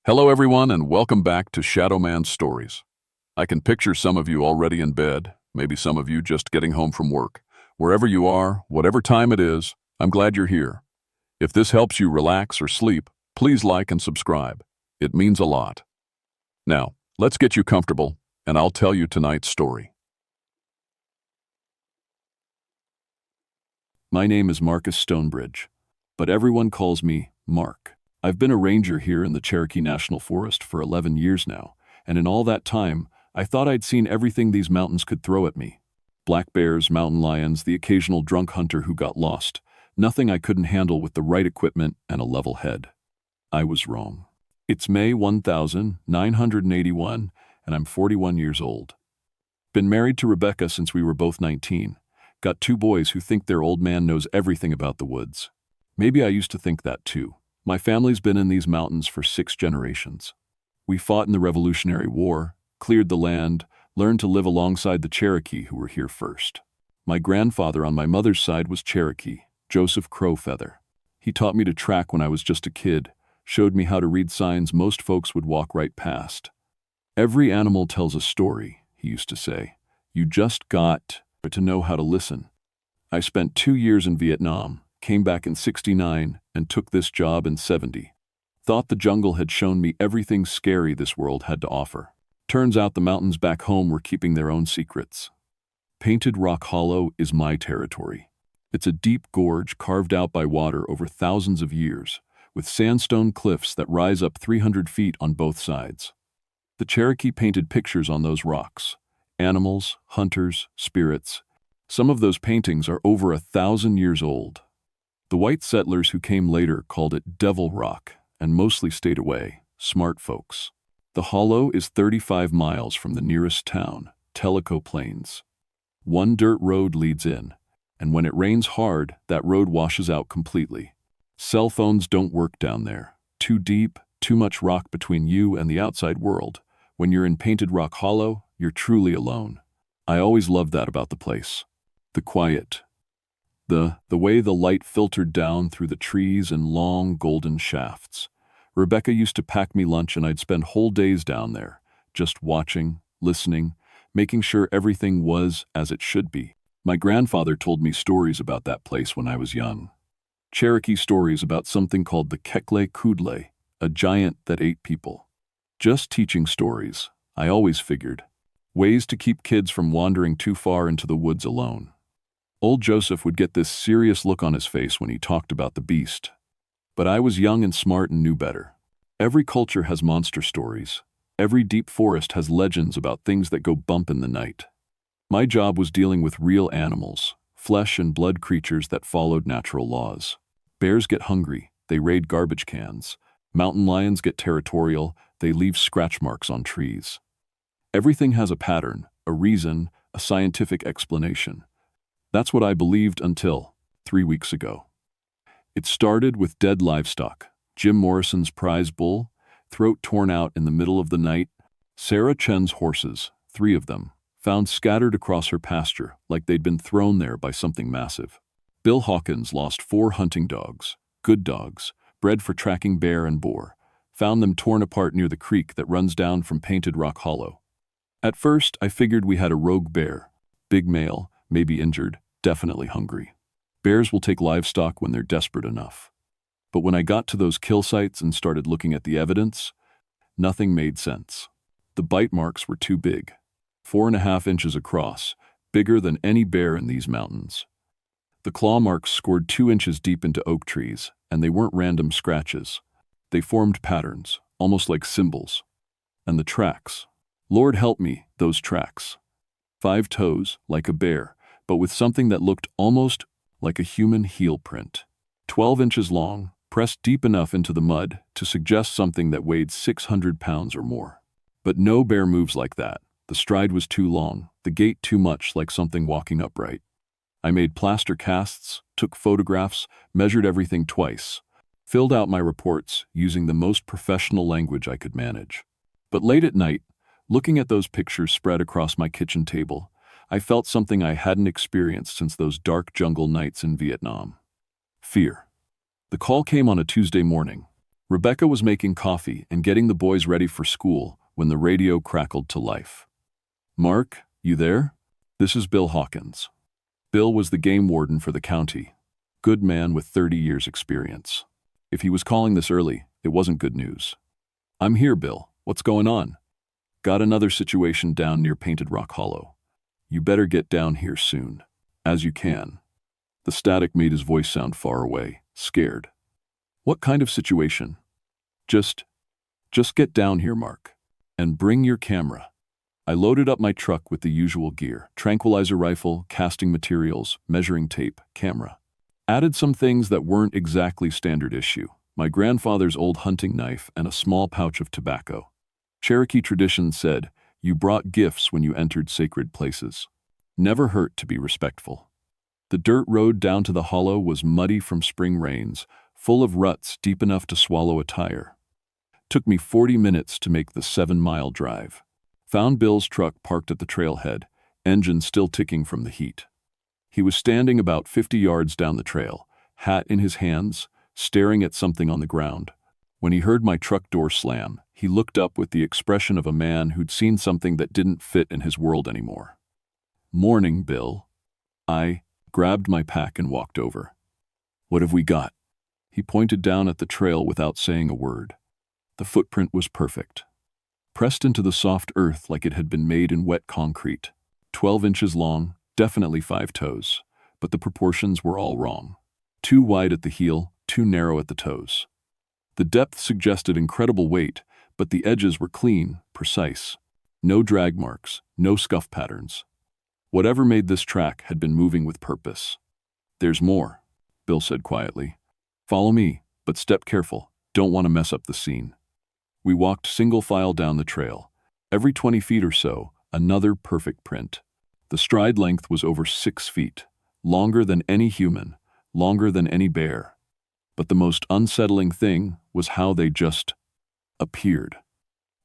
Hello everyone and welcome back to Shadow Man Stories. I can picture some of you already in bed, maybe some of you just getting home from work. Wherever you are, whatever time it is, I'm glad you're here. If this helps you relax or sleep, please like and subscribe. It means a lot. Now, let's get you comfortable, and I'll tell you tonight's story. My name is Marcus Stonebridge, but everyone calls me Mark. I've been a ranger here in the Cherokee National Forest for 11 years now, and in all that time, I thought I'd seen everything these mountains could throw at me. Black bears, mountain lions, the occasional drunk hunter who got lost. Nothing I couldn't handle with the right equipment and a level head. I was wrong. It's May 1981, and I'm 41 years old. Been married to Rebecca since we were both 19. Got two boys who think their old man knows everything about the woods. Maybe I used to think that too. My family's been in these mountains for 6 generations. We fought in the Revolutionary War, cleared the land, learned to live alongside the Cherokee who were here first. My grandfather on my mother's side was Cherokee, Joseph Crowfeather. He taught me to track when I was just a kid, showed me how to read signs most folks would walk right past. Every animal tells a story, he used to say. You just got to know how to listen. I spent 2 years in Vietnam, came back in '69, and took this job in '70. Thought the jungle had shown me everything scary this world had to offer. Turns out the mountains back home were keeping their own secrets. Painted Rock Hollow is my territory. It's a deep gorge carved out by water over thousands of years, with sandstone cliffs that rise up 300 feet on both sides. The Cherokee painted pictures on those rocks. Animals, hunters, spirits. Some of those paintings are over 1,000 years old. The white settlers who came later called it Devil Rock and mostly stayed away, smart folks. The hollow is 35 miles from the nearest town, Tellico Plains. One dirt road leads in, and when it rains hard, that road washes out completely. Cell phones don't work down there. Too deep, too much rock between you and the outside world. When you're in Painted Rock Hollow, you're truly alone. I always loved that about the place. The quiet. The way the light filtered down through the trees in long golden shafts. Rebecca used to pack me lunch and I'd spend whole days down there, just watching, listening, making sure everything was as it should be. My grandfather told me stories about that place when I was young. Cherokee stories about something called the Kekle Kudle, a giant that ate people. Just teaching stories, I always figured. Ways to keep kids from wandering too far into the woods alone. Old Joseph would get this serious look on his face when he talked about the beast. But I was young and smart and knew better. Every culture has monster stories. Every deep forest has legends about things that go bump in the night. My job was dealing with real animals, flesh and blood creatures that followed natural laws. Bears get hungry, they raid garbage cans. Mountain lions get territorial, they leave scratch marks on trees. Everything has a pattern, a reason, a scientific explanation. That's what I believed until 3 weeks ago. It started with dead livestock. Jim Morrison's prize bull, throat torn out in the middle of the night. Sarah Chen's horses, 3 of them, found scattered across her pasture like they'd been thrown there by something massive. Bill Hawkins lost 4 hunting dogs, good dogs, bred for tracking bear and boar. Found them torn apart near the creek that runs down from Painted Rock Hollow. At first, I figured we had a rogue bear. Big male, maybe injured, definitely hungry. Bears will take livestock when they're desperate enough. But when I got to those kill sites and started looking at the evidence, nothing made sense. The bite marks were too big. 4.5 inches across, bigger than any bear in these mountains. The claw marks scored 2 inches deep into oak trees, and they weren't random scratches. They formed patterns, almost like symbols. And the tracks. Lord help me, those tracks. 5 toes, like a bear, but with something that looked almost like a human heel print. 12 inches long, pressed deep enough into the mud to suggest something that weighed 600 pounds or more. But no bear moves like that. The stride was too long, the gait too much like something walking upright. I made plaster casts, took photographs, measured everything twice, filled out my reports using the most professional language I could manage. But late at night, looking at those pictures spread across my kitchen table, I felt something I hadn't experienced since those dark jungle nights in Vietnam. Fear. The call came on a Tuesday morning. Rebecca was making coffee and getting the boys ready for school when the radio crackled to life. "Mark, you there? This is Bill Hawkins." Bill was the game warden for the county. Good man with 30 years experience. If he was calling this early, it wasn't good news. "I'm here, Bill. What's going on?" "Got another situation down near Painted Rock Hollow. You better get down here soon. As you can." The static made his voice sound far away, scared. "What kind of situation?" Just get down here, Mark. And bring your camera." I loaded up my truck with the usual gear: tranquilizer rifle, casting materials, measuring tape, camera. Added some things that weren't exactly standard issue: my grandfather's old hunting knife and a small pouch of tobacco. Cherokee tradition said, you brought gifts when you entered sacred places. Never hurt to be respectful. The dirt road down to the hollow was muddy from spring rains, full of ruts deep enough to swallow a tire. Took me 40 minutes to make the 7-mile drive. Found Bill's truck parked at the trailhead, engine still ticking from the heat. He was standing about 50 yards down the trail, hat in his hands, staring at something on the ground. When he heard my truck door slam, he looked up with the expression of a man who'd seen something that didn't fit in his world anymore. "Morning, Bill." I grabbed my pack and walked over. "What have we got?" He pointed down at the trail without saying a word. The footprint was perfect. Pressed into the soft earth like it had been made in wet concrete. 12 inches long, definitely 5 toes, but the proportions were all wrong. Too wide at the heel, too narrow at the toes. The depth suggested incredible weight, but the edges were clean, precise. No drag marks, no scuff patterns. Whatever made this track had been moving with purpose. "There's more," Bill said quietly. "Follow me, but step careful. Don't want to mess up the scene." We walked single file down the trail. Every 20 feet or so, another perfect print. The stride length was over 6 feet, longer than any human, longer than any bear. But the most unsettling thing was how they just appeared.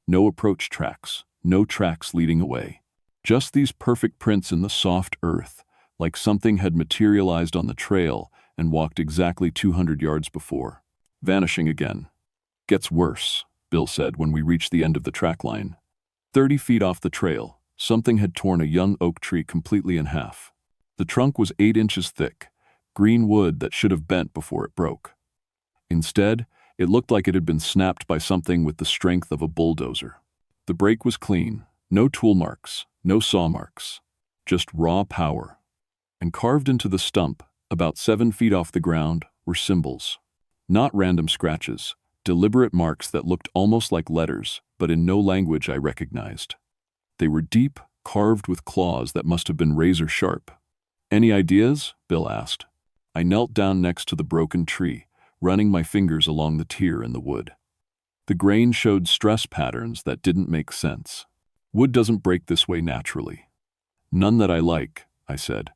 No approach tracks, no tracks leading away. Just these perfect prints in the soft earth, like something had materialized on the trail and walked exactly 200 yards before, vanishing again. "Gets worse," Bill said when we reached the end of the track line. 30 feet off the trail, something had torn a young oak tree completely in half. The trunk was 8 inches thick, green wood that should have bent before it broke. Instead, it looked like it had been snapped by something with the strength of a bulldozer. The break was clean, no tool marks, no saw marks, just raw power. And carved into the stump, about 7 feet off the ground, were symbols. Not random scratches, deliberate marks that looked almost like letters, but in no language I recognized. They were deep, carved with claws that must have been razor sharp. "Any ideas?" Bill asked. I knelt down next to the broken tree, running my fingers along the tear in the wood. The grain showed stress patterns that didn't make sense. "Wood doesn't break this way naturally." "None that I like," I said.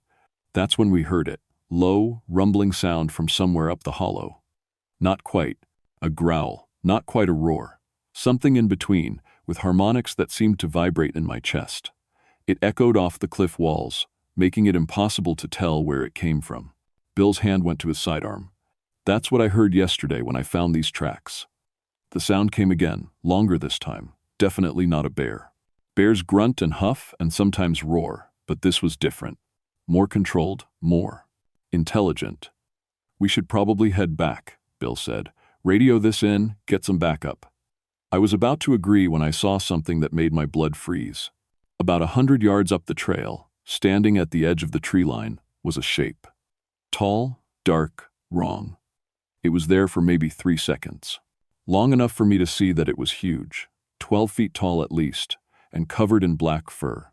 That's when we heard it, low, rumbling sound from somewhere up the hollow. Not quite. A growl, not quite a roar. Something in between, with harmonics that seemed to vibrate in my chest. It echoed off the cliff walls, making it impossible to tell where it came from. Bill's hand went to his sidearm. "That's what I heard yesterday when I found these tracks." The sound came again, longer this time. Definitely not a bear. Bears grunt and huff and sometimes roar, but this was different. More controlled, more intelligent. "We should probably head back," Bill said. "Radio this in, get some backup." I was about to agree when I saw something that made my blood freeze. About 100 yards up the trail, standing at the edge of the tree line, was a shape. Tall, dark, wrong. It was there for maybe 3 seconds. Long enough for me to see that it was huge, 12 feet tall at least, and covered in black fur.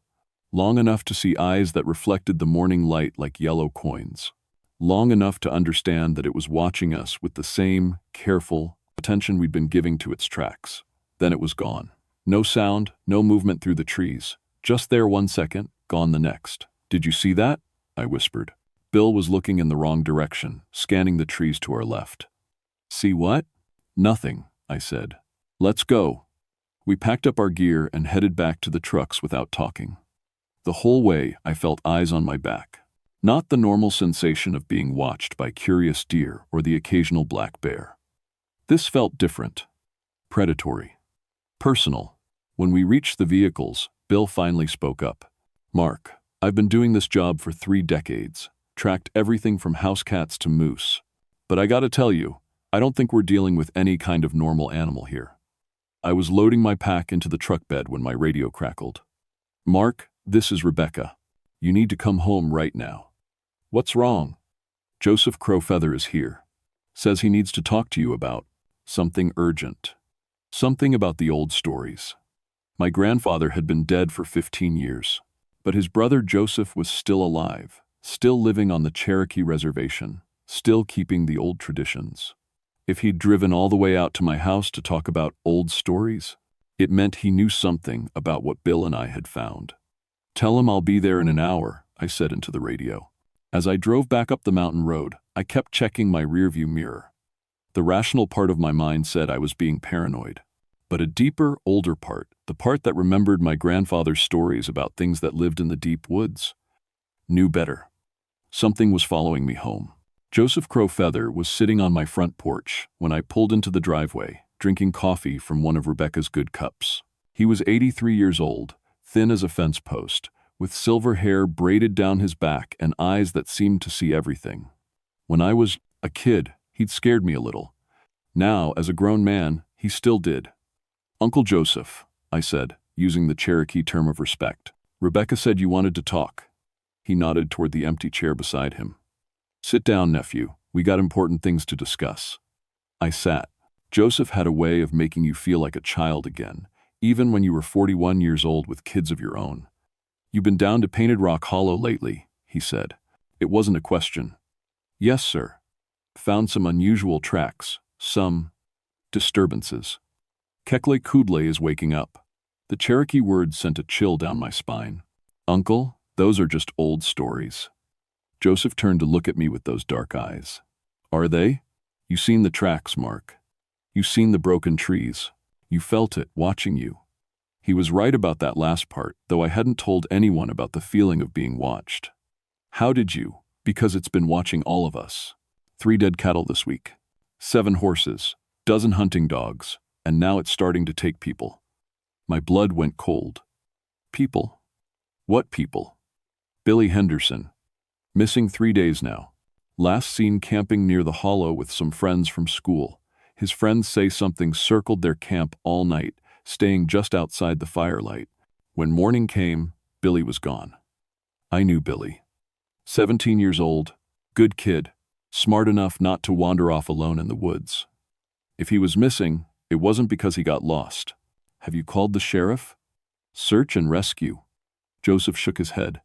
Long enough to see eyes that reflected the morning light like yellow coins. Long enough to understand that it was watching us with the same careful attention we'd been giving to its tracks. Then it was gone. No sound, no movement through the trees. Just there 1 second, gone the next. "Did you see that?" I whispered. Bill was looking in the wrong direction, scanning the trees to our left. "See what?" "Nothing," I said. "Let's go." We packed up our gear and headed back to the trucks without talking. The whole way, I felt eyes on my back. Not the normal sensation of being watched by curious deer or the occasional black bear. This felt different. Predatory. Personal. When we reached the vehicles, Bill finally spoke up. "Mark, I've been doing this job for 3 decades, tracked everything from house cats to moose. But I gotta tell you, I don't think we're dealing with any kind of normal animal here." I was loading my pack into the truck bed when my radio crackled. "Mark, this is Rebecca. You need to come home right now." "What's wrong?" "Joseph Crowfeather is here. Says he needs to talk to you about something urgent. Something about the old stories." My grandfather had been dead for 15 years, but his brother Joseph was still alive, still living on the Cherokee reservation, still keeping the old traditions. If he'd driven all the way out to my house to talk about old stories, it meant he knew something about what Bill and I had found. "Tell him I'll be there in an hour," I said into the radio. As I drove back up the mountain road, I kept checking my rearview mirror. The rational part of my mind said I was being paranoid. But a deeper, older part, the part that remembered my grandfather's stories about things that lived in the deep woods, knew better. Something was following me home. Joseph Crowfeather was sitting on my front porch when I pulled into the driveway, drinking coffee from one of Rebecca's good cups. He was 83 years old, thin as a fence post, with silver hair braided down his back and eyes that seemed to see everything. When I was a kid, he'd scared me a little. Now, as a grown man, he still did. "Uncle Joseph," I said, using the Cherokee term of respect. "Rebecca said you wanted to talk." He nodded toward the empty chair beside him. "Sit down, nephew. We got important things to discuss." I sat. Joseph had a way of making you feel like a child again, even when you were 41 years old with kids of your own. "You've been down to Painted Rock Hollow lately," he said. It wasn't a question. "Yes, sir. Found some unusual tracks, some disturbances. Kekle Kudle is waking up." The Cherokee word sent a chill down my spine. "Uncle, those are just old stories." Joseph turned to look at me with those dark eyes. "Are they? You seen the tracks, Mark. You seen the broken trees. You felt it, watching you." He was right about that last part, though I hadn't told anyone about the feeling of being watched. "How did you?" "Because it's been watching all of us. 3 dead cattle this week, 7 horses, 12 hunting dogs, and now it's starting to take people." My blood went cold. "People? What people?" "Billy Henderson. Missing 3 days now. Last seen camping near the hollow with some friends from school. His friends say something circled their camp all night, staying just outside the firelight. When morning came, Billy was gone." I knew Billy. 17 years old, good kid, smart enough not to wander off alone in the woods. If he was missing, it wasn't because he got lost. "Have you called the sheriff?" "Search and rescue." Joseph shook his head.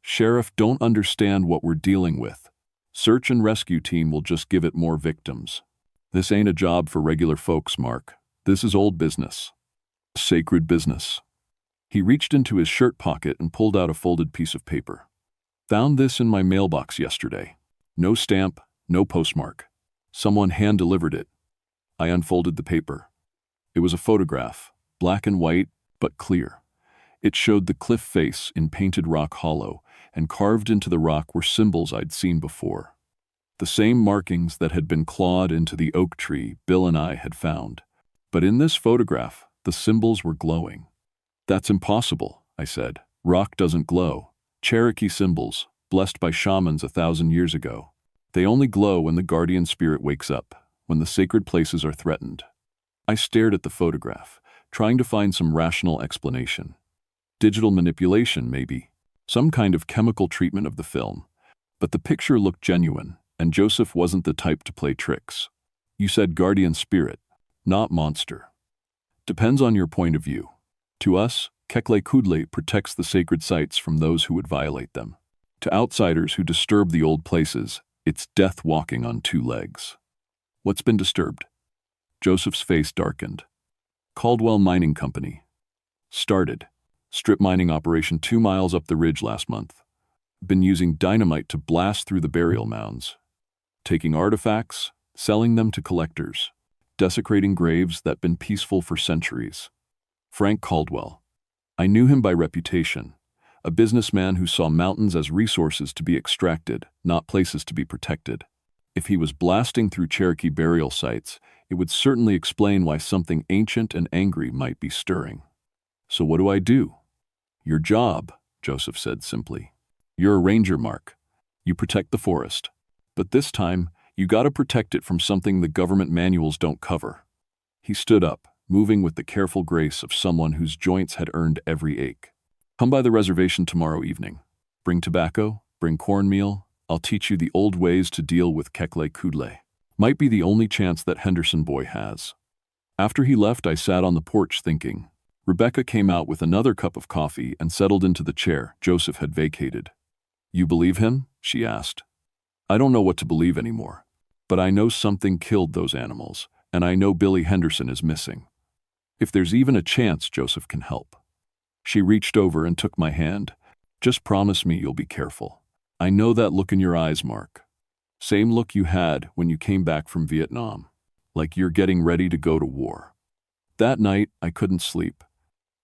"Sheriff don't understand what we're dealing with. Search and rescue team will just give it more victims. This ain't a job for regular folks, Mark. This is old business. Sacred business." He reached into his shirt pocket and pulled out a folded piece of paper. "Found this in my mailbox yesterday. No stamp, no postmark. Someone hand-delivered it." I unfolded the paper. It was a photograph, black and white, but clear. It showed the cliff face in Painted Rock Hollow, and carved into the rock were symbols I'd seen before. The same markings that had been clawed into the oak tree Bill and I had found. But in this photograph, the symbols were glowing. "That's impossible," I said. "Rock doesn't glow. Cherokee symbols, blessed by shamans 1,000 years ago. They only glow when the guardian spirit wakes up, when the sacred places are threatened." I stared at the photograph, trying to find some rational explanation. Digital manipulation, maybe. Some kind of chemical treatment of the film. But the picture looked genuine, and Joseph wasn't the type to play tricks. "You said guardian spirit, not monster." "Depends on your point of view. To us, Kekle Kudle protects the sacred sites from those who would violate them. To outsiders who disturb the old places, it's death walking on 2 legs." "What's been disturbed?" Joseph's face darkened. "Caldwell Mining Company. Started. Strip mining operation 2 miles up the ridge last month. Been using dynamite to blast through the burial mounds. Taking artifacts, selling them to collectors. Desecrating graves that been peaceful for centuries. Frank Caldwell. I knew him by reputation. A businessman who saw mountains as resources to be extracted, not places to be protected. If he was blasting through Cherokee burial sites, It would certainly explain why something ancient and angry might be stirring. So what do I do? Your job, Joseph said simply. You're a ranger, Mark. You protect the forest. But this time, you gotta protect it from something the government manuals don't cover. He stood up, moving with the careful grace of someone whose joints had earned every ache. Come by the reservation tomorrow evening. Bring tobacco, bring cornmeal. I'll teach you the old ways to deal with Kekle Kudle. Might be the only chance that Henderson boy has. After he left, I sat on the porch thinking. Rebecca came out with another cup of coffee and settled into the chair Joseph had vacated. You believe him? She asked. I don't know what to believe anymore. But I know something killed those animals, and I know Billy Henderson is missing. If there's even a chance Joseph can help. She reached over and took my hand. Just promise me you'll be careful. I know that look in your eyes, Mark. Same look you had when you came back from Vietnam. Like you're getting ready to go to war. That night, I couldn't sleep.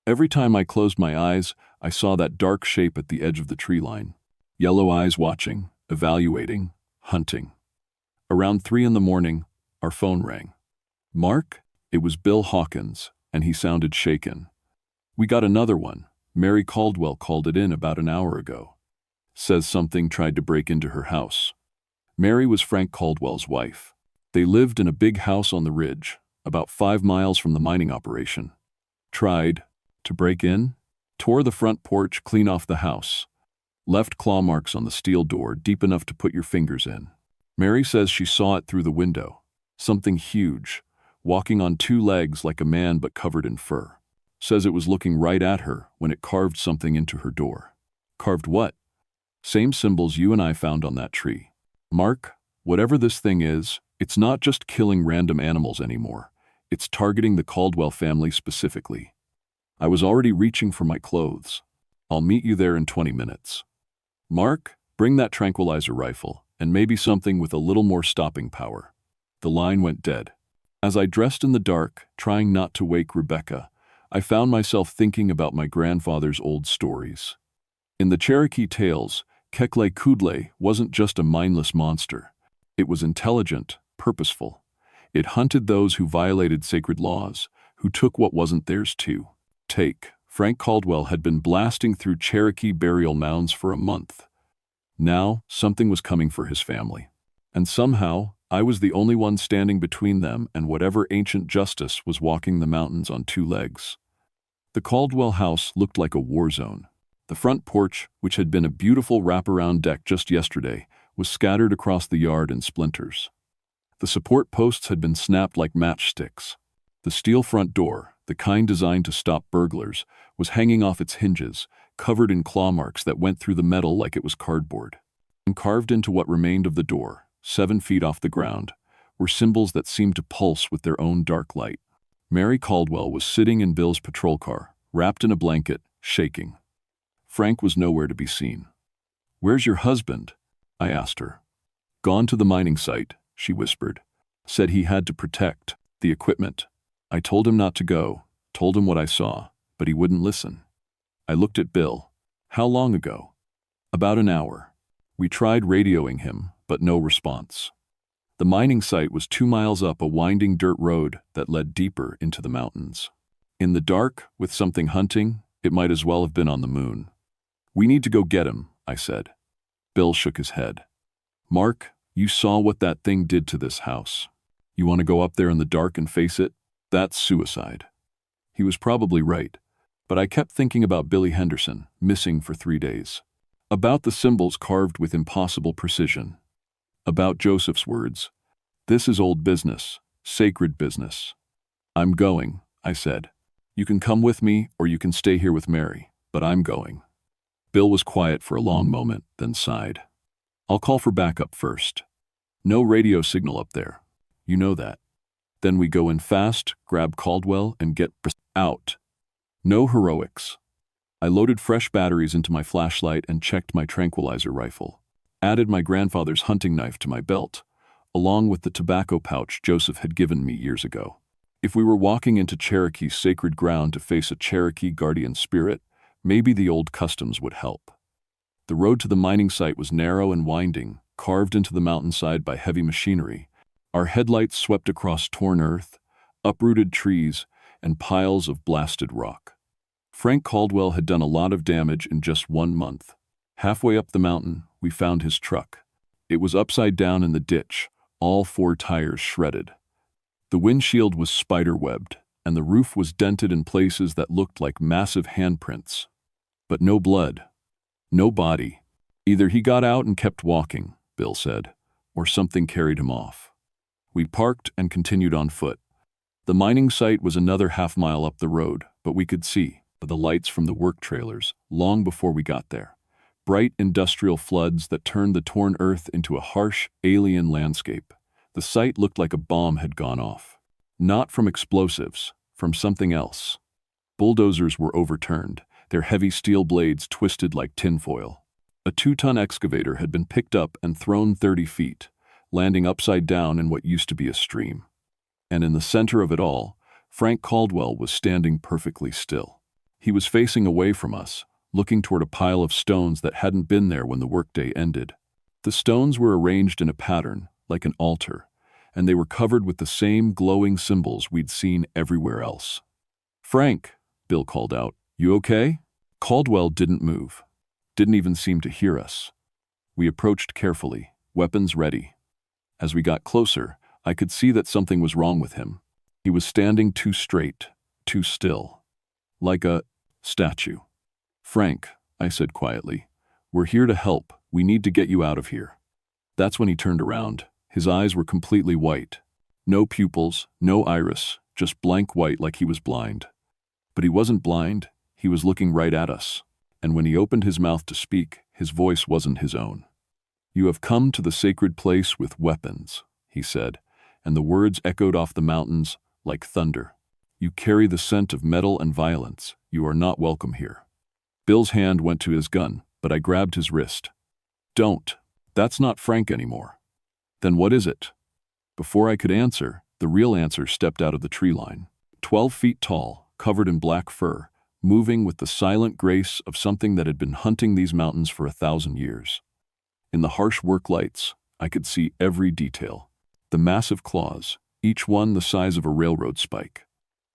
Every time I closed my eyes, I saw that dark shape at the edge of the tree line. Yellow eyes watching, evaluating, hunting. Around 3 a.m, our phone rang. Mark? It was Bill Hawkins, and he sounded shaken. We got another one. Mary Caldwell called it in about an hour ago. Says something tried to break into her house. Mary was Frank Caldwell's wife. They lived in a big house on the ridge, about 5 miles from the mining operation. Tried to break in, tore the front porch clean off the house, left claw marks on the steel door deep enough to put your fingers in. Mary says she saw it through the window, something huge, walking on 2 legs like a man but covered in fur. Says it was looking right at her when it carved something into her door. Carved what? Same symbols you and I found on that tree. Mark, whatever this thing is, it's not just killing random animals anymore. It's targeting the Caldwell family specifically. I was already reaching for my clothes. I'll meet you there in 20 minutes. Mark, bring that tranquilizer rifle, and maybe something with a little more stopping power. The line went dead. As I dressed in the dark, trying not to wake Rebecca, I found myself thinking about my grandfather's old stories. In the Cherokee tales, Kekle Kudle wasn't just a mindless monster. It was intelligent, purposeful. It hunted those who violated sacred laws, who took what wasn't theirs to take. Frank Caldwell had been blasting through Cherokee burial mounds for a month. Now, something was coming for his family. And somehow, I was the only one standing between them and whatever ancient justice was walking the mountains on 2 legs. The Caldwell house looked like a war zone. The front porch, which had been a beautiful wraparound deck just yesterday, was scattered across the yard in splinters. The support posts had been snapped like matchsticks. The steel front door, the kind designed to stop burglars, was hanging off its hinges, covered in claw marks that went through the metal like it was cardboard. And carved into what remained of the door, 7 feet off the ground, were symbols that seemed to pulse with their own dark light. Mary Caldwell was sitting in Bill's patrol car, wrapped in a blanket, shaking. Frank was nowhere to be seen. Where's your husband? I asked her. Gone to the mining site, she whispered. Said he had to protect the equipment. I told him not to go, told him what I saw, but he wouldn't listen. I looked at Bill. How long ago? About an hour. We tried radioing him, but no response. The mining site was 2 miles up a winding dirt road that led deeper into the mountains. In the dark, with something hunting, it might as well have been on the moon. We need to go get him, I said. Bill shook his head. Mark, you saw what that thing did to this house. You want to go up there in the dark and face it? That's suicide. He was probably right, but I kept thinking about Billy Henderson, missing for 3 days. About the symbols carved with impossible precision. About Joseph's words. This is old business, sacred business. I'm going, I said. You can come with me or you can stay here with Mary, but I'm going. Bill was quiet for a long moment, then sighed. I'll call for backup first. No radio signal up there. You know that. Then we go in fast, grab Caldwell, and get out. No heroics. I loaded fresh batteries into my flashlight and checked my tranquilizer rifle. Added my grandfather's hunting knife to my belt, along with the tobacco pouch Joseph had given me years ago. If we were walking into Cherokee's sacred ground to face a Cherokee guardian spirit, maybe the old customs would help. The road to the mining site was narrow and winding, carved into the mountainside by heavy machinery, Our headlights swept across torn earth, uprooted trees, and piles of blasted rock. Frank Caldwell had done a lot of damage in just 1 month. Halfway up the mountain, we found his truck. It was upside down in the ditch, all 4 tires shredded. The windshield was spider-webbed, and the roof was dented in places that looked like massive handprints. But no blood. No body. Either he got out and kept walking, Bill said, or something carried him off. We parked and continued on foot. The mining site was another half-mile up the road, but we could see the lights from the work trailers long before we got there. Bright industrial floods that turned the torn earth into a harsh, alien landscape. The site looked like a bomb had gone off. Not from explosives, from something else. Bulldozers were overturned, their heavy steel blades twisted like tinfoil. A 2-ton excavator had been picked up and thrown 30 feet, landing upside down in what used to be a stream. And in the center of it all, Frank Caldwell was standing perfectly still. He was facing away from us, looking toward a pile of stones that hadn't been there when the workday ended. The stones were arranged in a pattern, like an altar, and they were covered with the same glowing symbols we'd seen everywhere else. "Frank," Bill called out, "you okay?" Caldwell didn't move, didn't even seem to hear us. We approached carefully, weapons ready. As we got closer, I could see that something was wrong with him. He was standing too straight, too still, like a statue. "Frank," I said quietly, "we're here to help. We need to get you out of here." That's when he turned around. His eyes were completely white. No pupils, no iris, just blank white like he was blind. But he wasn't blind, he was looking right at us. And when he opened his mouth to speak, his voice wasn't his own. "You have come to the sacred place with weapons," he said, and the words echoed off the mountains like thunder. "You carry the scent of metal and violence. You are not welcome here." Bill's hand went to his gun, but I grabbed his wrist. "Don't. That's not Frank anymore." "Then what is it?" Before I could answer, the real answer stepped out of the tree line. 12 feet tall, covered in black fur, moving with the silent grace of something that had been hunting these mountains for 1,000 years. In the harsh work lights, I could see every detail. The massive claws, each one the size of a railroad spike.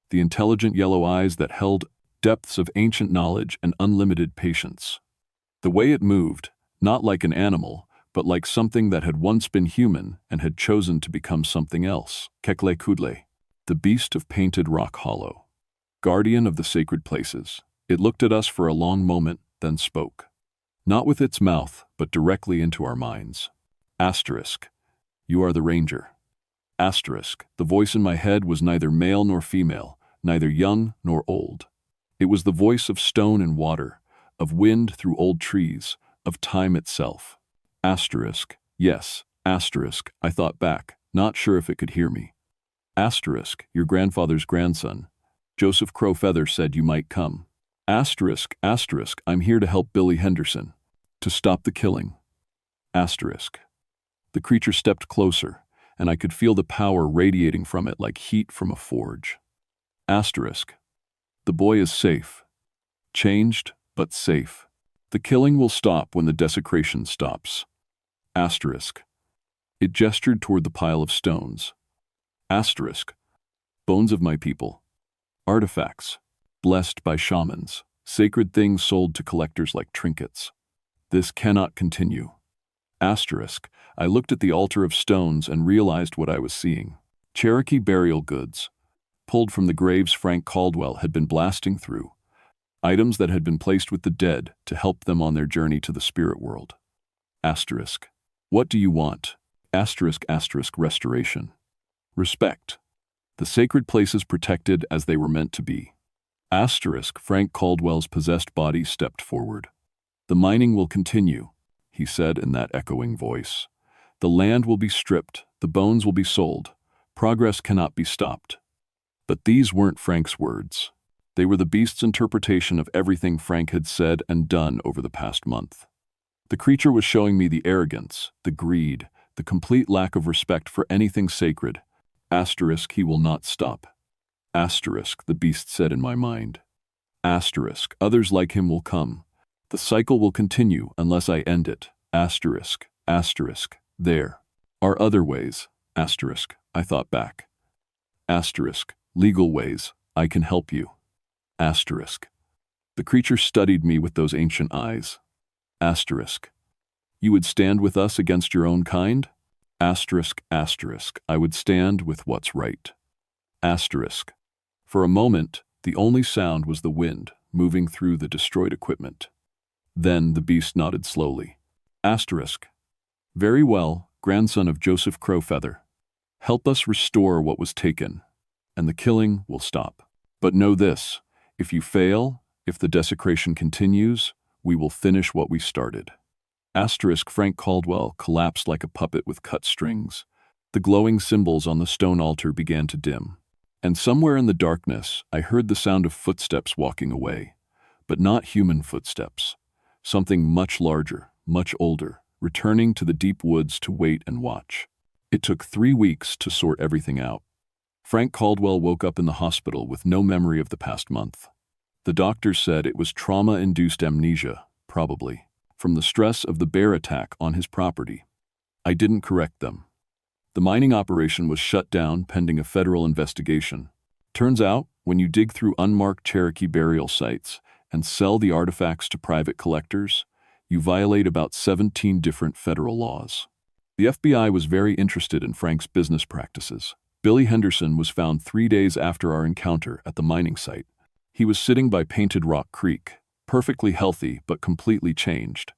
The intelligent yellow eyes that held depths of ancient knowledge and unlimited patience. The way it moved, not like an animal, but like something that had once been human and had chosen to become something else. Kekle Kudle, the beast of painted rock hollow. Guardian of the sacred places. It looked at us for a long moment, then spoke. Not with its mouth, but directly into our minds. Asterisk. "You are the ranger." Asterisk. The voice in my head was neither male nor female, neither young nor old. It was the voice of stone and water, of wind through old trees, of time itself. Asterisk. Yes, asterisk, I thought back, not sure if it could hear me. Asterisk. Your grandfather's grandson. Joseph Crowfeather said you might come. Asterisk, asterisk, I'm here to help Billy Henderson. To stop the killing. Asterisk. The creature stepped closer, and I could feel the power radiating from it like heat from a forge. Asterisk. The boy is safe. Changed, but safe. The killing will stop when the desecration stops. Asterisk. It gestured toward the pile of stones. Asterisk. Bones of my people. Artifacts. Blessed by shamans. Sacred things sold to collectors like trinkets. This cannot continue. Asterisk. I looked at the altar of stones and realized what I was seeing. Cherokee burial goods, pulled from the graves Frank Caldwell had been blasting through. Items that had been placed with the dead to help them on their journey to the spirit world. Asterisk. What do you want? Asterisk, asterisk, restoration. Respect. The sacred places protected as they were meant to be. Asterisk, Frank Caldwell's possessed body stepped forward. The mining will continue, he said in that echoing voice. The land will be stripped, the bones will be sold. Progress cannot be stopped. But these weren't Frank's words. They were the beast's interpretation of everything Frank had said and done over the past month. The creature was showing me the arrogance, the greed, the complete lack of respect for anything sacred. Asterisk, he will not stop. Asterisk, the beast said in my mind. Asterisk, others like him will come. The cycle will continue unless I end it. Asterisk, asterisk, there are other ways. Asterisk, I thought back. Asterisk, legal ways, I can help you. Asterisk. The creature studied me with those ancient eyes. Asterisk. You would stand with us against your own kind? Asterisk, asterisk, I would stand with what's right. Asterisk. For a moment, the only sound was the wind moving through the destroyed equipment. Then the beast nodded slowly. Asterisk. Very well, grandson of Joseph Crowfeather. Help us restore what was taken, and the killing will stop. But know this, if you fail, if the desecration continues, we will finish what we started. Asterisk. Frank Caldwell collapsed like a puppet with cut strings. The glowing symbols on the stone altar began to dim. And somewhere in the darkness, I heard the sound of footsteps walking away. But not human footsteps. Something much larger, much older, returning to the deep woods to wait and watch. It took 3 weeks to sort everything out. Frank Caldwell woke up in the hospital with no memory of the past month. The doctors said it was trauma-induced amnesia, probably, from the stress of the bear attack on his property. I didn't correct them. The mining operation was shut down pending a federal investigation. Turns out, when you dig through unmarked Cherokee burial sites and sell the artifacts to private collectors, you violate about 17 different federal laws. The FBI was very interested in Frank's business practices. Billy Henderson was found 3 days after our encounter at the mining site. He was sitting by Painted Rock Creek, perfectly healthy but completely changed.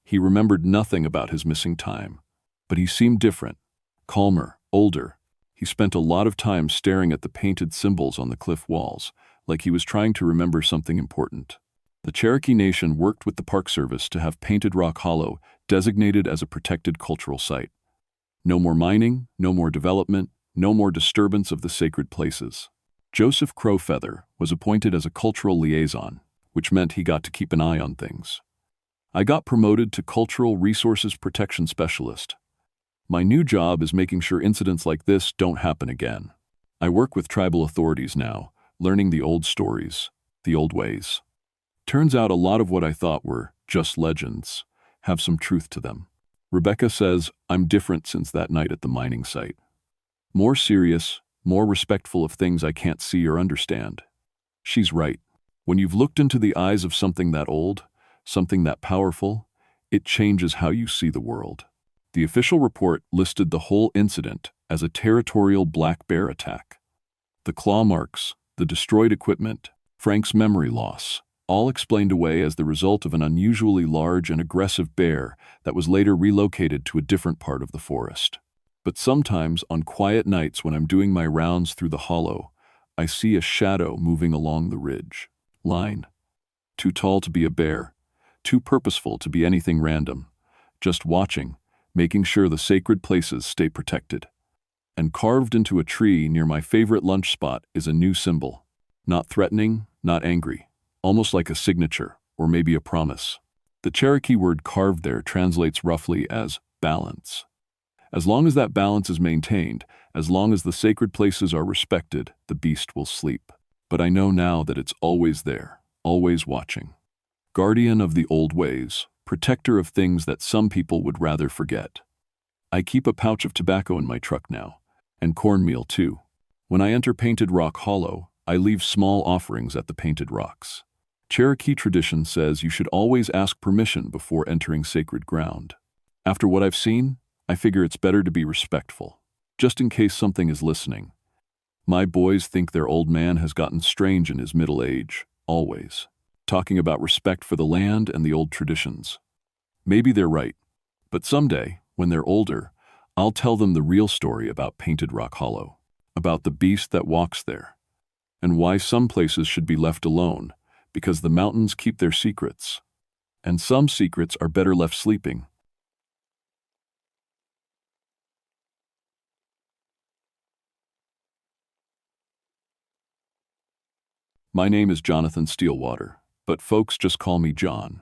He remembered nothing about his missing time, but he seemed different, calmer, older. He spent a lot of time staring at the painted symbols on the cliff walls, like he was trying to remember something important. The Cherokee Nation worked with the Park Service to have Painted Rock Hollow designated as a protected cultural site. No more mining, no more development, no more disturbance of the sacred places. Joseph Crowfeather was appointed as a cultural liaison, which meant he got to keep an eye on things. I got promoted to Cultural Resources Protection Specialist. My new job is making sure incidents like this don't happen again. I work with tribal authorities now, learning the old stories, the old ways. Turns out a lot of what I thought were just legends have some truth to them. Rebecca says I'm different since that night at the mining site. More serious, more respectful of things I can't see or understand. She's right. When you've looked into the eyes of something that old, something that powerful, it changes how you see the world. The official report listed the whole incident as a territorial black bear attack. The claw marks, the destroyed equipment, Frank's memory loss, all explained away as the result of an unusually large and aggressive bear that was later relocated to a different part of the forest. But sometimes, on quiet nights when I'm doing my rounds through the hollow, I see a shadow moving along the ridge line. Too tall to be a bear, too purposeful to be anything random, just watching, making sure the sacred places stay protected. And carved into a tree near my favorite lunch spot is a new symbol. Not threatening, not angry, almost like a signature, or maybe a promise. The Cherokee word carved there translates roughly as balance. As long as that balance is maintained, as long as the sacred places are respected, the beast will sleep. But I know now that it's always there, always watching. Guardian of the old ways, protector of things that some people would rather forget. I keep a pouch of tobacco in my truck now, and cornmeal too. When I enter Painted Rock Hollow, I leave small offerings at the painted rocks. Cherokee tradition says you should always ask permission before entering sacred ground. After what I've seen, I figure it's better to be respectful, just in case something is listening. My boys think their old man has gotten strange in his middle age, always, talking about respect for the land and the old traditions. Maybe they're right, but someday, when they're older, I'll tell them the real story about Painted Rock Hollow, about the beast that walks there, and why some places should be left alone, because the mountains keep their secrets, and some secrets are better left sleeping. My name is Jonathan Steelwater, but folks just call me John.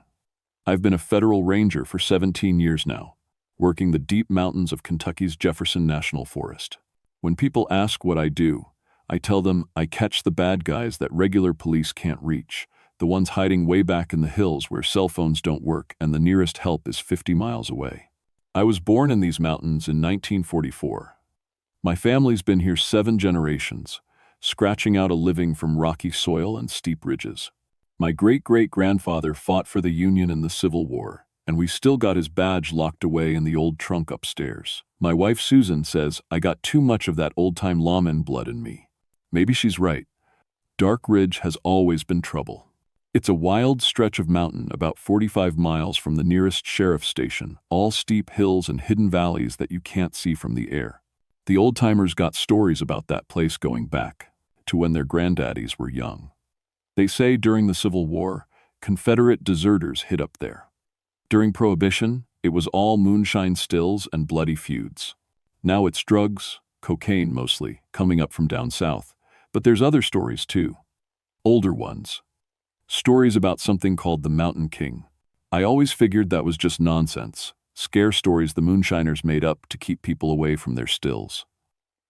I've been a federal ranger for 17 years now, working the deep mountains of Kentucky's Jefferson National Forest. When people ask what I do, I tell them I catch the bad guys that regular police can't reach, the ones hiding way back in the hills where cell phones don't work and the nearest help is 50 miles away. I was born in these mountains in 1944. My family's been here 7 generations, scratching out a living from rocky soil and steep ridges. My great-great-grandfather fought for the Union in the Civil War, and we still got his badge locked away in the old trunk upstairs. My wife Susan says I got too much of that old-time lawman blood in me. Maybe she's right. Dark Ridge has always been trouble. It's a wild stretch of mountain about 45 miles from the nearest sheriff's station, all steep hills and hidden valleys that you can't see from the air. The old-timers got stories about that place going back to when their granddaddies were young. They say during the Civil War, Confederate deserters hid up there. During Prohibition, it was all moonshine stills and bloody feuds. Now it's drugs, cocaine mostly, coming up from down south. But there's other stories too. Older ones. Stories about something called the Mountain King. I always figured that was just nonsense. Scare stories the moonshiners made up to keep people away from their stills.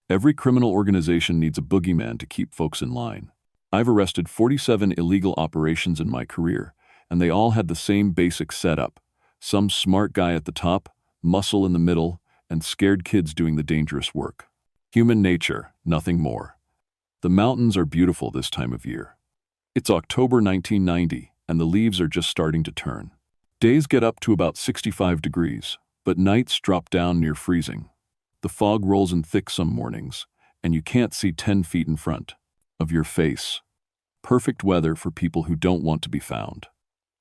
Every criminal organization needs a boogeyman to keep folks in line. I've arrested 47 illegal operations in my career, and they all had the same basic setup. Some smart guy at the top, muscle in the middle, and scared kids doing the dangerous work. Human nature, nothing more. The mountains are beautiful this time of year. It's October 1990, and the leaves are just starting to turn. Days get up to about 65 degrees, but nights drop down near freezing. The fog rolls in thick some mornings, and you can't see 10 feet in front of your face. Perfect weather for people who don't want to be found.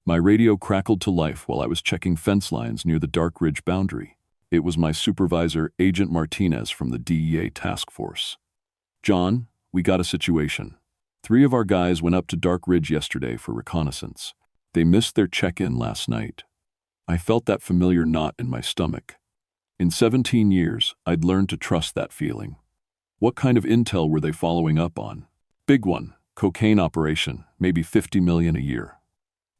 My radio crackled to life while I was checking fence lines near the Dark Ridge boundary. It was my supervisor, Agent Martinez from the DEA task force. "John, we got a situation. 3 of our guys went up to Dark Ridge yesterday for reconnaissance. They missed their check-in last night." I felt that familiar knot in my stomach. In 17 years, I'd learned to trust that feeling. What kind of intel were they following up on? Big one, cocaine operation, maybe 50 million a year.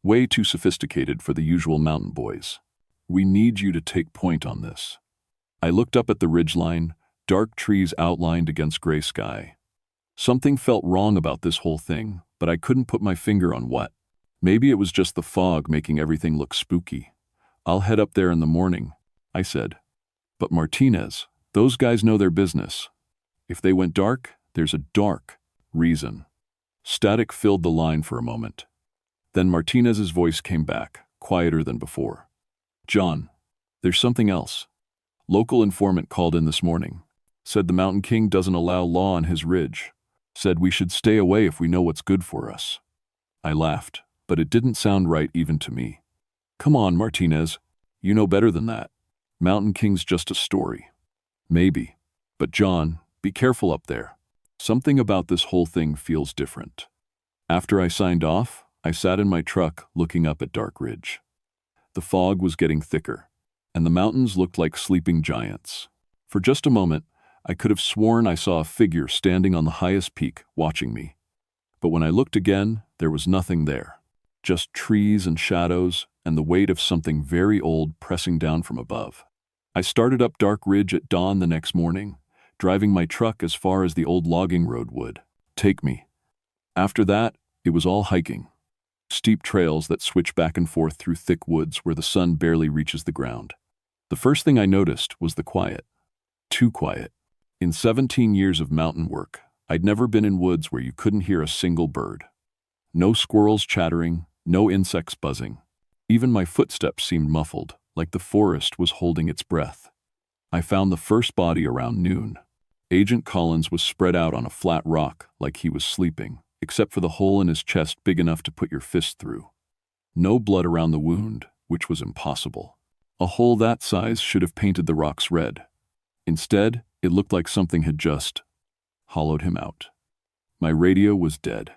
Way too sophisticated for the usual mountain boys. "We need you to take point on this." I looked up at the ridgeline, dark trees outlined against gray sky. Something felt wrong about this whole thing, but I couldn't put my finger on what. Maybe it was just the fog making everything look spooky. "I'll head up there in the morning," I said. "But Martinez, those guys know their business. If they went dark, there's a dark reason." Static filled the line for a moment. Then Martinez's voice came back, quieter than before. "John, there's something else. Local informant called in this morning. Said the Mountain King doesn't allow law on his ridge. Said we should stay away if we know what's good for us." I laughed, but it didn't sound right even to me. "Come on, Martinez. You know better than that. Mountain King's just a story." "Maybe. But John, be careful up there. Something about this whole thing feels different." After I signed off, I sat in my truck looking up at Dark Ridge. The fog was getting thicker, and the mountains looked like sleeping giants. For just a moment, I could have sworn I saw a figure standing on the highest peak, watching me. But when I looked again, there was nothing there. Just trees and shadows, and the weight of something very old pressing down from above. I started up Dark Ridge at dawn the next morning, driving my truck as far as the old logging road would take me. After that, it was all hiking. Steep trails that switch back and forth through thick woods where the sun barely reaches the ground. The first thing I noticed was the quiet. Too quiet. In 17 years of mountain work, I'd never been in woods where you couldn't hear a single bird. No squirrels chattering, no insects buzzing. Even my footsteps seemed muffled, like the forest was holding its breath. I found the first body around noon. Agent Collins was spread out on a flat rock like he was sleeping, except for the hole in his chest big enough to put your fist through. No blood around the wound, which was impossible. A hole that size should have painted the rocks red. Instead, it looked like something had just hollowed him out. My radio was dead.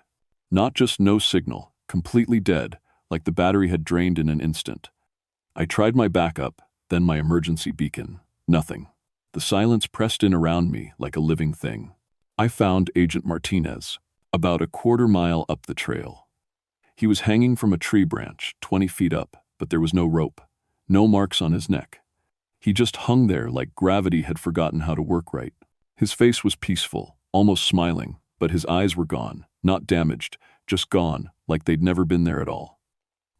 Not just no signal, completely dead, like the battery had drained in an instant. I tried my backup, then my emergency beacon. Nothing. The silence pressed in around me like a living thing. I found Agent Martinez, about a quarter mile up the trail. He was hanging from a tree branch, 20 feet up, but there was no rope, no marks on his neck. He just hung there like gravity had forgotten how to work right. His face was peaceful, almost smiling, but his eyes were gone, not damaged, just gone, like they'd never been there at all.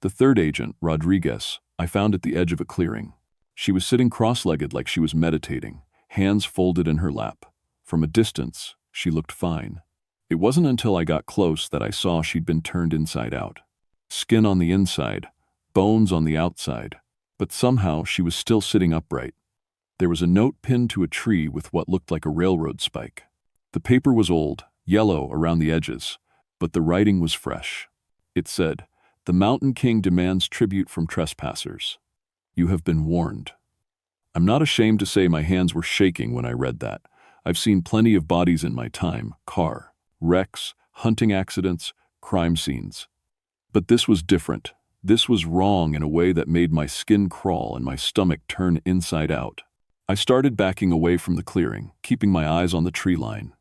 The third agent, Rodriguez, I found at the edge of a clearing. She was sitting cross-legged like she was meditating, hands folded in her lap. From a distance, she looked fine. It wasn't until I got close that I saw she'd been turned inside out. Skin on the inside, bones on the outside, but somehow she was still sitting upright. There was a note pinned to a tree with what looked like a railroad spike. The paper was old, yellow around the edges, but the writing was fresh. It said, "The Mountain King demands tribute from trespassers. You have been warned." I'm not ashamed to say my hands were shaking when I read that. I've seen plenty of bodies in my time: car, wrecks, hunting accidents, crime scenes. But this was different. This was wrong in a way that made my skin crawl and my stomach turn inside out. I started backing away from the clearing, keeping my eyes on the tree line.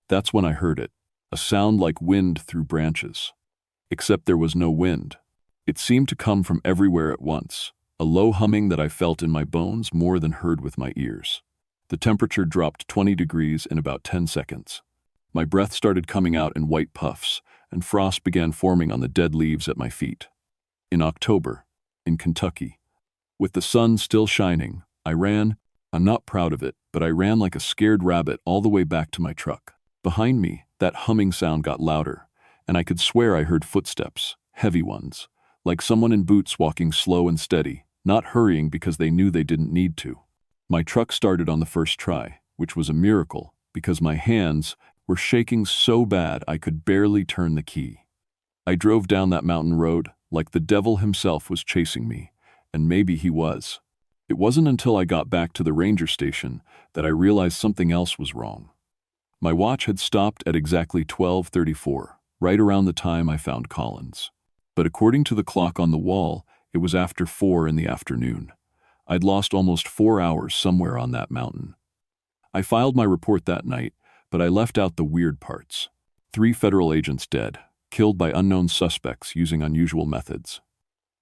That's when I heard it, a sound like wind through branches. Except there was no wind. It seemed to come from everywhere at once, a low humming that I felt in my bones more than heard with my ears. The temperature dropped 20 degrees in about 10 seconds. My breath started coming out in white puffs, and frost began forming on the dead leaves at my feet. In October, in Kentucky, with the sun still shining, I ran. I'm not proud of it, but I ran like a scared rabbit all the way back to my truck. Behind me, that humming sound got louder, and I could swear I heard footsteps, heavy ones, like someone in boots walking slow and steady, not hurrying because they knew they didn't need to. My truck started on the first try, which was a miracle because my hands were shaking so bad I could barely turn the key. I drove down that mountain road like the devil himself was chasing me, and maybe he was. It wasn't until I got back to the ranger station that I realized something else was wrong. My watch had stopped at exactly 12:34, right around the time I found Collins. But according to the clock on the wall, it was after 4 in the afternoon. I'd lost almost 4 hours somewhere on that mountain. I filed my report that night, but I left out the weird parts. 3 federal agents dead, killed by unknown suspects using unusual methods.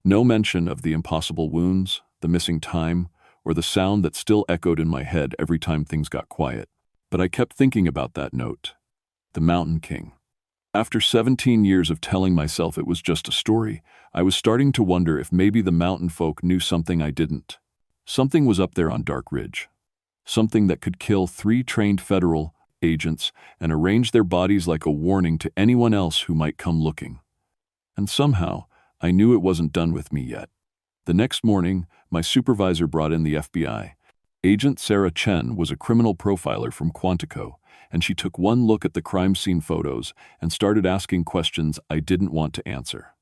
No mention of the impossible wounds, the missing time, or the sound that still echoed in my head every time things got quiet. But I kept thinking about that note. The Mountain King. After 17 years of telling myself it was just a story, I was starting to wonder if maybe the mountain folk knew something I didn't. Something was up there on Dark Ridge. Something that could kill 3 trained federal agents and arrange their bodies like a warning to anyone else who might come looking. And somehow, I knew it wasn't done with me yet. The next morning, my supervisor brought in the FBI. Agent Sarah Chen was a criminal profiler from Quantico, and she took one look at the crime scene photos and started asking questions I didn't want to answer.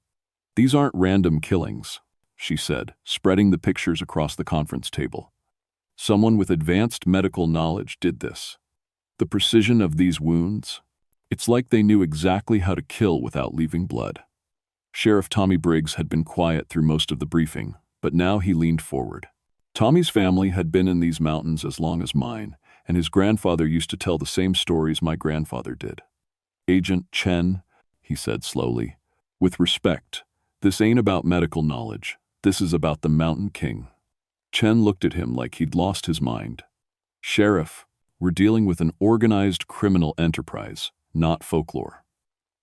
"These aren't random killings," she said, spreading the pictures across the conference table. "Someone with advanced medical knowledge did this. The precision of these wounds, it's like they knew exactly how to kill without leaving blood." Sheriff Tommy Briggs had been quiet through most of the briefing, but now he leaned forward. Tommy's family had been in these mountains as long as mine, and his grandfather used to tell the same stories my grandfather did. "Agent Chen," he said slowly, "with respect, this ain't about medical knowledge. This is about the Mountain King." Chen looked at him like he'd lost his mind. "Sheriff, we're dealing with an organized criminal enterprise, not folklore."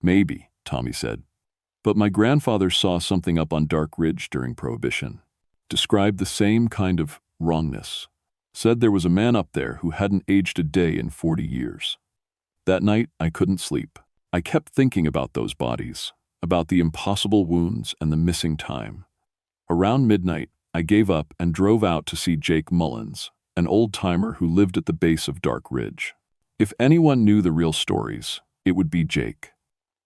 "Maybe," Tommy said. "But my grandfather saw something up on Dark Ridge during Prohibition. Described the same kind of wrongness. Said there was a man up there who hadn't aged a day in 40 years. That night, I couldn't sleep. I kept thinking about those bodies, about the impossible wounds and the missing time. Around midnight, I gave up and drove out to see Jake Mullins, an old-timer who lived at the base of Dark Ridge. If anyone knew the real stories, it would be Jake.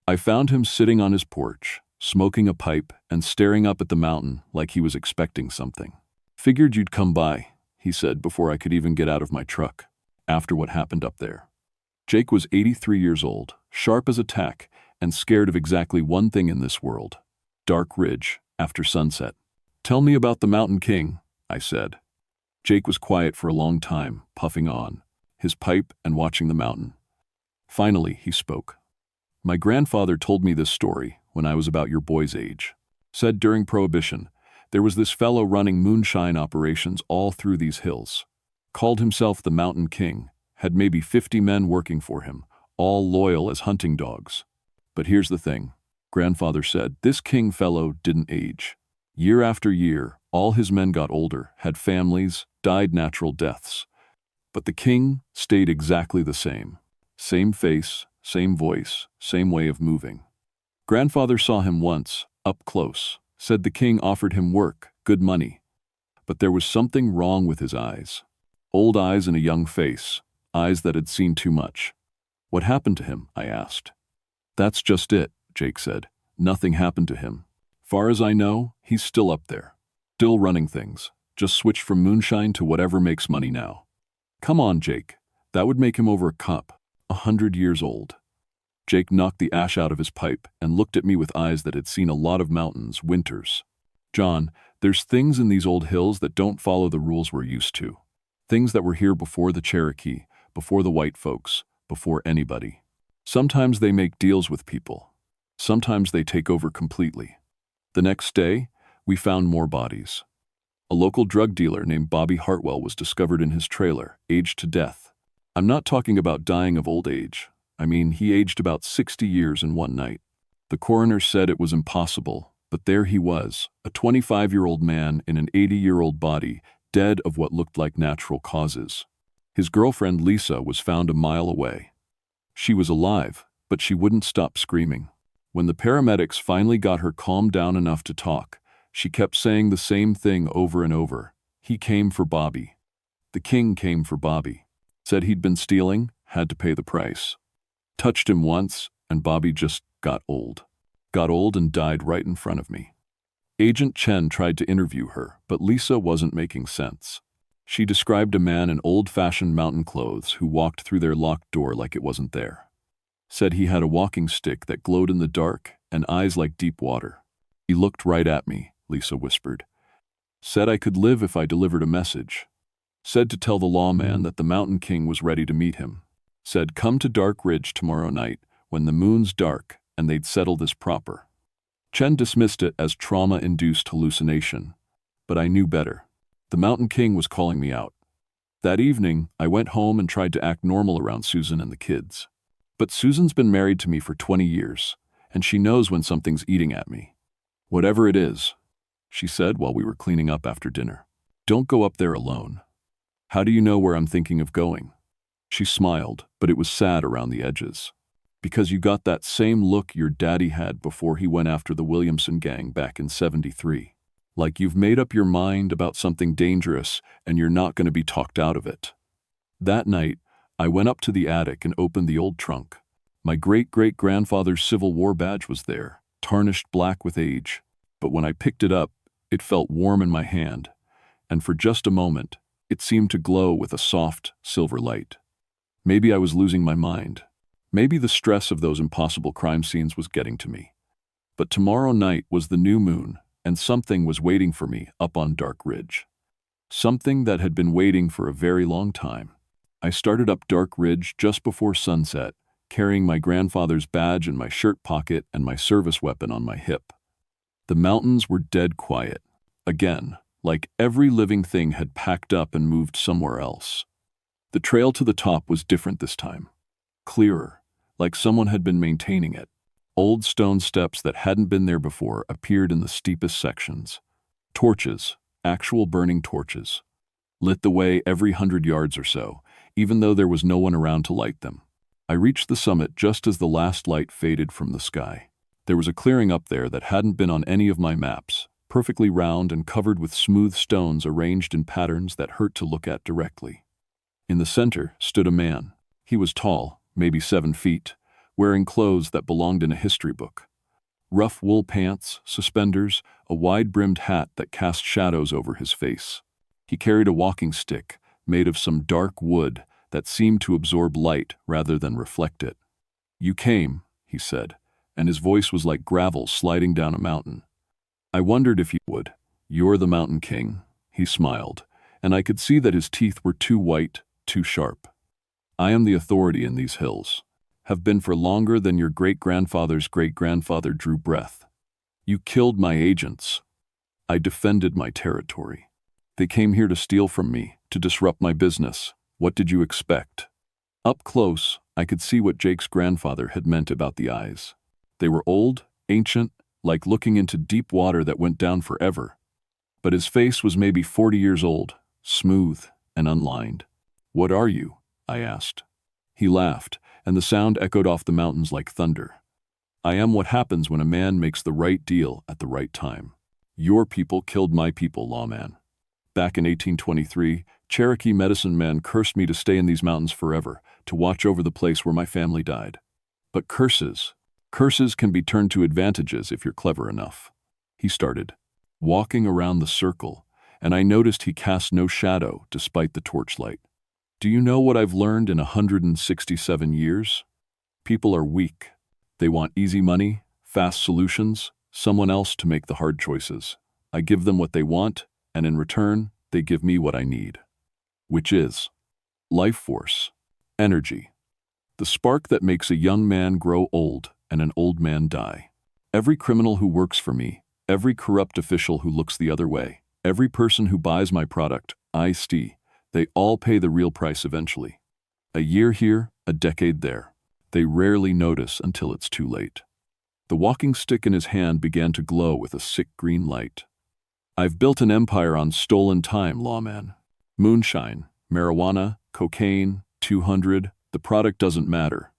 I found him sitting on his porch, smoking a pipe and staring up at the mountain like he was expecting something. "Figured you'd come by," he said before I could even get out of my truck, after what happened up there. Jake was 83 years old, sharp as a tack, and scared of exactly one thing in this world: Dark Ridge, after sunset. "Tell me about the Mountain King," I said. Jake was quiet for a long time, puffing on, his pipe and watching the mountain. Finally, he spoke. "My grandfather told me this story when I was about your boy's age. Said during Prohibition, there was this fellow running moonshine operations all through these hills. Called himself the Mountain King, had maybe 50 men working for him, all loyal as hunting dogs. But here's the thing," grandfather said, "this king fellow didn't age. Year after year, all his men got older, had families, died natural deaths. But the king stayed exactly the same. Same face, same voice, same way of moving. Grandfather saw him once, up close, said the king offered him work, good money. But there was something wrong with his eyes. Old eyes in a young face, eyes that had seen too much. What happened to him? I asked. That's just it, Jake said. Nothing happened to him. Far as I know, he's still up there. Still running things. Just switched from moonshine to whatever makes money now. Come on, Jake. That would make him over a cup. 100 years old. Jake knocked the ash out of his pipe and looked at me with eyes that had seen a lot of mountains, winters. John, there's things in these old hills that don't follow the rules we're used to. Things that were here before the Cherokee, before the white folks, before anybody. Sometimes they make deals with people. Sometimes they take over completely. The next day, we found more bodies. A local drug dealer named Bobby Hartwell was discovered in his trailer, aged to death. I'm not talking about dying of old age. I mean, he aged about 60 years in one night. The coroner said it was impossible, but there he was, a 25-year-old man in an 80-year-old body, dead of what looked like natural causes. His girlfriend, Lisa, was found a mile away. She was alive, but she wouldn't stop screaming. When the paramedics finally got her calmed down enough to talk, she kept saying the same thing over and over. He came for Bobby. The king came for Bobby. Said he'd been stealing, had to pay the price. Touched him once, and Bobby just got old. Got old and died right in front of me. Agent Chen tried to interview her, but Lisa wasn't making sense. She described a man in old-fashioned mountain clothes who walked through their locked door like it wasn't there. Said he had a walking stick that glowed in the dark and eyes like deep water. He looked right at me, Lisa whispered. Said I could live if I delivered a message. Said to tell the lawman that the Mountain King was ready to meet him. Said come to Dark Ridge tomorrow night when the moon's dark and they'd settle this proper. Chen dismissed it as trauma-induced hallucination, but I knew better. The Mountain King was calling me out. That evening, I went home and tried to act normal around Susan and the kids. But Susan's been married to me for 20 years, and she knows when something's eating at me. Whatever it is, she said while we were cleaning up after dinner. Don't go up there alone. How do you know where I'm thinking of going? She smiled, but it was sad around the edges. Because you got that same look your daddy had before he went after the Williamson gang back in '73. Like you've made up your mind about something dangerous and you're not going to be talked out of it. That night, I went up to the attic and opened the old trunk. My great-great-grandfather's Civil War badge was there, tarnished black with age. But when I picked it up, it felt warm in my hand, and for just a moment, it seemed to glow with a soft, silver light. Maybe I was losing my mind. Maybe the stress of those impossible crime scenes was getting to me. But tomorrow night was the new moon, and something was waiting for me up on Dark Ridge. Something that had been waiting for a very long time. I started up Dark Ridge just before sunset, carrying my grandfather's badge in my shirt pocket and my service weapon on my hip. The mountains were dead quiet. Again, like every living thing had packed up and moved somewhere else. The trail to the top was different this time. Clearer, like someone had been maintaining it. Old stone steps that hadn't been there before appeared in the steepest sections. Torches, actual burning torches, lit the way every 100 yards or so, even though there was no one around to light them. I reached the summit just as the last light faded from the sky. There was a clearing up there that hadn't been on any of my maps, perfectly round and covered with smooth stones arranged in patterns that hurt to look at directly. In the center stood a man. He was tall, maybe 7 feet, wearing clothes that belonged in a history book. Rough wool pants, suspenders, a wide-brimmed hat that cast shadows over his face. He carried a walking stick, made of some dark wood that seemed to absorb light rather than reflect it. "You came," he said, and his voice was like gravel sliding down a mountain. "I wondered if you would. You're the Mountain King." He smiled, and I could see that his teeth were too white, too sharp. "I am the authority in these hills. Have been for longer than your great-grandfather's great-grandfather drew breath. You killed my agents. I defended my territory. They came here to steal from me, to disrupt my business. What did you expect?" Up close, I could see what Jake's grandfather had meant about the eyes. They were old, ancient, like looking into deep water that went down forever. But his face was maybe 40 years old, smooth and unlined. "What are you?" I asked. He laughed, and the sound echoed off the mountains like thunder. "I am what happens when a man makes the right deal at the right time. Your people killed my people, lawman. Back in 1823, Cherokee medicine man cursed me to stay in these mountains forever, to watch over the place where my family died. But curses can be turned to advantages if you're clever enough." He started walking around the circle, and I noticed he cast no shadow despite the torchlight. "Do you know what I've learned in 167 years? People are weak. They want easy money, fast solutions, someone else to make the hard choices. I give them what they want, and in return, they give me what I need. Which is life force, energy. The spark that makes a young man grow old and an old man die. Every criminal who works for me, every corrupt official who looks the other way, every person who buys my product, iced tea, they all pay the real price eventually. A year here, a decade there. They rarely notice until it's too late." The walking stick in his hand began to glow with a sick green light. "I've built an empire on stolen time, lawman. Moonshine, marijuana, cocaine, 200, the product doesn't matter.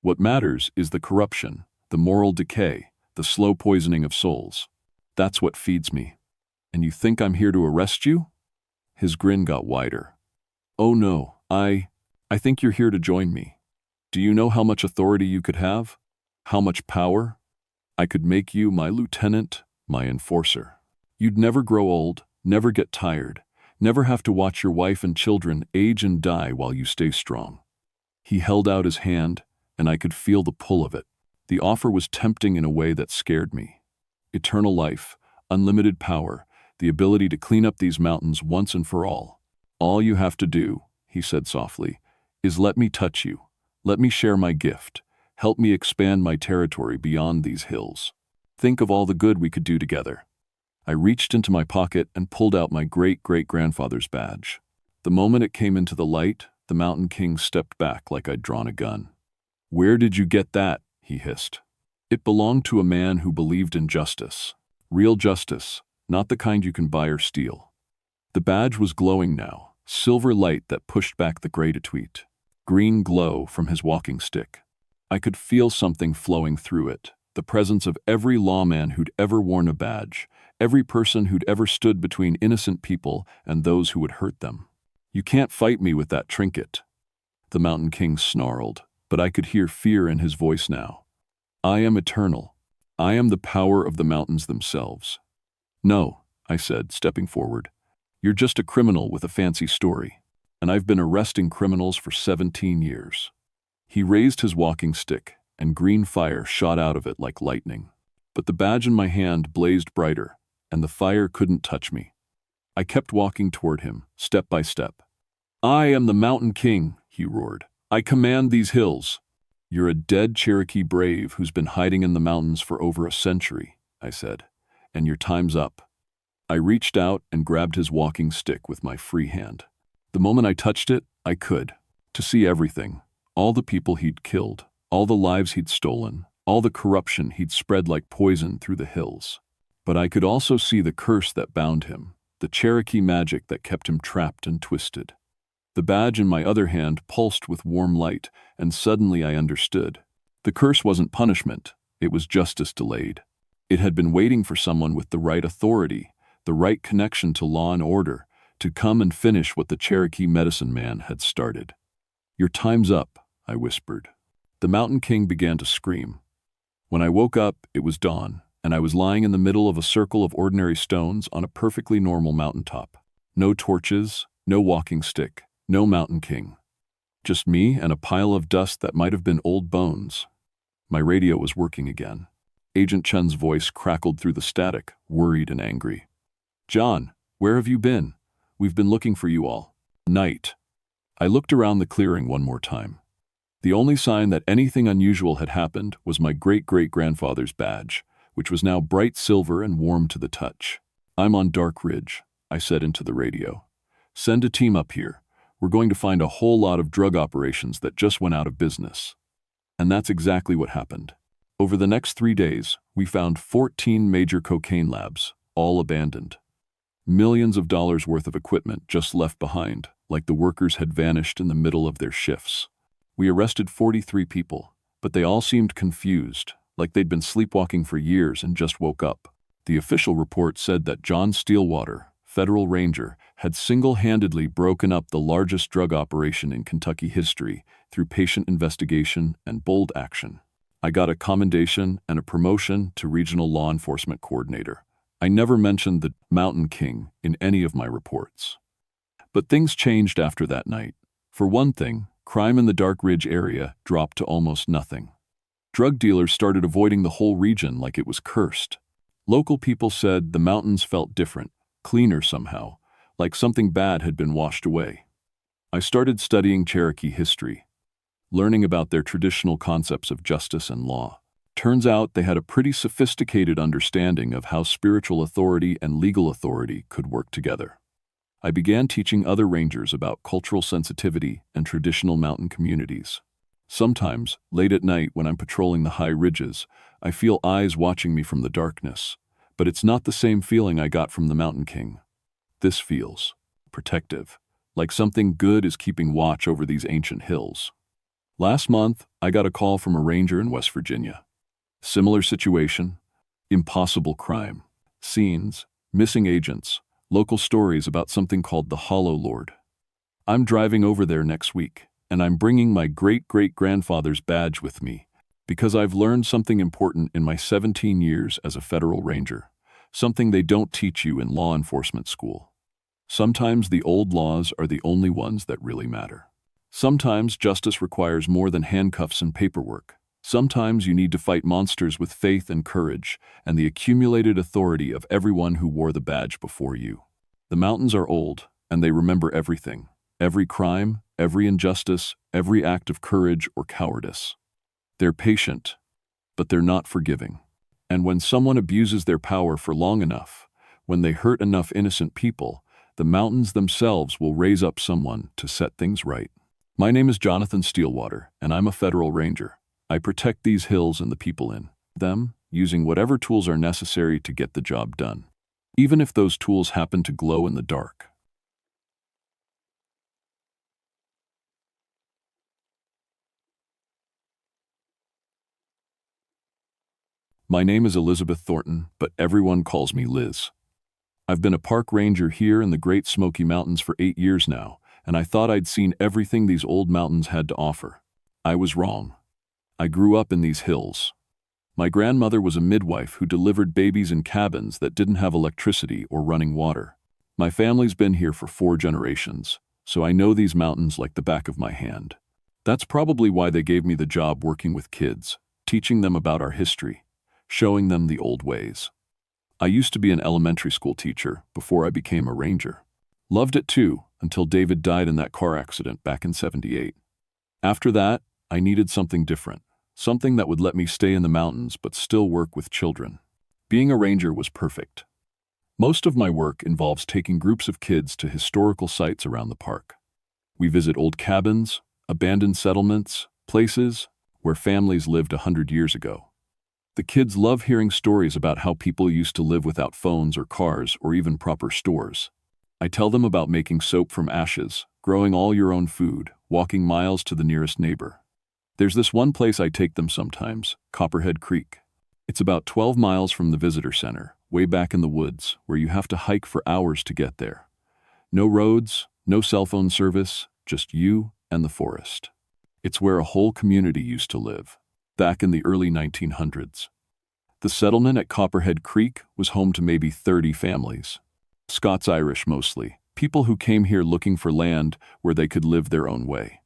What matters is the corruption, the moral decay, the slow poisoning of souls. That's what feeds me. And you think I'm here to arrest you?" His grin got wider. "Oh no, I think you're here to join me. Do you know how much authority you could have? How much power? I could make you my lieutenant, my enforcer. You'd never grow old, never get tired, never have to watch your wife and children age and die while you stay strong." He held out his hand, and I could feel the pull of it. The offer was tempting in a way that scared me. Eternal life, unlimited power, the ability to clean up these mountains once and for all. "All you have to do," he said softly, "is let me touch you. Let me share my gift. Help me expand my territory beyond these hills. Think of all the good we could do together." I reached into my pocket and pulled out my great-great-grandfather's badge. The moment it came into the light, the Mountain King stepped back like I'd drawn a gun. "Where did you get that?" he hissed. "It belonged to a man who believed in justice. Real justice, not the kind you can buy or steal." The badge was glowing now, silver light that pushed back the gray to tweet. Green glow from his walking stick. I could feel something flowing through it, the presence of every lawman who'd ever worn a badge, every person who'd ever stood between innocent people and those who would hurt them. "You can't fight me with that trinket," the Mountain King snarled, but I could hear fear in his voice now. "I am eternal. I am the power of the mountains themselves." "No," I said, stepping forward. "You're just a criminal with a fancy story, and I've been arresting criminals for 17 years. He raised his walking stick, and green fire shot out of it like lightning. But the badge in my hand blazed brighter, and the fire couldn't touch me. I kept walking toward him, step by step. "I am the Mountain King," he roared. "I command these hills." "You're a dead Cherokee brave who's been hiding in the mountains for over a century," I said, "and your time's up." I reached out and grabbed his walking stick with my free hand. The moment I touched it, I could, to see everything, all the people he'd killed, all the lives he'd stolen, all the corruption he'd spread like poison through the hills. But I could also see the curse that bound him, the Cherokee magic that kept him trapped and twisted. The badge in my other hand pulsed with warm light, and suddenly I understood. The curse wasn't punishment, it was justice delayed. It had been waiting for someone with the right authority, the right connection to law and order, to come and finish what the Cherokee medicine man had started. "Your time's up," I whispered. The Mountain King began to scream. When I woke up, it was dawn, and I was lying in the middle of a circle of ordinary stones on a perfectly normal mountaintop. No torches, no walking stick, no Mountain King. Just me and a pile of dust that might have been old bones. My radio was working again. Agent Chen's voice crackled through the static, worried and angry. "John, where have you been? We've been looking for you all night." I looked around the clearing one more time. The only sign that anything unusual had happened was my great-great-grandfather's badge, which was now bright silver and warm to the touch. "I'm on Dark Ridge," I said into the radio. "Send a team up here. We're going to find a whole lot of drug operations that just went out of business." And that's exactly what happened. Over the next 3 days, we found 14 major cocaine labs, all abandoned. Millions of dollars worth of equipment just left behind, like the workers had vanished in the middle of their shifts. We arrested 43 people, but they all seemed confused, like they'd been sleepwalking for years and just woke up. The official report said that John Steelwater, federal ranger, had single-handedly broken up the largest drug operation in Kentucky history through patient investigation and bold action. I got a commendation and a promotion to regional law enforcement coordinator. I never mentioned the Mountain King in any of my reports. But things changed after that night. For one thing, crime in the Dark Ridge area dropped to almost nothing. Drug dealers started avoiding the whole region like it was cursed. Local people said the mountains felt different, cleaner somehow, like something bad had been washed away. I started studying Cherokee history, learning about their traditional concepts of justice and law. Turns out they had a pretty sophisticated understanding of how spiritual authority and legal authority could work together. I began teaching other rangers about cultural sensitivity and traditional mountain communities. Sometimes, late at night when I'm patrolling the high ridges, I feel eyes watching me from the darkness, but it's not the same feeling I got from the Mountain King. This feels protective, like something good is keeping watch over these ancient hills. Last month, I got a call from a ranger in West Virginia. Similar situation, impossible crime, scenes, missing agents, local stories about something called the Hollow Lord. I'm driving over there next week, and I'm bringing my great-great-grandfather's badge with me because I've learned something important in my 17 years as a federal ranger, something they don't teach you in law enforcement school. Sometimes the old laws are the only ones that really matter. Sometimes justice requires more than handcuffs and paperwork. Sometimes you need to fight monsters with faith and courage and the accumulated authority of everyone who wore the badge before you. The mountains are old, and they remember everything. Every crime, every injustice, every act of courage or cowardice. They're patient, but they're not forgiving. And when someone abuses their power for long enough, when they hurt enough innocent people, the mountains themselves will raise up someone to set things right. My name is Jonathan Steelwater, and I'm a federal ranger. I protect these hills and the people in them, using whatever tools are necessary to get the job done, even if those tools happen to glow in the dark. My name is Elizabeth Thornton, but everyone calls me Liz. I've been a park ranger here in the Great Smoky Mountains for 8 years now, and I thought I'd seen everything these old mountains had to offer. I was wrong. I grew up in these hills. My grandmother was a midwife who delivered babies in cabins that didn't have electricity or running water. My family's been here for 4 generations, so I know these mountains like the back of my hand. That's probably why they gave me the job working with kids, teaching them about our history, showing them the old ways. I used to be an elementary school teacher before I became a ranger. Loved it too, until David died in that car accident back in '78. After that, I needed something different, something that would let me stay in the mountains but still work with children. Being a ranger was perfect. Most of my work involves taking groups of kids to historical sites around the park. We visit old cabins, abandoned settlements, places where families lived 100 years ago. The kids love hearing stories about how people used to live without phones or cars or even proper stores. I tell them about making soap from ashes, growing all your own food, walking miles to the nearest neighbor. There's this one place I take them sometimes, Copperhead Creek. It's about 12 miles from the visitor center, way back in the woods, where you have to hike for hours to get there. No roads, no cell phone service, just you and the forest. It's where a whole community used to live, back in the early 1900s. The settlement at Copperhead Creek was home to maybe 30 families. Scots-Irish mostly, people who came here looking for land where they could live their own way.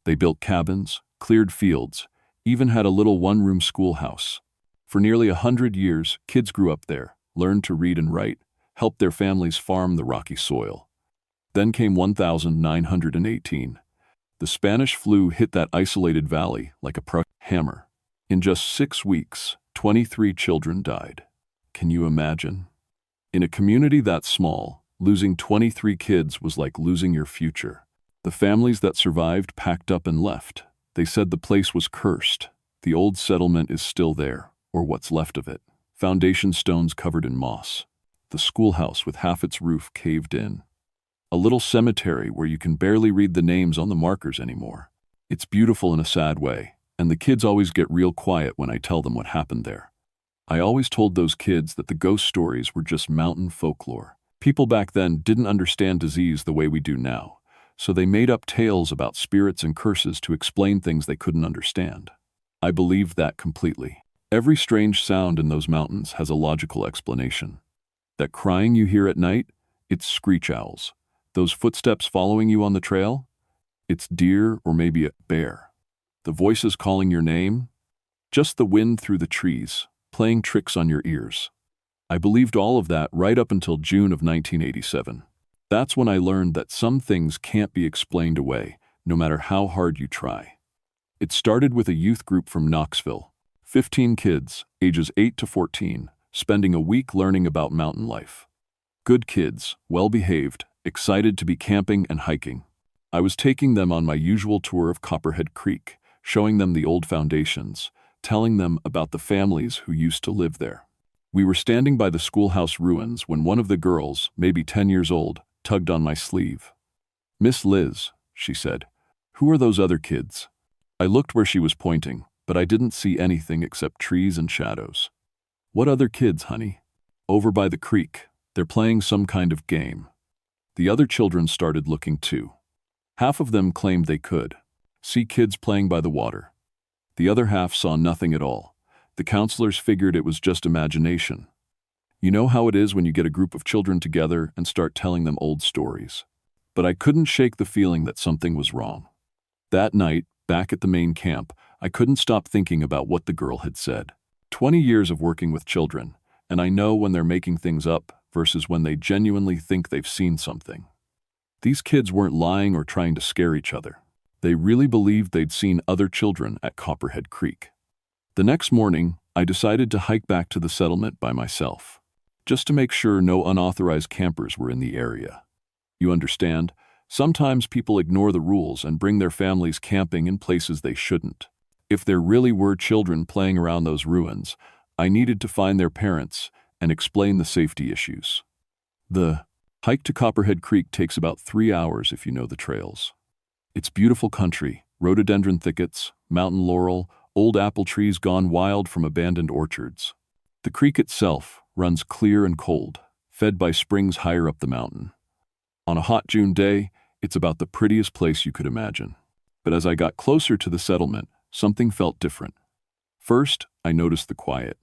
They built cabins, cleared fields, even had a little one-room schoolhouse. For nearly 100 years, kids grew up there, learned to read and write, helped their families farm the rocky soil. Then came 1918. The Spanish flu hit that isolated valley like a hammer. In just 6 weeks, 23 children died. Can you imagine? In a community that small, losing 23 kids was like losing your future. The families that survived packed up and left. They said the place was cursed. The old settlement is still there, or what's left of it. Foundation stones covered in moss. The schoolhouse with half its roof caved in. A little cemetery where you can barely read the names on the markers anymore. It's beautiful in a sad way, and the kids always get real quiet when I tell them what happened there. I always told those kids that the ghost stories were just mountain folklore. People back then didn't understand disease the way we do now, so they made up tales about spirits and curses to explain things they couldn't understand. I believed that completely. Every strange sound in those mountains has a logical explanation. That crying you hear at night, it's screech owls. Those footsteps following you on the trail, it's deer or maybe a bear. The voices calling your name, just the wind through the trees, playing tricks on your ears. I believed all of that right up until June of 1987. That's when I learned that some things can't be explained away, no matter how hard you try. It started with a youth group from Knoxville, 15 kids, ages 8 to 14, spending a week learning about mountain life. Good kids, well-behaved, excited to be camping and hiking. I was taking them on my usual tour of Copperhead Creek, showing them the old foundations, telling them about the families who used to live there. We were standing by the schoolhouse ruins when one of the girls, maybe 10 years old, tugged on my sleeve. "Miss Liz," she said, "who are those other kids?" I looked where she was pointing, but I didn't see anything except trees and shadows. "What other kids, honey?" "Over by the creek. They're playing some kind of game." The other children started looking too. Half of them claimed they could see kids playing by the water. The other half saw nothing at all. The counselors figured it was just imagination. You know how it is when you get a group of children together and start telling them old stories. But I couldn't shake the feeling that something was wrong. That night, back at the main camp, I couldn't stop thinking about what the girl had said. 20 years of working with children, and I know when they're making things up versus when they genuinely think they've seen something. These kids weren't lying or trying to scare each other. They really believed they'd seen other children at Copperhead Creek. The next morning, I decided to hike back to the settlement by myself, just to make sure no unauthorized campers were in the area. You understand, sometimes people ignore the rules and bring their families camping in places they shouldn't. If there really were children playing around those ruins, I needed to find their parents and explain the safety issues. The hike to Copperhead Creek takes about 3 hours if you know the trails. It's beautiful country, rhododendron thickets, mountain laurel, old apple trees gone wild from abandoned orchards. The creek itself runs clear and cold, fed by springs higher up the mountain. On a hot June day, it's about the prettiest place you could imagine. But as I got closer to the settlement, something felt different. First, I noticed the quiet.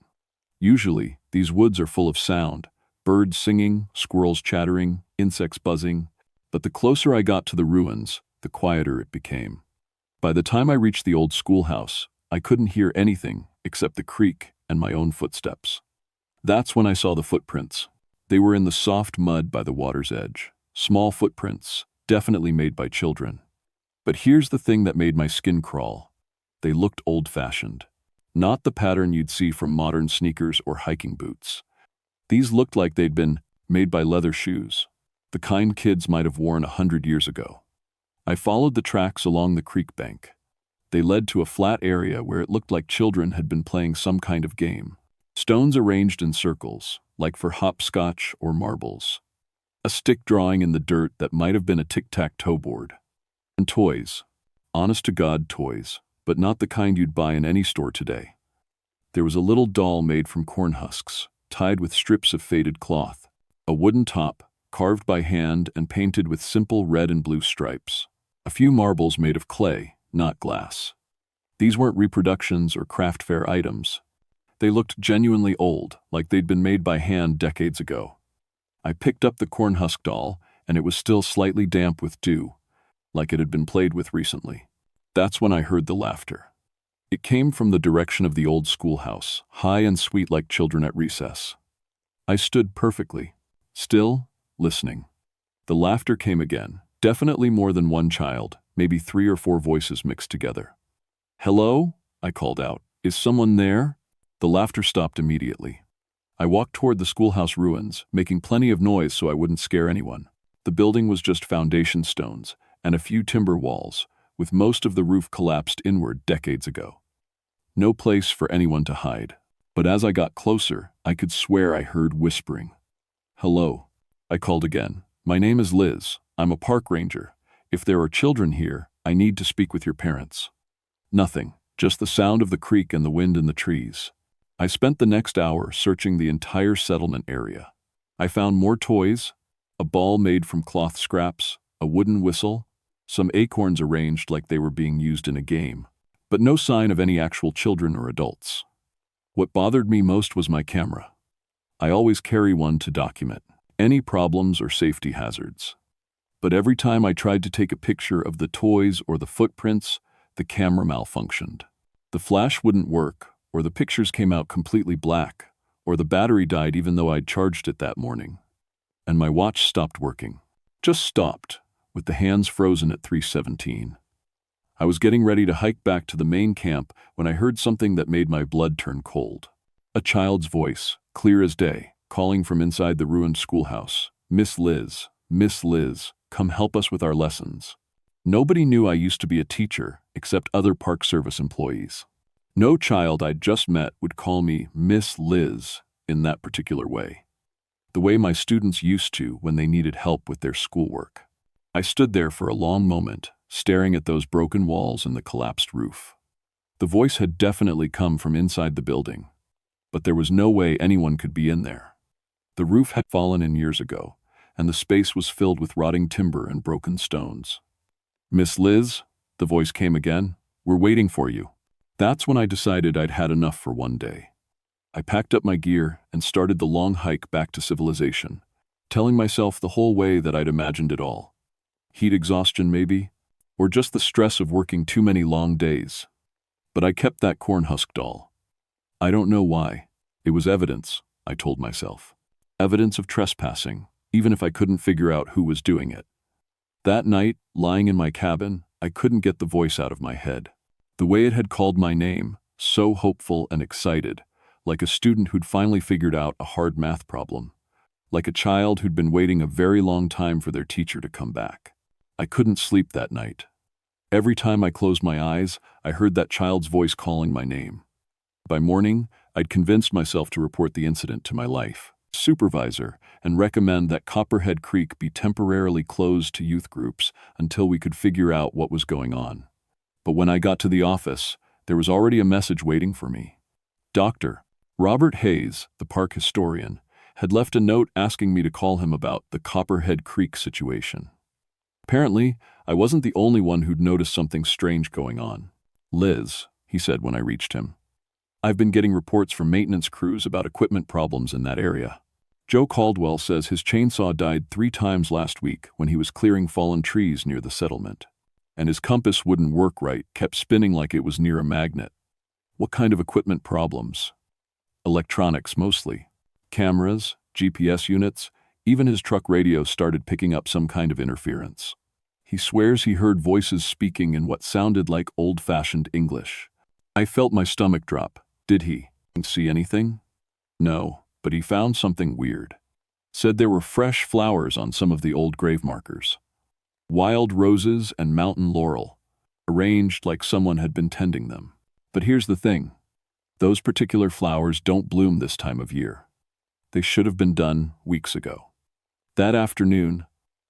Usually, these woods are full of sound, birds singing, squirrels chattering, insects buzzing. But the closer I got to the ruins, the quieter it became. By the time I reached the old schoolhouse, I couldn't hear anything except the creek and my own footsteps. That's when I saw the footprints. They were in the soft mud by the water's edge. Small footprints, definitely made by children. But here's the thing that made my skin crawl. They looked old-fashioned. Not the pattern you'd see from modern sneakers or hiking boots. These looked like they'd been made by leather shoes, the kind kids might have worn 100 years ago. I followed the tracks along the creek bank. They led to a flat area where it looked like children had been playing some kind of game. Stones arranged in circles, like for hopscotch or marbles. A stick drawing in the dirt that might have been a tic-tac-toe board. And toys. Honest-to-God toys, but not the kind you'd buy in any store today. There was a little doll made from corn husks, tied with strips of faded cloth. A wooden top, carved by hand and painted with simple red and blue stripes. A few marbles made of clay, not glass. These weren't reproductions or craft fair items. They looked genuinely old, like they'd been made by hand decades ago. I picked up the corn husk doll, and it was still slightly damp with dew, like it had been played with recently. That's when I heard the laughter. It came from the direction of the old schoolhouse, high and sweet like children at recess. I stood perfectly, still, listening. The laughter came again, definitely more than one child, maybe 3 or 4 voices mixed together. "Hello?" I called out. "Is someone there?" The laughter stopped immediately. I walked toward the schoolhouse ruins, making plenty of noise so I wouldn't scare anyone. The building was just foundation stones and a few timber walls, with most of the roof collapsed inward decades ago. No place for anyone to hide. But as I got closer, I could swear I heard whispering. "Hello," I called again. "My name is Liz. I'm a park ranger. If there are children here, I need to speak with your parents. Nothing, just the sound of the creek and the wind in the trees. I spent the next hour searching the entire settlement area. I found more toys, a ball made from cloth scraps, a wooden whistle, some acorns arranged like they were being used in a game, but no sign of any actual children or adults. What bothered me most was my camera. I always carry one to document any problems or safety hazards. But every time I tried to take a picture of the toys or the footprints, the camera malfunctioned. The flash wouldn't work, or the pictures came out completely black, or the battery died even though I'd charged it that morning. And my watch stopped working. Just stopped, with the hands frozen at 3:17. I was getting ready to hike back to the main camp when I heard something that made my blood turn cold. A child's voice, clear as day, calling from inside the ruined schoolhouse. Miss Liz, come help us with our lessons. Nobody knew I used to be a teacher except other Park Service employees. No child I'd just met would call me Miss Liz in that particular way. The way my students used to when they needed help with their schoolwork. I stood there for a long moment, staring at those broken walls and the collapsed roof. The voice had definitely come from inside the building, but there was no way anyone could be in there. The roof had fallen in years ago, and the space was filled with rotting timber and broken stones. Miss Liz, the voice came again, we're waiting for you. That's when I decided I'd had enough for one day. I packed up my gear and started the long hike back to civilization, telling myself the whole way that I'd imagined it all. Heat exhaustion maybe, or just the stress of working too many long days. But I kept that cornhusk doll. I don't know why. It was evidence, I told myself. Evidence of trespassing, even if I couldn't figure out who was doing it. That night, lying in my cabin, I couldn't get the voice out of my head. The way it had called my name, so hopeful and excited, like a student who'd finally figured out a hard math problem, like a child who'd been waiting a very long time for their teacher to come back. I couldn't sleep that night. Every time I closed my eyes, I heard that child's voice calling my name. By morning, I'd convinced myself to report the incident to my life supervisor and recommend that Copperhead Creek be temporarily closed to youth groups until we could figure out what was going on. But when I got to the office, there was already a message waiting for me. Dr. Robert Hayes, the park historian, had left a note asking me to call him about the Copperhead Creek situation. Apparently, I wasn't the only one who'd noticed something strange going on. Liz, he said when I reached him, I've been getting reports from maintenance crews about equipment problems in that area. Joe Caldwell says his chainsaw died 3 times last week when he was clearing fallen trees near the settlement. And his compass wouldn't work right, kept spinning like it was near a magnet. What kind of equipment problems? Electronics mostly. Cameras, GPS units, even his truck radio started picking up some kind of interference. He swears he heard voices speaking in what sounded like old-fashioned English. I felt my stomach drop. Did he see anything? No, but he found something weird. Said there were fresh flowers on some of the old grave markers. Wild roses and mountain laurel, arranged like someone had been tending them. But here's the thing. Those particular flowers don't bloom this time of year. They should have been done weeks ago. That afternoon,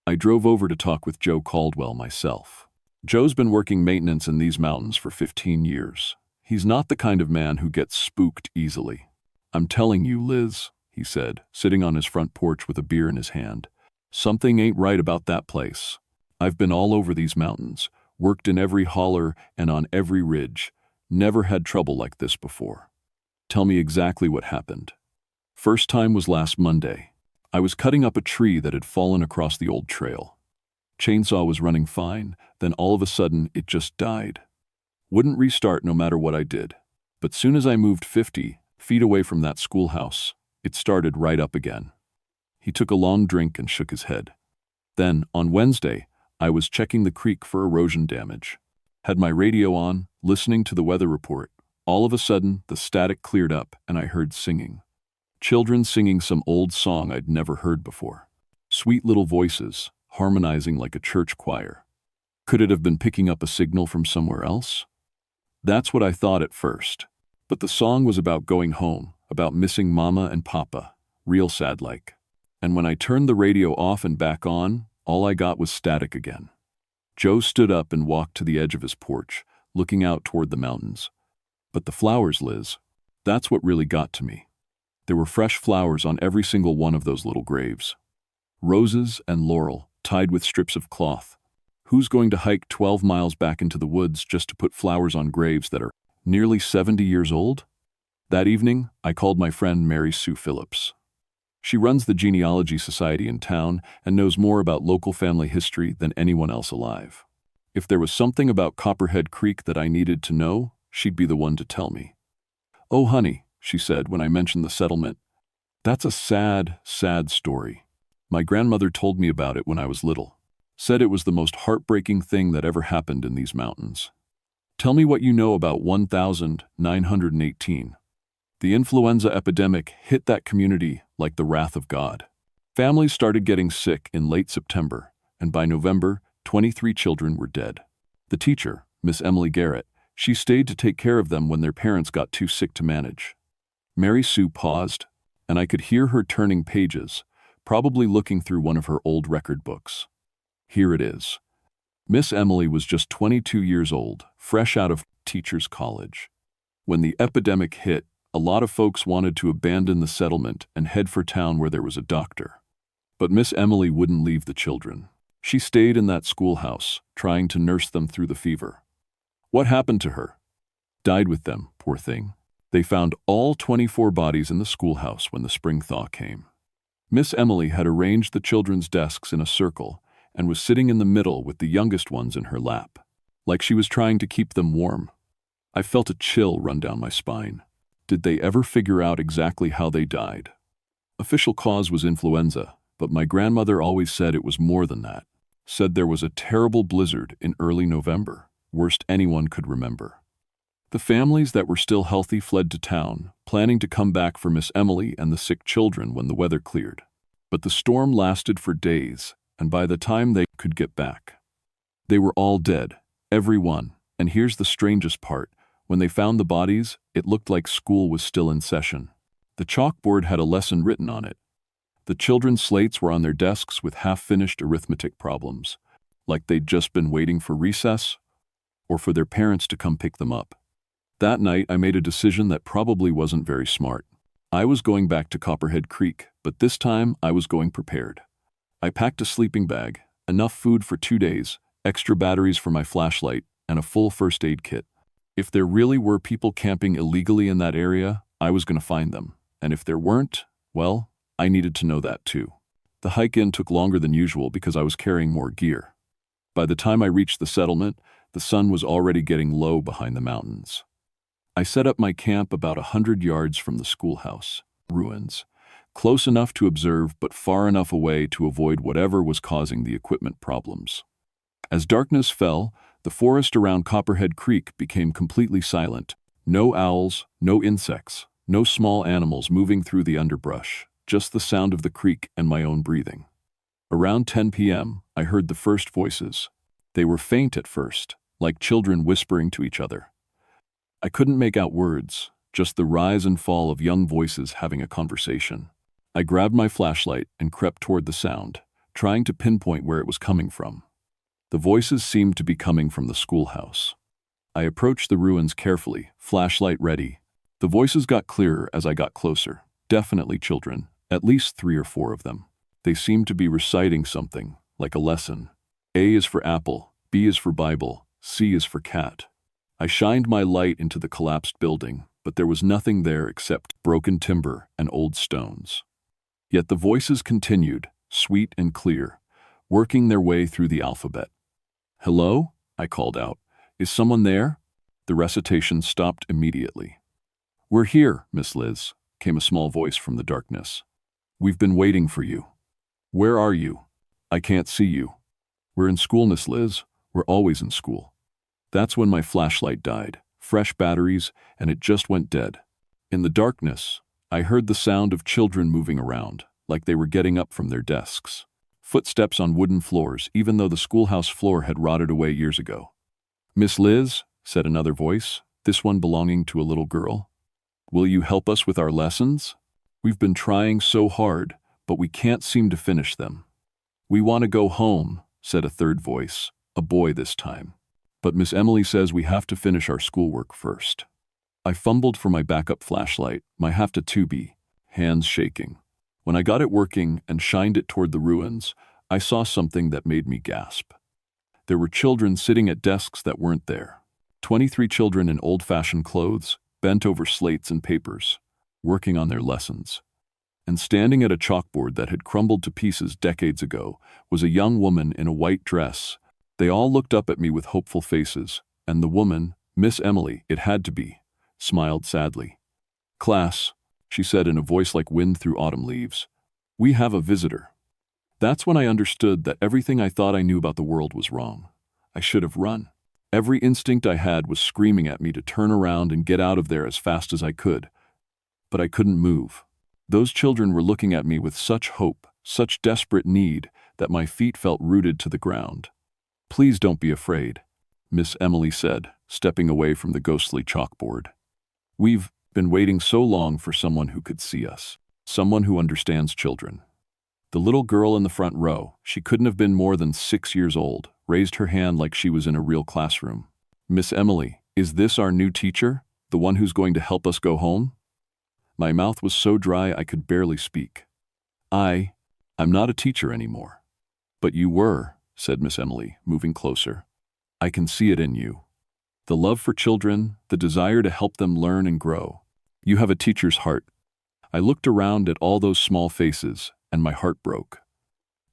I drove over to talk with Joe Caldwell myself. Joe's been working maintenance in these mountains for 15 years. He's not the kind of man who gets spooked easily. I'm telling you, Liz, he said, sitting on his front porch with a beer in his hand. Something ain't right about that place. I've been all over these mountains, worked in every holler and on every ridge. Never had trouble like this before. Tell me exactly what happened. First time was last Monday. I was cutting up a tree that had fallen across the old trail. Chainsaw was running fine, then all of a sudden it just died. Wouldn't restart no matter what I did. But soon as I moved 50 feet away from that schoolhouse, it started right up again. He took a long drink and shook his head. Then, on Wednesday, I was checking the creek for erosion damage. Had my radio on, listening to the weather report. All of a sudden, the static cleared up and I heard singing. Children singing some old song I'd never heard before. Sweet little voices, harmonizing like a church choir. Could it have been picking up a signal from somewhere else? That's what I thought at first. But the song was about going home, about missing Mama and Papa, real sad like. And when I turned the radio off and back on, all I got was static again. Joe stood up and walked to the edge of his porch, looking out toward the mountains. But the flowers, Liz, that's what really got to me. There were fresh flowers on every single one of those little graves. Roses and laurel, tied with strips of cloth. Who's going to hike 12 miles back into the woods just to put flowers on graves that are nearly 70 years old? That evening, I called my friend Mary Sue Phillips. She runs the genealogy society in town and knows more about local family history than anyone else alive. If there was something about Copperhead Creek that I needed to know, she'd be the one to tell me. "Oh, honey," she said when I mentioned the settlement, "that's a sad, sad story. My grandmother told me about it when I was little. Said it was the most heartbreaking thing that ever happened in these mountains. Tell me what you know about 1918. The influenza epidemic hit that community like the wrath of God. Families started getting sick in late September, and by November, 23 children were dead. The teacher, Miss Emily Garrett, she stayed to take care of them when their parents got too sick to manage." Mary Sue paused, and I could hear her turning pages, probably looking through one of her old record books. Here it is. Miss Emily was just 22 years old, fresh out of teacher's college. When the epidemic hit, a lot of folks wanted to abandon the settlement and head for town where there was a doctor. But Miss Emily wouldn't leave the children. She stayed in that schoolhouse, trying to nurse them through the fever. What happened to her? Died with them, poor thing. They found all 24 bodies in the schoolhouse when the spring thaw came. Miss Emily had arranged the children's desks in a circle and was sitting in the middle with the youngest ones in her lap, like she was trying to keep them warm. I felt a chill run down my spine. Did they ever figure out exactly how they died? Official cause was influenza, but my grandmother always said it was more than that. Said there was a terrible blizzard in early November, worst anyone could remember. The families that were still healthy fled to town, planning to come back for Miss Emily and the sick children when the weather cleared. But the storm lasted for days, and by the time they could get back, they were all dead, every one. And here's the strangest part. When they found the bodies, it looked like school was still in session. The chalkboard had a lesson written on it. The children's slates were on their desks with half-finished arithmetic problems, like they'd just been waiting for recess or for their parents to come pick them up. That night, I made a decision that probably wasn't very smart. I was going back to Copperhead Creek, but this time I was going prepared. I packed a sleeping bag, enough food for 2 days, extra batteries for my flashlight, and a full first aid kit. If there really were people camping illegally in that area, I was going to find them. And if there weren't, well, I needed to know that too. The hike-in took longer than usual because I was carrying more gear. By the time I reached the settlement, the sun was already getting low behind the mountains. I set up my camp about 100 yards from the schoolhouse, ruins, close enough to observe but far enough away to avoid whatever was causing the equipment problems. As darkness fell, the forest around Copperhead Creek became completely silent. No owls, no insects, no small animals moving through the underbrush, just the sound of the creek and my own breathing. Around 10 p.m., I heard the first voices. They were faint at first, like children whispering to each other. I couldn't make out words, just the rise and fall of young voices having a conversation. I grabbed my flashlight and crept toward the sound, trying to pinpoint where it was coming from. The voices seemed to be coming from the schoolhouse. I approached the ruins carefully, flashlight ready. The voices got clearer as I got closer. Definitely children, at least 3 or 4 of them. They seemed to be reciting something, like a lesson. A is for apple, B is for Bible, C is for cat. I shined my light into the collapsed building, but there was nothing there except broken timber and old stones. Yet the voices continued, sweet and clear, working their way through the alphabet. "Hello?" I called out. "Is someone there?" The recitation stopped immediately. "We're here, Miss Liz," came a small voice from the darkness. "We've been waiting for you." "Where are you?" "I can't see you." "We're in school, Miss Liz. We're always in school." That's when my flashlight died, fresh batteries, and it just went dead. In the darkness, I heard the sound of children moving around, like they were getting up from their desks. Footsteps on wooden floors, even though the schoolhouse floor had rotted away years ago. "Miss Liz," said another voice, this one belonging to a little girl, "will you help us with our lessons? We've been trying so hard, but we can't seem to finish them." "We want to go home," said a third voice, a boy this time. "But Miss Emily says we have to finish our schoolwork first." I fumbled for my backup flashlight, my have-to-be, hands shaking. When I got it working and shined it toward the ruins, I saw something that made me gasp. There were children sitting at desks that weren't there. 23 children in old-fashioned clothes, bent over slates and papers, working on their lessons. And standing at a chalkboard that had crumbled to pieces decades ago was a young woman in a white dress. They all looked up at me with hopeful faces, and the woman, Miss Emily, it had to be, smiled sadly. "Class," she said in a voice like wind through autumn leaves, "we have a visitor." That's when I understood that everything I thought I knew about the world was wrong. I should have run. Every instinct I had was screaming at me to turn around and get out of there as fast as I could. But I couldn't move. Those children were looking at me with such hope, such desperate need, that my feet felt rooted to the ground. "Please don't be afraid," Miss Emily said, stepping away from the ghostly chalkboard. "We've been waiting so long for someone who could see us, someone who understands children." The little girl in the front row, she couldn't have been more than 6 years old, raised her hand like she was in a real classroom. "Miss Emily, is this our new teacher, the one who's going to help us go home?" My mouth was so dry I could barely speak. I'm not a teacher anymore." "But you were," said Miss Emily, moving closer. "I can see it in you. The love for children, the desire to help them learn and grow. You have a teacher's heart." I looked around at all those small faces, and my heart broke.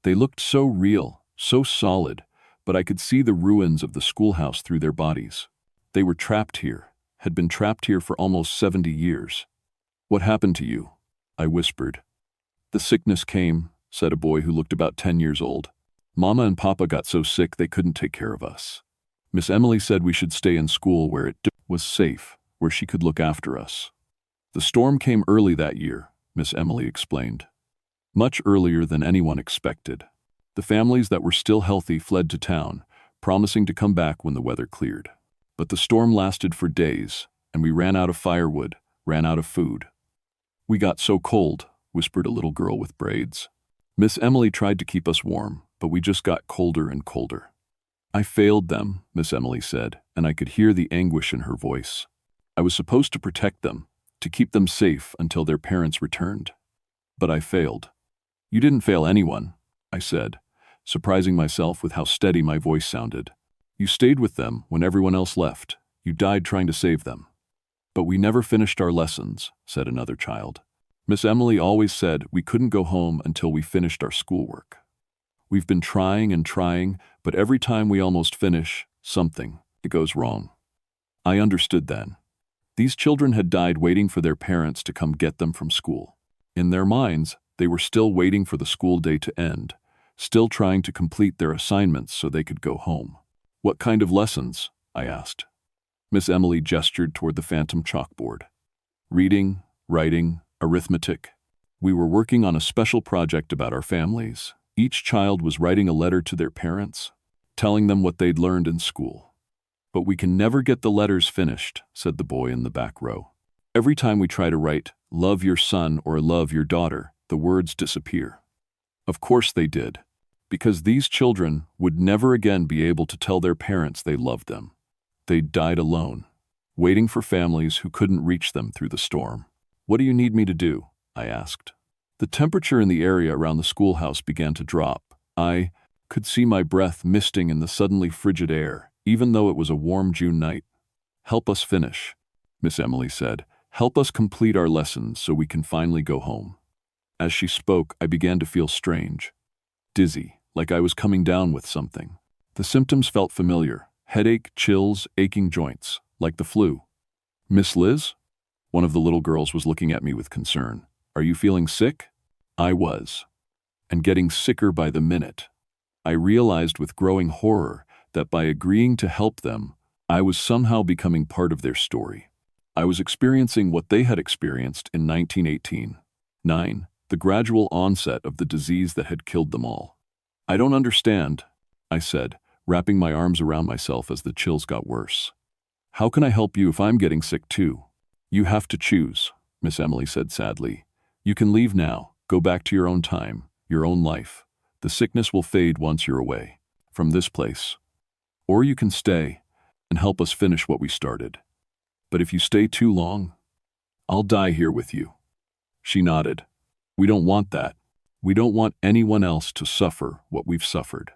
They looked so real, so solid, but I could see the ruins of the schoolhouse through their bodies. They were trapped here, had been trapped here for almost 70 years. "What happened to you?" I whispered. "The sickness came," said a boy who looked about 10 years old. "Mama and Papa got so sick they couldn't take care of us. Miss Emily said we should stay in school where it was safe, where she could look after us." "The storm came early that year," Miss Emily explained. "Much earlier than anyone expected. The families that were still healthy fled to town, promising to come back when the weather cleared. But the storm lasted for days, and we ran out of firewood, ran out of food." "We got so cold," whispered a little girl with braids. "Miss Emily tried to keep us warm, but we just got colder and colder." "I failed them," Miss Emily said, and I could hear the anguish in her voice. "I was supposed to protect them, to keep them safe until their parents returned. But I failed." "You didn't fail anyone," I said, surprising myself with how steady my voice sounded. "You stayed with them when everyone else left. You died trying to save them." "But we never finished our lessons," said another child. "Miss Emily always said we couldn't go home until we finished our schoolwork. We've been trying and trying, but every time we almost finish, it goes wrong." I understood then. These children had died waiting for their parents to come get them from school. In their minds, they were still waiting for the school day to end, still trying to complete their assignments so they could go home. "What kind of lessons?" I asked. Miss Emily gestured toward the phantom chalkboard. "Reading, writing, arithmetic. We were working on a special project about our families. Each child was writing a letter to their parents, telling them what they'd learned in school. But we can never get the letters finished," said the boy in the back row. "Every time we try to write, 'Love your son' or 'Love your daughter,' the words disappear." Of course they did, because these children would never again be able to tell their parents they loved them. They died alone, waiting for families who couldn't reach them through the storm. "What do you need me to do?" I asked. The temperature in the area around the schoolhouse began to drop. I could see my breath misting in the suddenly frigid air, even though it was a warm June night. "Help us finish," Miss Emily said. "Help us complete our lessons so we can finally go home." As she spoke, I began to feel strange, dizzy, like I was coming down with something. The symptoms felt familiar: headache, chills, aching joints, like the flu. "Miss Liz?" One of the little girls was looking at me with concern. "Are you feeling sick?" I was, and getting sicker by the minute. I realized with growing horror that by agreeing to help them, I was somehow becoming part of their story. I was experiencing what they had experienced in 1918. The gradual onset of the disease that had killed them all. "I don't understand," I said, wrapping my arms around myself as the chills got worse. "How can I help you if I'm getting sick too?" "You have to choose," Miss Emily said sadly. "You can leave now, go back to your own time, your own life. The sickness will fade once you're away from this place. Or you can stay and help us finish what we started. But if you stay too long, I'll die here with you." She nodded. "We don't want that. We don't want anyone else to suffer what we've suffered.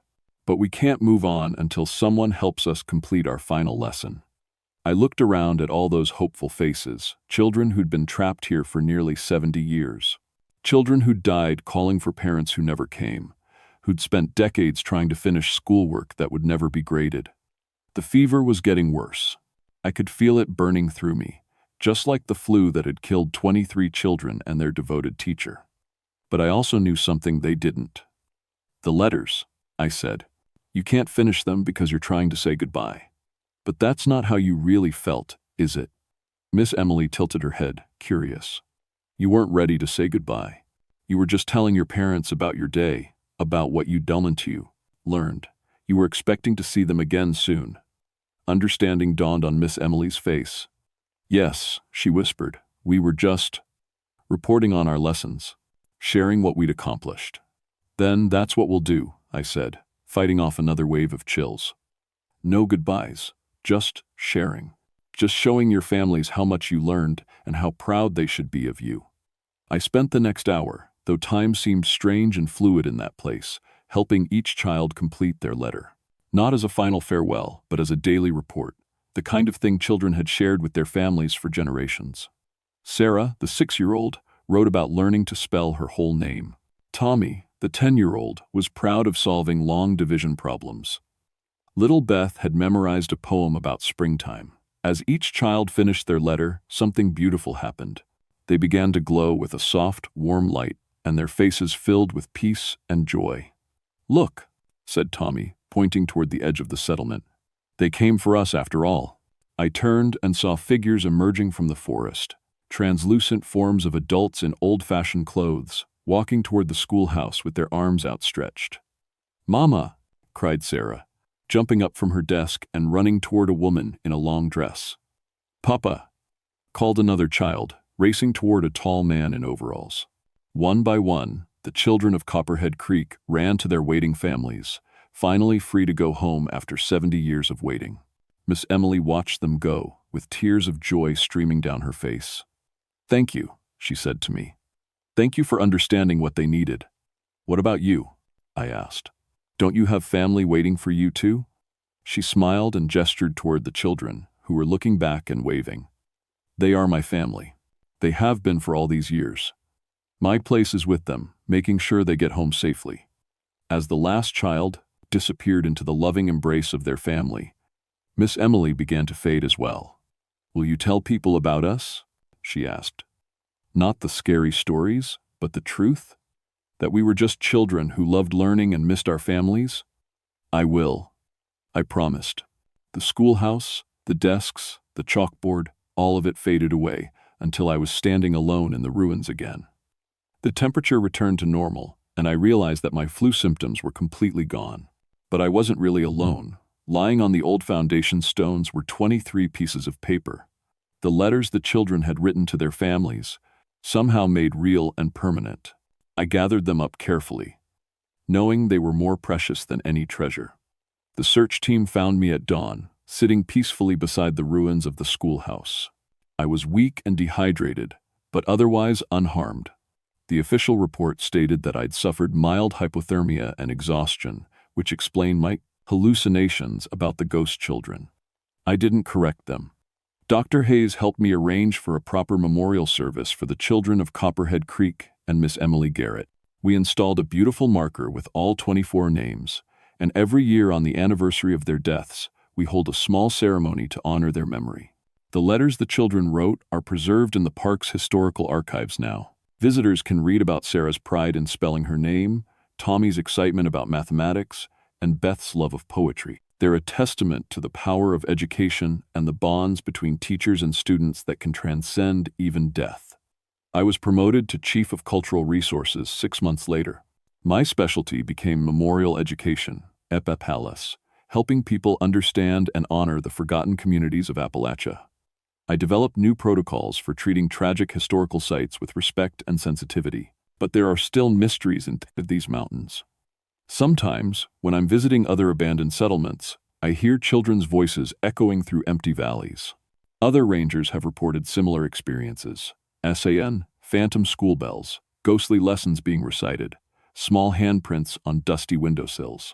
But we can't move on until someone helps us complete our final lesson." I looked around at all those hopeful faces, children who'd been trapped here for nearly 70 years. Children who'd died calling for parents who never came, who'd spent decades trying to finish schoolwork that would never be graded. The fever was getting worse. I could feel it burning through me, just like the flu that had killed 23 children and their devoted teacher. But I also knew something they didn't. "The letters," I said. "You can't finish them because you're trying to say goodbye. But that's not how you really felt, is it?" Miss Emily tilted her head, curious. "You weren't ready to say goodbye. You were just telling your parents about your day, about what you'd done to you, learned. You were expecting to see them again soon." Understanding dawned on Miss Emily's face. "Yes," she whispered, "we were just reporting on our lessons, sharing what we'd accomplished." "Then that's what we'll do," I said, fighting off another wave of chills. "No goodbyes, just sharing. Just showing your families how much you learned and how proud they should be of you." I spent the next hour, though time seemed strange and fluid in that place, helping each child complete their letter. Not as a final farewell, but as a daily report, the kind of thing children had shared with their families for generations. Sarah, the 6-year-old, wrote about learning to spell her whole name. Tommy, the 10-year-old, was proud of solving long division problems. Little Beth had memorized a poem about springtime. As each child finished their letter, something beautiful happened. They began to glow with a soft, warm light, and their faces filled with peace and joy. "Look," said Tommy, pointing toward the edge of the settlement. "They came for us after all." I turned and saw figures emerging from the forest, translucent forms of adults in old-fashioned clothes, walking toward the schoolhouse with their arms outstretched. "Mama!" cried Sarah, jumping up from her desk and running toward a woman in a long dress. "Papa!" called another child, racing toward a tall man in overalls. One by one, the children of Copperhead Creek ran to their waiting families, finally free to go home after 70 years of waiting. Miss Emily watched them go, with tears of joy streaming down her face. "Thank you," she said to me. "Thank you for understanding what they needed." "What about you?" I asked. "Don't you have family waiting for you too?" She smiled and gestured toward the children, who were looking back and waving. "They are my family. They have been for all these years. My place is with them, making sure they get home safely." As the last child disappeared into the loving embrace of their family, Miss Emily began to fade as well. "Will you tell people about us?" she asked. "Not the scary stories, but the truth? That we were just children who loved learning and missed our families?" "I will," I promised. The schoolhouse, the desks, the chalkboard, all of it faded away until I was standing alone in the ruins again. The temperature returned to normal, and I realized that my flu symptoms were completely gone. But I wasn't really alone. Lying on the old foundation stones were 23 pieces of paper. The letters the children had written to their families, somehow made real and permanent. I gathered them up carefully, knowing they were more precious than any treasure. The search team found me at dawn, sitting peacefully beside the ruins of the schoolhouse. I was weak and dehydrated, but otherwise unharmed. The official report stated that I'd suffered mild hypothermia and exhaustion, which explained my hallucinations about the ghost children. I didn't correct them. Dr. Hayes helped me arrange for a proper memorial service for the children of Copperhead Creek and Miss Emily Garrett. We installed a beautiful marker with all 24 names, and every year on the anniversary of their deaths, we hold a small ceremony to honor their memory. The letters the children wrote are preserved in the park's historical archives now. Visitors can read about Sarah's pride in spelling her name, Tommy's excitement about mathematics, and Beth's love of poetry. They're a testament to the power of education and the bonds between teachers and students that can transcend even death. I was promoted to Chief of Cultural Resources 6 months later. My specialty became memorial education, Appalachian, helping people understand and honor the forgotten communities of Appalachia. I developed new protocols for treating tragic historical sites with respect and sensitivity, but there are still mysteries in these mountains. Sometimes, when I'm visiting other abandoned settlements, I hear children's voices echoing through empty valleys. Other rangers have reported similar experiences. SAN, phantom school bells, ghostly lessons being recited, small handprints on dusty windowsills.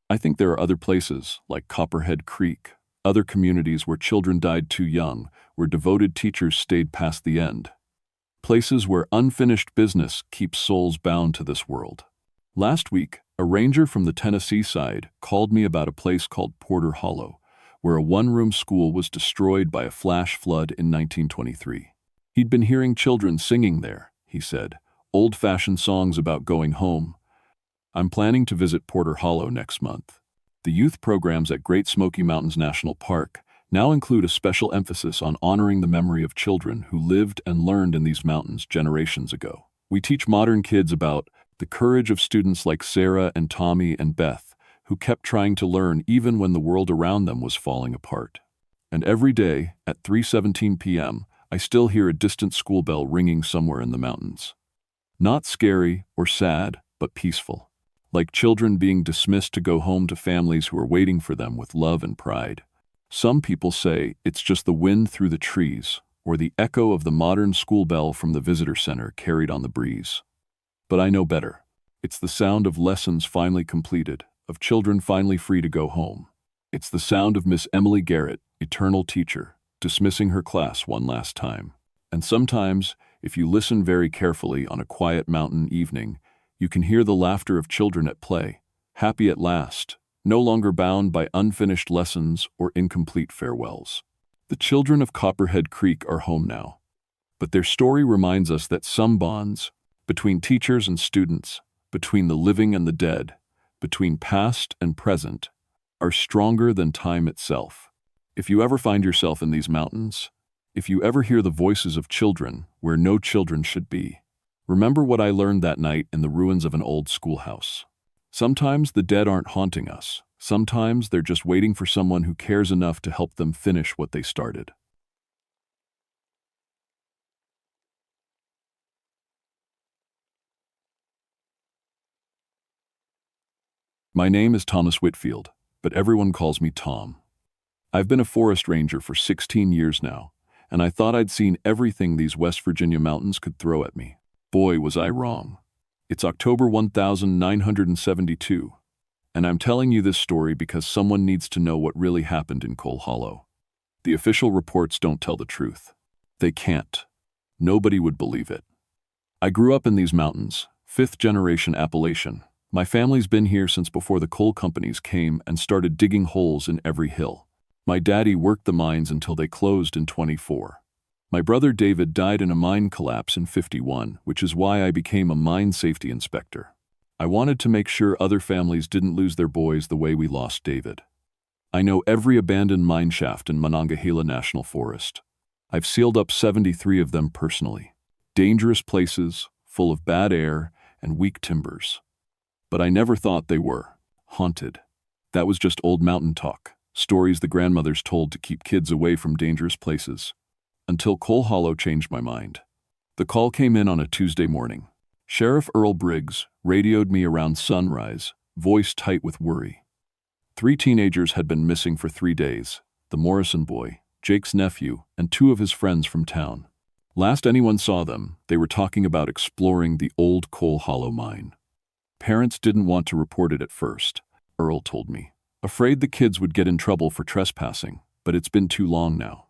I think there are other places, like Copperhead Creek, other communities where children died too young, where devoted teachers stayed past the end. Places where unfinished business keeps souls bound to this world. Last week, a ranger from the Tennessee side called me about a place called Porter Hollow, where a one-room school was destroyed by a flash flood in 1923. He'd been hearing children singing there, he said, old-fashioned songs about going home. I'm planning to visit Porter Hollow next month. The youth programs at Great Smoky Mountains National Park now include a special emphasis on honoring the memory of children who lived and learned in these mountains generations ago. We teach modern kids about the courage of students like Sarah and Tommy and Beth, who kept trying to learn even when the world around them was falling apart. And every day, at 3:17 p.m., I still hear a distant school bell ringing somewhere in the mountains. Not scary or sad, but peaceful. Like children being dismissed to go home to families who are waiting for them with love and pride. Some people say it's just the wind through the trees, or the echo of the modern school bell from the visitor center carried on the breeze. But I know better. It's the sound of lessons finally completed, of children finally free to go home. It's the sound of Miss Emily Garrett, eternal teacher, dismissing her class one last time. And sometimes, if you listen very carefully on a quiet mountain evening, you can hear the laughter of children at play, happy at last, no longer bound by unfinished lessons or incomplete farewells. The children of Copperhead Creek are home now. But their story reminds us that some bonds, between teachers and students, between the living and the dead, between past and present, are stronger than time itself. If you ever find yourself in these mountains, if you ever hear the voices of children where no children should be, remember what I learned that night in the ruins of an old schoolhouse. Sometimes the dead aren't haunting us. Sometimes they're just waiting for someone who cares enough to help them finish what they started. My name is Thomas Whitfield, but everyone calls me Tom. I've been a forest ranger for 16 years now, and I thought I'd seen everything these West Virginia mountains could throw at me. Boy, was I wrong. It's October 1972, and I'm telling you this story because someone needs to know what really happened in Coal Hollow. The official reports don't tell the truth. They can't. Nobody would believe it. I grew up in these mountains, fifth-generation Appalachian. My family's been here since before the coal companies came and started digging holes in every hill. My daddy worked the mines until they closed in 24. My brother David died in a mine collapse in 51, which is why I became a mine safety inspector. I wanted to make sure other families didn't lose their boys the way we lost David. I know every abandoned mine shaft in Monongahela National Forest. I've sealed up 73 of them personally. Dangerous places, full of bad air and weak timbers. But I never thought they were haunted. That was just old mountain talk, stories the grandmothers told to keep kids away from dangerous places. Until Coal Hollow changed my mind. The call came in on a Tuesday morning. Sheriff Earl Briggs radioed me around sunrise, voice tight with worry. 3 teenagers had been missing for 3 days, the Morrison boy, Jake's nephew, and 2 of his friends from town. Last anyone saw them, they were talking about exploring the old Coal Hollow mine. Parents didn't want to report it at first, Earl told me, afraid the kids would get in trouble for trespassing, but it's been too long now.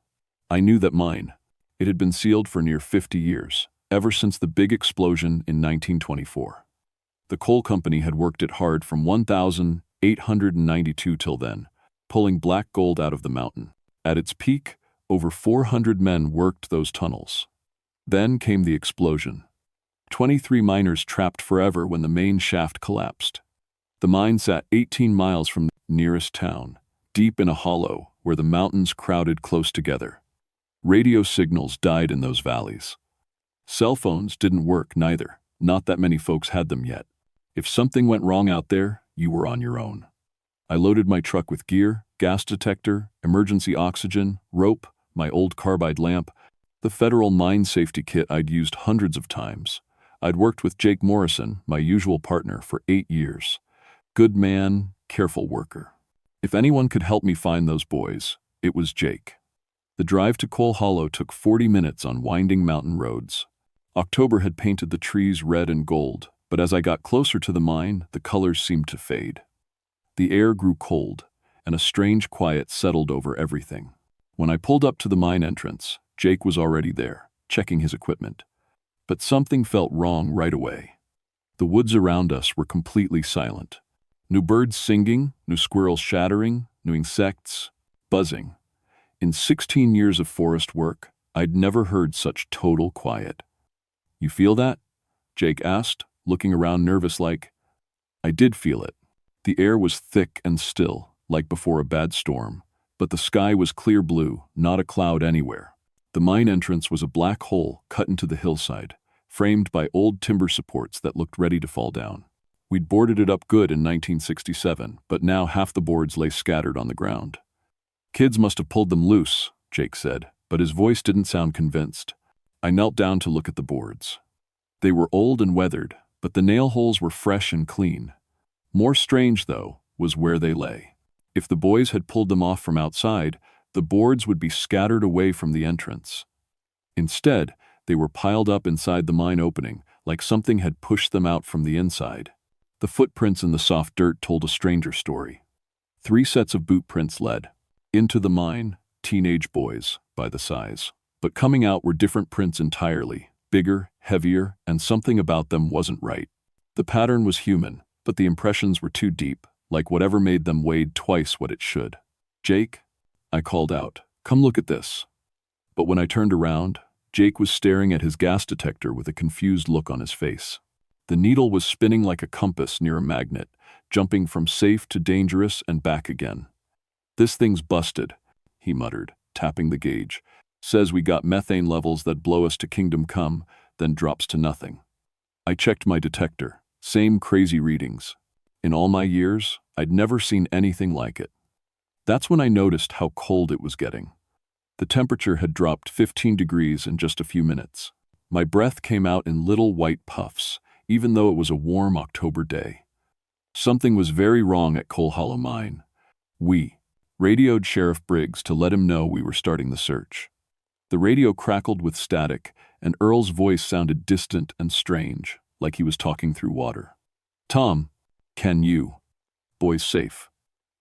I knew that mine. It had been sealed for near 50 years, ever since the big explosion in 1924. The coal company had worked it hard from 1892 till then, pulling black gold out of the mountain. At its peak, over 400 men worked those tunnels. Then came the explosion. 23 miners trapped forever when the main shaft collapsed. The mine sat 18 miles from the nearest town, deep in a hollow where the mountains crowded close together. Radio signals died in those valleys. Cell phones didn't work neither. Not that many folks had them yet. If something went wrong out there, you were on your own. I loaded my truck with gear, gas detector, emergency oxygen, rope, my old carbide lamp, the federal mine safety kit I'd used hundreds of times. I'd worked with Jake Morrison, my usual partner, for 8 years. Good man, careful worker. If anyone could help me find those boys, it was Jake. The drive to Coal Hollow took 40 minutes on winding mountain roads. October had painted the trees red and gold, but as I got closer to the mine, the colors seemed to fade. The air grew cold, and a strange quiet settled over everything. When I pulled up to the mine entrance, Jake was already there, checking his equipment. But something felt wrong right away. The woods around us were completely silent. No birds singing, no squirrels shattering, no insects buzzing. In 16 years of forest work, I'd never heard such total quiet. "You feel that?" Jake asked, looking around nervous like. I did feel it. The air was thick and still, like before a bad storm, but the sky was clear blue, not a cloud anywhere. The mine entrance was a black hole cut into the hillside, framed by old timber supports that looked ready to fall down. We'd boarded it up good in 1967, but now half the boards lay scattered on the ground. "Kids must have pulled them loose," Jake said, but his voice didn't sound convinced. I knelt down to look at the boards. They were old and weathered, but the nail holes were fresh and clean. More strange, though, was where they lay. If the boys had pulled them off from outside, the boards would be scattered away from the entrance. Instead, they were piled up inside the mine opening, like something had pushed them out from the inside. The footprints in the soft dirt told a stranger story. 3 sets of boot prints led into the mine, teenage boys, by the size. But coming out were different prints entirely, bigger, heavier, and something about them wasn't right. The pattern was human, but the impressions were too deep, like whatever made them weighed twice what it should. "Jake," I called out, "come look at this." But when I turned around, Jake was staring at his gas detector with a confused look on his face. The needle was spinning like a compass near a magnet, jumping from safe to dangerous and back again. "This thing's busted," he muttered, tapping the gauge. "Says we got methane levels that blow us to kingdom come, then drops to nothing." I checked my detector. Same crazy readings. In all my years, I'd never seen anything like it. That's when I noticed how cold it was getting. The temperature had dropped 15 degrees in just a few minutes. My breath came out in little white puffs, even though it was a warm October day. Something was very wrong at Coal Hollow Mine. We radioed Sheriff Briggs to let him know we were starting the search. The radio crackled with static, and Earl's voice sounded distant and strange, like he was talking through water. "Tom, can you? Boys safe.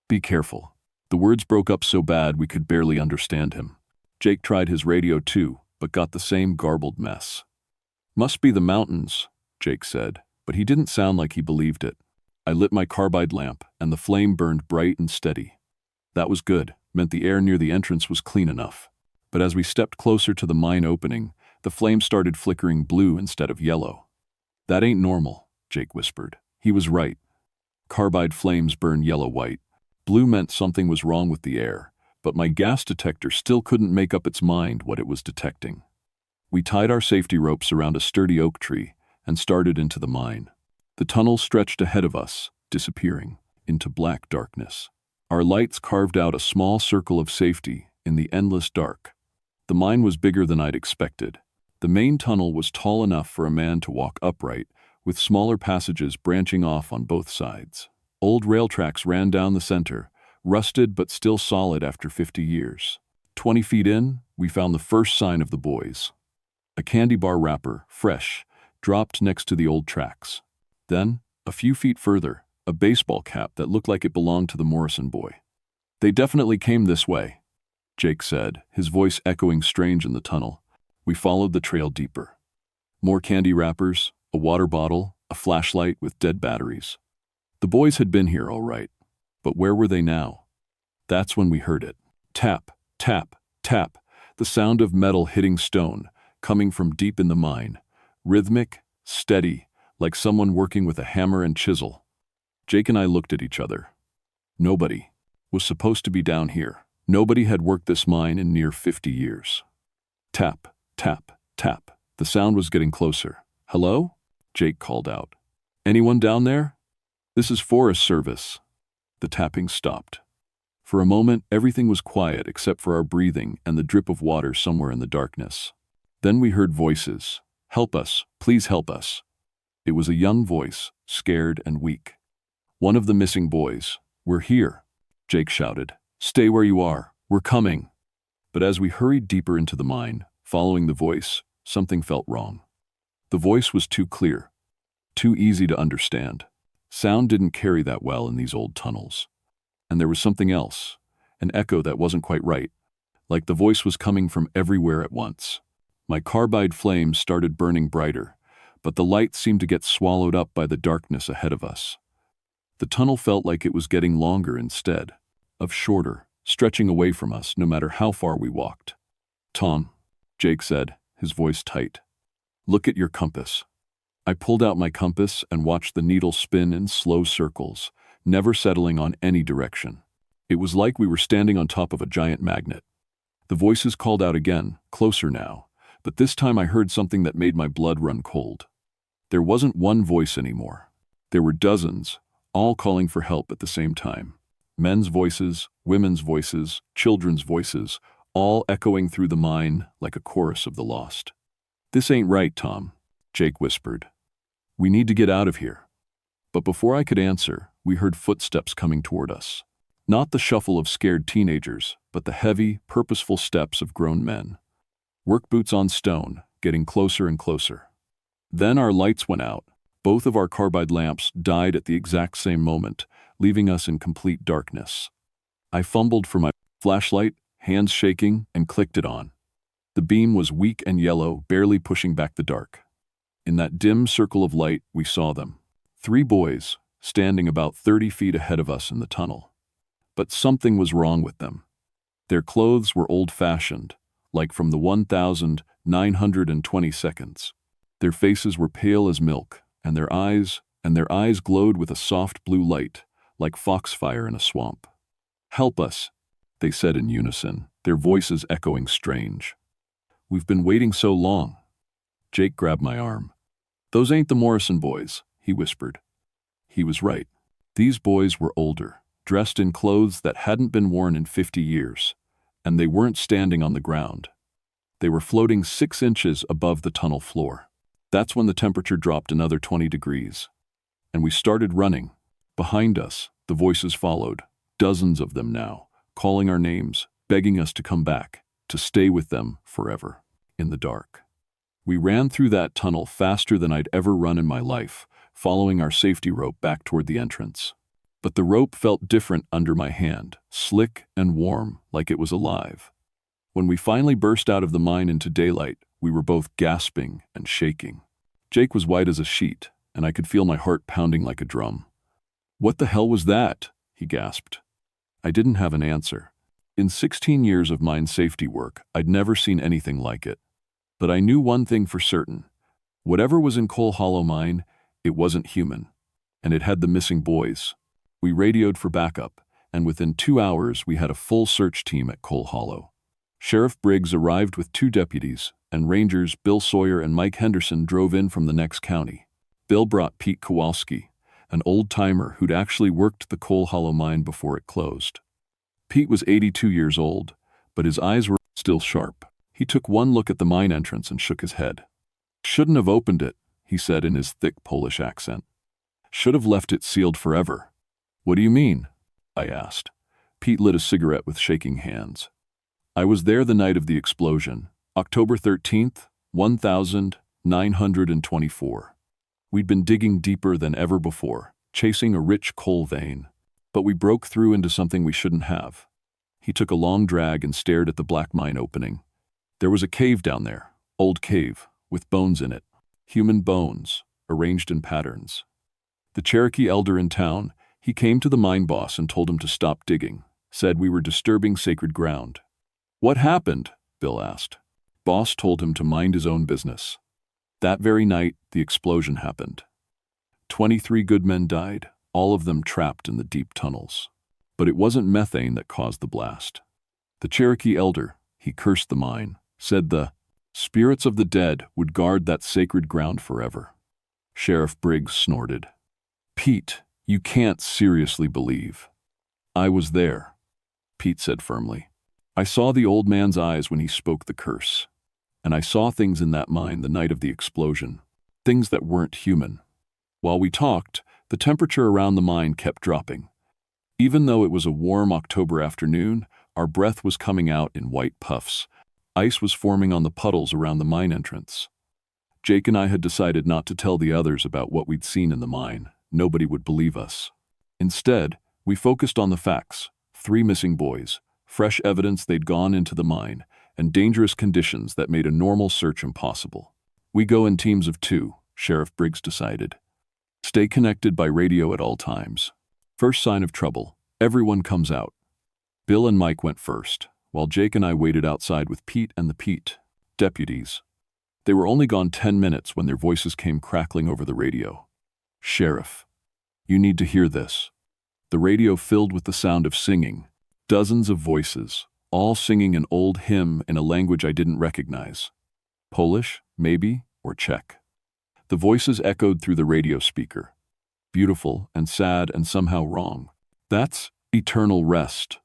Be careful." The words broke up so bad we could barely understand him. Jake tried his radio too, but got the same garbled mess. "Must be the mountains," Jake said, but he didn't sound like he believed it. I lit my carbide lamp, and the flame burned bright and steady. That was good, meant the air near the entrance was clean enough. But as we stepped closer to the mine opening, the flame started flickering blue instead of yellow. "That ain't normal," Jake whispered. He was right. Carbide flames burn yellow-white. Blue meant something was wrong with the air, but my gas detector still couldn't make up its mind what it was detecting. We tied our safety ropes around a sturdy oak tree and started into the mine. The tunnel stretched ahead of us, disappearing into black darkness. Our lights carved out a small circle of safety in the endless dark. The mine was bigger than I'd expected. The main tunnel was tall enough for a man to walk upright, with smaller passages branching off on both sides. Old rail tracks ran down the center, rusted but still solid after 50 years. 20 feet in, we found the first sign of the boys. A candy bar wrapper, fresh, dropped next to the old tracks. Then, a few feet further, a baseball cap that looked like it belonged to the Morrison boy. "They definitely came this way," Jake said, his voice echoing strange in the tunnel. We followed the trail deeper. More candy wrappers, a water bottle, a flashlight with dead batteries. The boys had been here all right, but where were they now? That's when we heard it. Tap, tap, tap, the sound of metal hitting stone, coming from deep in the mine. Rhythmic, steady, like someone working with a hammer and chisel. Jake and I looked at each other. Nobody was supposed to be down here. Nobody had worked this mine in near 50 years. Tap, tap, tap. The sound was getting closer. "Hello?" Jake called out. "Anyone down there? This is Forest Service." The tapping stopped. For a moment, everything was quiet except for our breathing and the drip of water somewhere in the darkness. Then we heard voices. "Help us, please help us." It was a young voice, scared and weak. One of the missing boys. "We're here," Jake shouted. "Stay where you are. We're coming." But as we hurried deeper into the mine, following the voice, something felt wrong. The voice was too clear, too easy to understand. Sound didn't carry that well in these old tunnels. And there was something else, an echo that wasn't quite right, like the voice was coming from everywhere at once. My carbide flames started burning brighter, but the light seemed to get swallowed up by the darkness ahead of us. The tunnel felt like it was getting longer instead of shorter, stretching away from us no matter how far we walked. "Tom," Jake said, his voice tight, "look at your compass." I pulled out my compass and watched the needle spin in slow circles, never settling on any direction. It was like we were standing on top of a giant magnet. The voices called out again, closer now, but this time I heard something that made my blood run cold. There wasn't one voice anymore. There were dozens, all calling for help at the same time. Men's voices, women's voices, children's voices, all echoing through the mine like a chorus of the lost. "This ain't right, Tom," Jake whispered. "We need to get out of here." But before I could answer, we heard footsteps coming toward us. Not the shuffle of scared teenagers, but the heavy, purposeful steps of grown men. Work boots on stone, getting closer and closer. Then our lights went out. Both of our carbide lamps died at the exact same moment, leaving us in complete darkness. I fumbled for my flashlight, hands shaking, and clicked it on. The beam was weak and yellow, barely pushing back the dark. In that dim circle of light, we saw them. 3 boys, standing about 30 feet ahead of us in the tunnel. But something was wrong with them. Their clothes were old-fashioned, like from the 1920s. Their faces were pale as milk, and their eyes glowed with a soft blue light, like foxfire in a swamp. "Help us," they said in unison, their voices echoing strange. "We've been waiting so long." Jake grabbed my arm. "Those ain't the Morrison boys," he whispered. He was right. These boys were older, dressed in clothes that hadn't been worn in 50 years, and they weren't standing on the ground. They were floating 6 inches above the tunnel floor. That's when the temperature dropped another 20 degrees. And we started running. Behind us, the voices followed, dozens of them now, calling our names, begging us to come back, to stay with them forever, in the dark. We ran through that tunnel faster than I'd ever run in my life, following our safety rope back toward the entrance. But the rope felt different under my hand, slick and warm, like it was alive. When we finally burst out of the mine into daylight, we were both gasping and shaking. Jake was white as a sheet, and I could feel my heart pounding like a drum. "What the hell was that?" he gasped. I didn't have an answer. In 16 years of mine safety work, I'd never seen anything like it. But I knew one thing for certain. Whatever was in Coal Hollow Mine, it wasn't human. And it had the missing boys. We radioed for backup, and within 2 hours we had a full search team at Coal Hollow. Sheriff Briggs arrived with 2 deputies, and Rangers Bill Sawyer and Mike Henderson drove in from the next county. Bill brought Pete Kowalski, an old-timer who'd actually worked the Coal Hollow Mine before it closed. Pete was 82 years old, but his eyes were still sharp. He took one look at the mine entrance and shook his head. "Shouldn't have opened it," he said in his thick Polish accent. "Should have left it sealed forever." "What do you mean?" I asked. Pete lit a cigarette with shaking hands. "I was there the night of the explosion, October 13th, 1924. We'd been digging deeper than ever before, chasing a rich coal vein, but we broke through into something we shouldn't have." He took a long drag and stared at the black mine opening. "There was a cave down there, old cave, with bones in it, human bones, arranged in patterns. The Cherokee elder in town, he came to the mine boss and told him to stop digging, said we were disturbing sacred ground." "What happened?" Bill asked. Boss told him to mind his own business. That very night, the explosion happened. 23 good men died, all of them trapped in the deep tunnels. But it wasn't methane that caused the blast. The Cherokee elder, he cursed the mine, said the spirits of the dead would guard that sacred ground forever. Sheriff Briggs snorted. "Pete, you can't seriously believe." "I was there," Pete said firmly. "I saw the old man's eyes when he spoke the curse. And I saw things in that mine the night of the explosion, things that weren't human. While we talked, The temperature around the mine kept dropping. Even though it was a warm October afternoon, our breath was coming out in white puffs. Ice was forming on the puddles around the mine entrance. Jake and I had decided not to tell the others about what we'd seen in the mine. Nobody would believe us. Instead, we focused on the facts: 3 missing boys, fresh evidence they'd gone into the mine, and dangerous conditions that made a normal search impossible. We go in teams of 2, Sheriff Briggs decided. Stay connected by radio at all times. First sign of trouble, everyone comes out. Bill and Mike went first, while Jake and I waited outside with Pete and the Pete deputies. They were only gone 10 minutes when their voices came crackling over the radio. "Sheriff, you need to hear this." The radio filled with the sound of singing. Dozens of voices, all singing an old hymn in a language I didn't recognize. Polish, maybe, or Czech. The voices echoed through the radio speaker. Beautiful and sad and somehow wrong. "That's eternal rest,"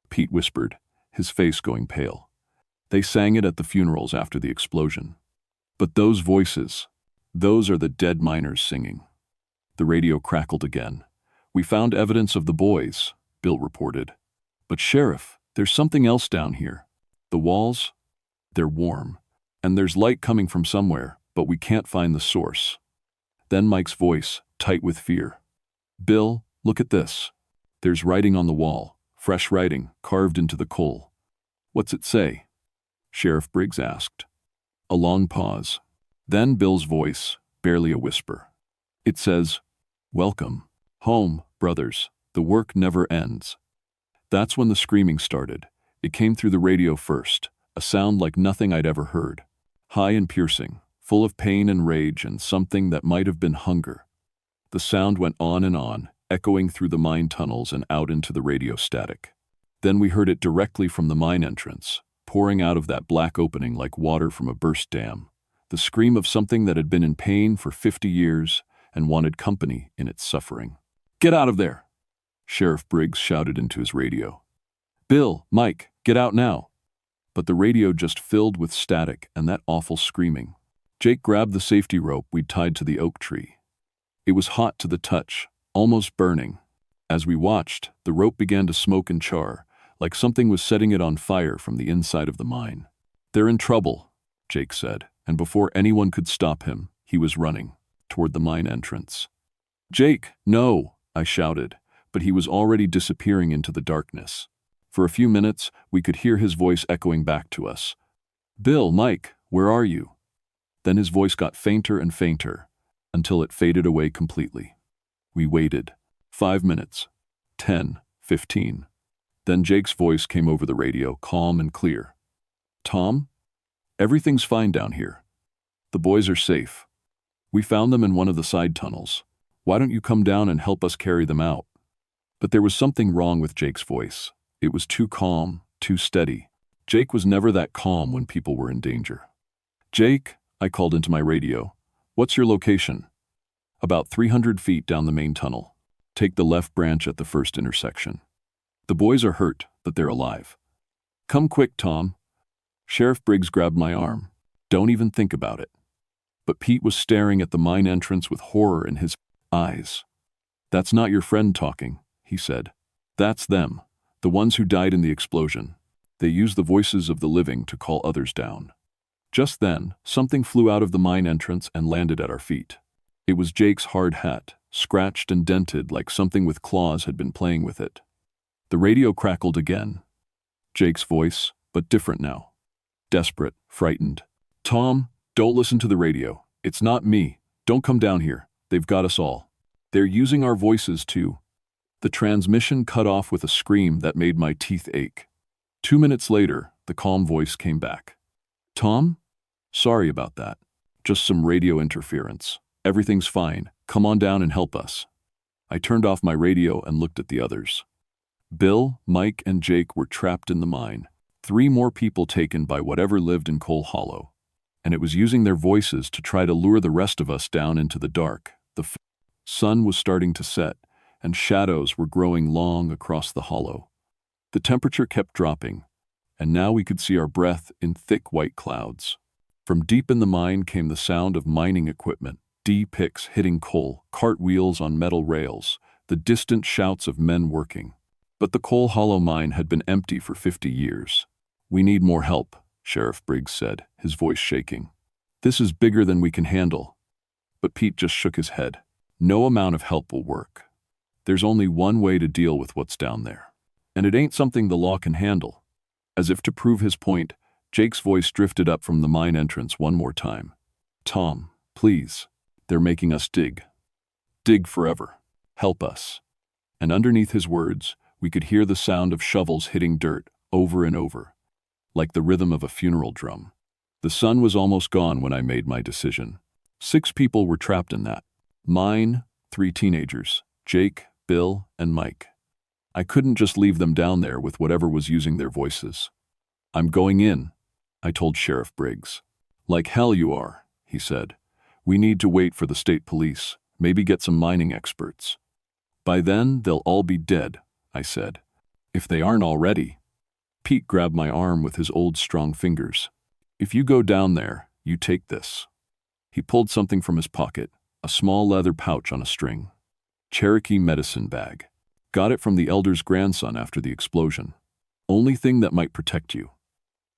Pete whispered, his face going pale. They sang it at the funerals after the explosion. But those voices, those are the dead miners singing. The radio crackled again. "We found evidence of the boys," Bill reported. "But Sheriff, there's something else down here. The walls, they're warm, and there's light coming from somewhere, but we can't find the source." Then Mike's voice, tight with fear. "Bill, look at this. There's writing on the wall, fresh writing, carved into the coal." "What's it say?" Sheriff Briggs asked. A long pause. Then Bill's voice, barely a whisper. "It says, 'Welcome home, brothers. The work never ends.'" That's when the screaming started. It came through the radio first, a sound like nothing I'd ever heard. High and piercing, full of pain and rage and something that might have been hunger. The sound went on, echoing through the mine tunnels and out into the radio static. Then we heard it directly from the mine entrance, pouring out of that black opening like water from a burst dam. The scream of something that had been in pain for 50 years and wanted company in its suffering. "Get out of there!" Sheriff Briggs shouted into his radio. "Bill, Mike, get out now!" But the radio just filled with static and that awful screaming. Jake grabbed the safety rope we'd tied to the oak tree. It was hot to the touch, almost burning. As we watched, the rope began to smoke and char, like something was setting it on fire from the inside of the mine. "They're in trouble," Jake said, and before anyone could stop him, he was running toward the mine entrance. "Jake, no!" I shouted, but he was already disappearing into the darkness. For a few minutes, we could hear his voice echoing back to us. "Bill, Mike, where are you?" Then his voice got fainter and fainter, until it faded away completely. We waited. 5 minutes. 10, 15. Then Jake's voice came over the radio, calm and clear. "Tom? Everything's fine down here. The boys are safe. We found them in one of the side tunnels. Why don't you come down and help us carry them out?" But there was something wrong with Jake's voice. It was too calm, too steady. Jake was never that calm when people were in danger. "Jake," I called into my radio, "what's your location?" "About 300 feet down the main tunnel. Take the left branch at the first intersection. The boys are hurt, but they're alive." "Come quick, Tom." Sheriff Briggs grabbed my arm. "Don't even think about it." But Pete was staring at the mine entrance with horror in his eyes. "That's not your friend talking," he said. "That's them, the ones who died in the explosion. They use the voices of the living to call others down." Just then, something flew out of the mine entrance and landed at our feet. It was Jake's hard hat, scratched and dented like something with claws had been playing with it. The radio crackled again. Jake's voice, but different now. Desperate, frightened. "Tom, don't listen to the radio. It's not me. Don't come down here. They've got us all. They're using our voices too." The transmission cut off with a scream that made my teeth ache. 2 minutes later, the calm voice came back. "Tom? Sorry about that. Just some radio interference. Everything's fine. Come on down and help us." I turned off my radio and looked at the others. Bill, Mike, and Jake were trapped in the mine. 3 more people taken by whatever lived in Coal Hollow. And it was using their voices to try to lure the rest of us down into the dark. The sun was starting to set, and shadows were growing long across the hollow. The temperature kept dropping, and now we could see our breath in thick white clouds. From deep in the mine came the sound of mining equipment, picks hitting coal, cartwheels on metal rails, the distant shouts of men working. But the Coal Hollow mine had been empty for 50 years. "We need more help," Sheriff Briggs said, his voice shaking. "This is bigger than we can handle." But Pete just shook his head. "No amount of help will work. There's only one way to deal with what's down there. And it ain't something the law can handle." As if to prove his point, Jake's voice drifted up from the mine entrance one more time. "Tom, please. They're making us dig. Dig forever. Help us." And underneath his words, we could hear the sound of shovels hitting dirt over and over, like the rhythm of a funeral drum. The sun was almost gone when I made my decision. 6 people were trapped in that mine, 3 teenagers, Jake, Bill, and Mike. I couldn't just leave them down there with whatever was using their voices. "I'm going in," I told Sheriff Briggs. "Like hell you are," he said. "We need to wait for the state police, maybe get some mining experts." "By then, they'll all be dead," I said. "If they aren't already." Pete grabbed my arm with his old strong fingers. "If you go down there, you take this." He pulled something from his pocket, a small leather pouch on a string. "Cherokee medicine bag. Got it from the elder's grandson after the explosion. Only thing that might protect you."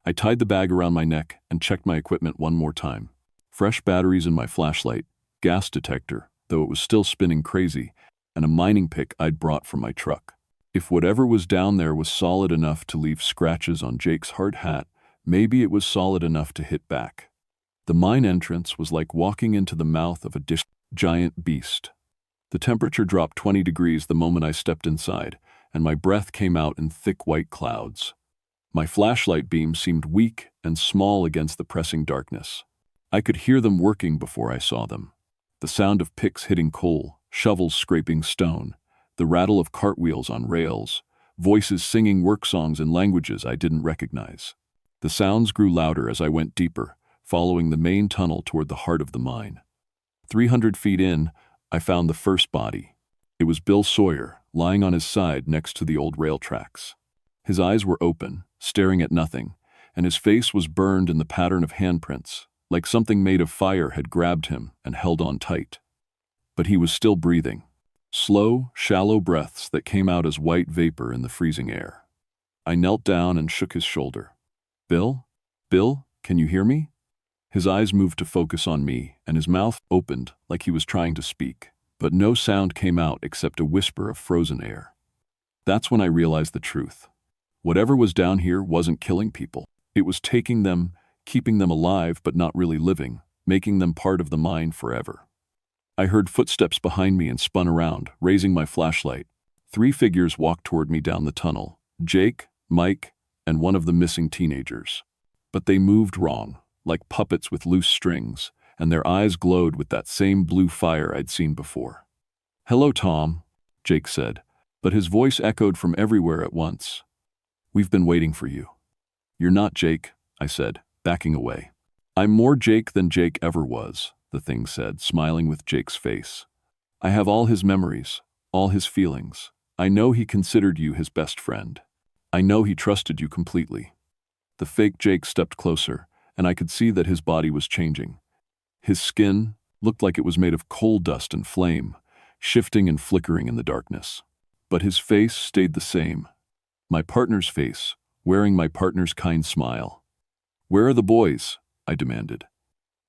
I tied the bag around my neck and checked my equipment one more time. Fresh batteries in my flashlight, gas detector, though it was still spinning crazy, and a mining pick I'd brought from my truck. If whatever was down there was solid enough to leave scratches on Jake's hard hat, maybe it was solid enough to hit back. The mine entrance was like walking into the mouth of a giant beast. The temperature dropped 20 degrees the moment I stepped inside, and my breath came out in thick white clouds. My flashlight beam seemed weak and small against the pressing darkness. I could hear them working before I saw them. The sound of picks hitting coal, shovels scraping stone, the rattle of cartwheels on rails, voices singing work songs in languages I didn't recognize. The sounds grew louder as I went deeper, following the main tunnel toward the heart of the mine. 300 feet in, I found the first body. It was Bill Sawyer, lying on his side next to the old rail tracks. His eyes were open, staring at nothing, and his face was burned in the pattern of handprints, like something made of fire had grabbed him and held on tight. But he was still breathing. Slow, shallow breaths that came out as white vapor in the freezing air. I knelt down and shook his shoulder. "Bill? Bill, can you hear me?" His eyes moved to focus on me, and his mouth opened like he was trying to speak, but no sound came out except a whisper of frozen air. That's when I realized the truth. Whatever was down here wasn't killing people. It was taking them, keeping them alive but not really living, making them part of the mine forever. I heard footsteps behind me and spun around, raising my flashlight. 3 figures walked toward me down the tunnel: Jake, Mike, and one of the missing teenagers. But they moved wrong, like puppets with loose strings, and their eyes glowed with that same blue fire I'd seen before. "Hello, Tom," Jake said, but his voice echoed from everywhere at once. "We've been waiting for you." "You're not Jake," I said, backing away. "I'm more Jake than Jake ever was," the thing said, smiling with Jake's face. "I have all his memories, all his feelings. I know he considered you his best friend. I know he trusted you completely." The fake Jake stepped closer, and I could see that his body was changing. His skin looked like it was made of coal dust and flame, shifting and flickering in the darkness. But his face stayed the same. My partner's face, wearing my partner's kind smile. "Where are the boys?" I demanded.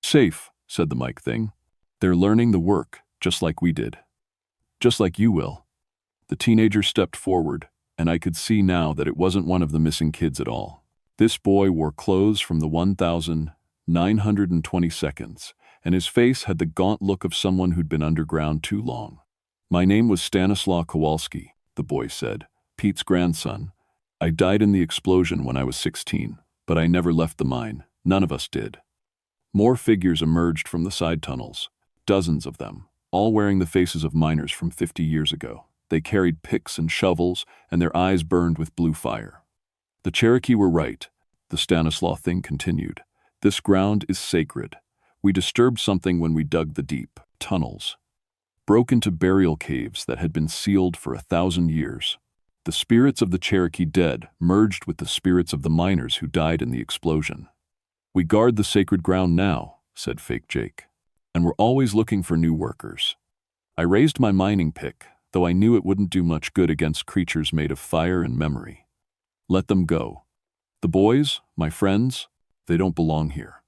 "Safe," said the mic thing. "They're learning the work, just like we did. Just like you will." The teenager stepped forward, and I could see now that it wasn't one of the missing kids at all. This boy wore clothes from the 1920s, and his face had the gaunt look of someone who'd been underground too long. "My name was Stanislaw Kowalski," the boy said, "Pete's grandson. I died in the explosion when I was 16, but I never left the mine. None of us did." More figures emerged from the side tunnels, dozens of them, all wearing the faces of miners from 50 years ago. They carried picks and shovels, and their eyes burned with blue fire. "The Cherokee were right," the Stanislaw thing continued. "This ground is sacred. We disturbed something when we dug the deep tunnels, broke into burial caves that had been sealed for 1,000 years. The spirits of the Cherokee dead merged with the spirits of the miners who died in the explosion. We guard the sacred ground now," said fake Jake. and were always looking for new workers. I raised my mining pick, though I knew it wouldn't do much good against creatures made of fire and memory. Let them go. The boys, my friends, they don't belong here.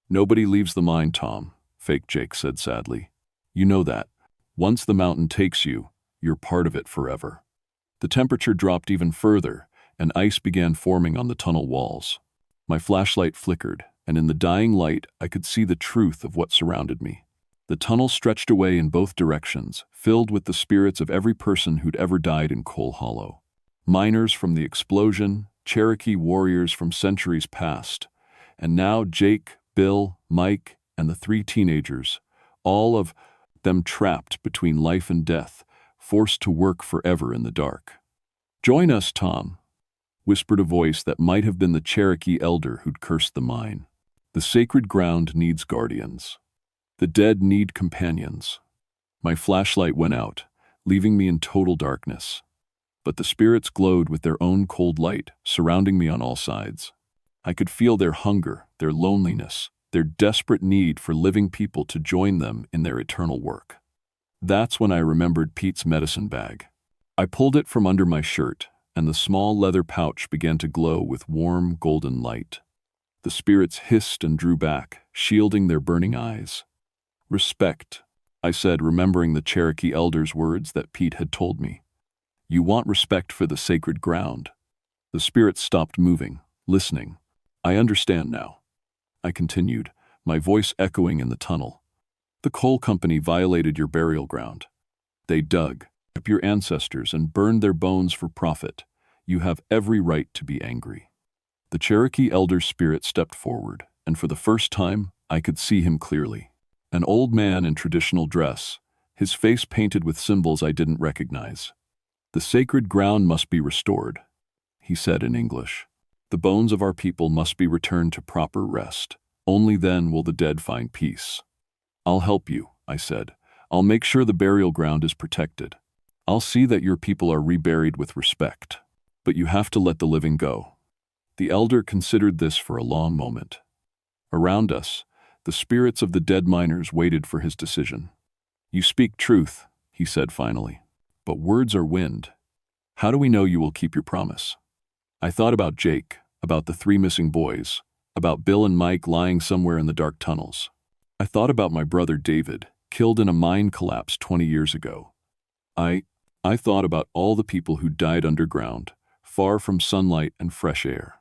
Nobody leaves the mine, Tom, fake Jake said sadly. You know that. Once the mountain takes you, you're part of it forever. The temperature dropped even further, and ice began forming on the tunnel walls. My flashlight flickered, and in the dying light I could see the truth of what surrounded me. The tunnel stretched away in both directions, filled with the spirits of every person who'd ever died in Coal Hollow. Miners from the explosion, Cherokee warriors from centuries past, and now Jake, Bill, Mike, and the 3 teenagers, all of them trapped between life and death, forced to work forever in the dark. Join us, Tom, whispered a voice that might have been the Cherokee elder who'd cursed the mine. The sacred ground needs guardians. The dead need companions. My flashlight went out, leaving me in total darkness. But the spirits glowed with their own cold light, surrounding me on all sides. I could feel their hunger, their loneliness, their desperate need for living people to join them in their eternal work. That's when I remembered Pete's medicine bag. I pulled it from under my shirt, and the small leather pouch began to glow with warm, golden light. The spirits hissed and drew back, shielding their burning eyes. Respect, I said, remembering the Cherokee elder's words that Pete had told me. You want respect for the sacred ground. The spirits stopped moving, listening. I understand now. I continued, my voice echoing in the tunnel. The coal company violated your burial ground. They dug up your ancestors and burned their bones for profit. You have every right to be angry. The Cherokee elder's spirit stepped forward, and for the first time, I could see him clearly. An old man in traditional dress, his face painted with symbols I didn't recognize. The sacred ground must be restored, he said in English. The bones of our people must be returned to proper rest. Only then will the dead find peace. I'll help you, I said. I'll make sure the burial ground is protected. I'll see that your people are reburied with respect. But you have to let the living go. The elder considered this for a long moment. Around us, the spirits of the dead miners waited for his decision. You speak truth, he said finally. But words are wind. How do we know you will keep your promise? I thought about Jake, about the 3 missing boys, about Bill and Mike lying somewhere in the dark tunnels. I thought about my brother David, killed in a mine collapse 20 years ago. I thought about all the people who died underground, far from sunlight and fresh air.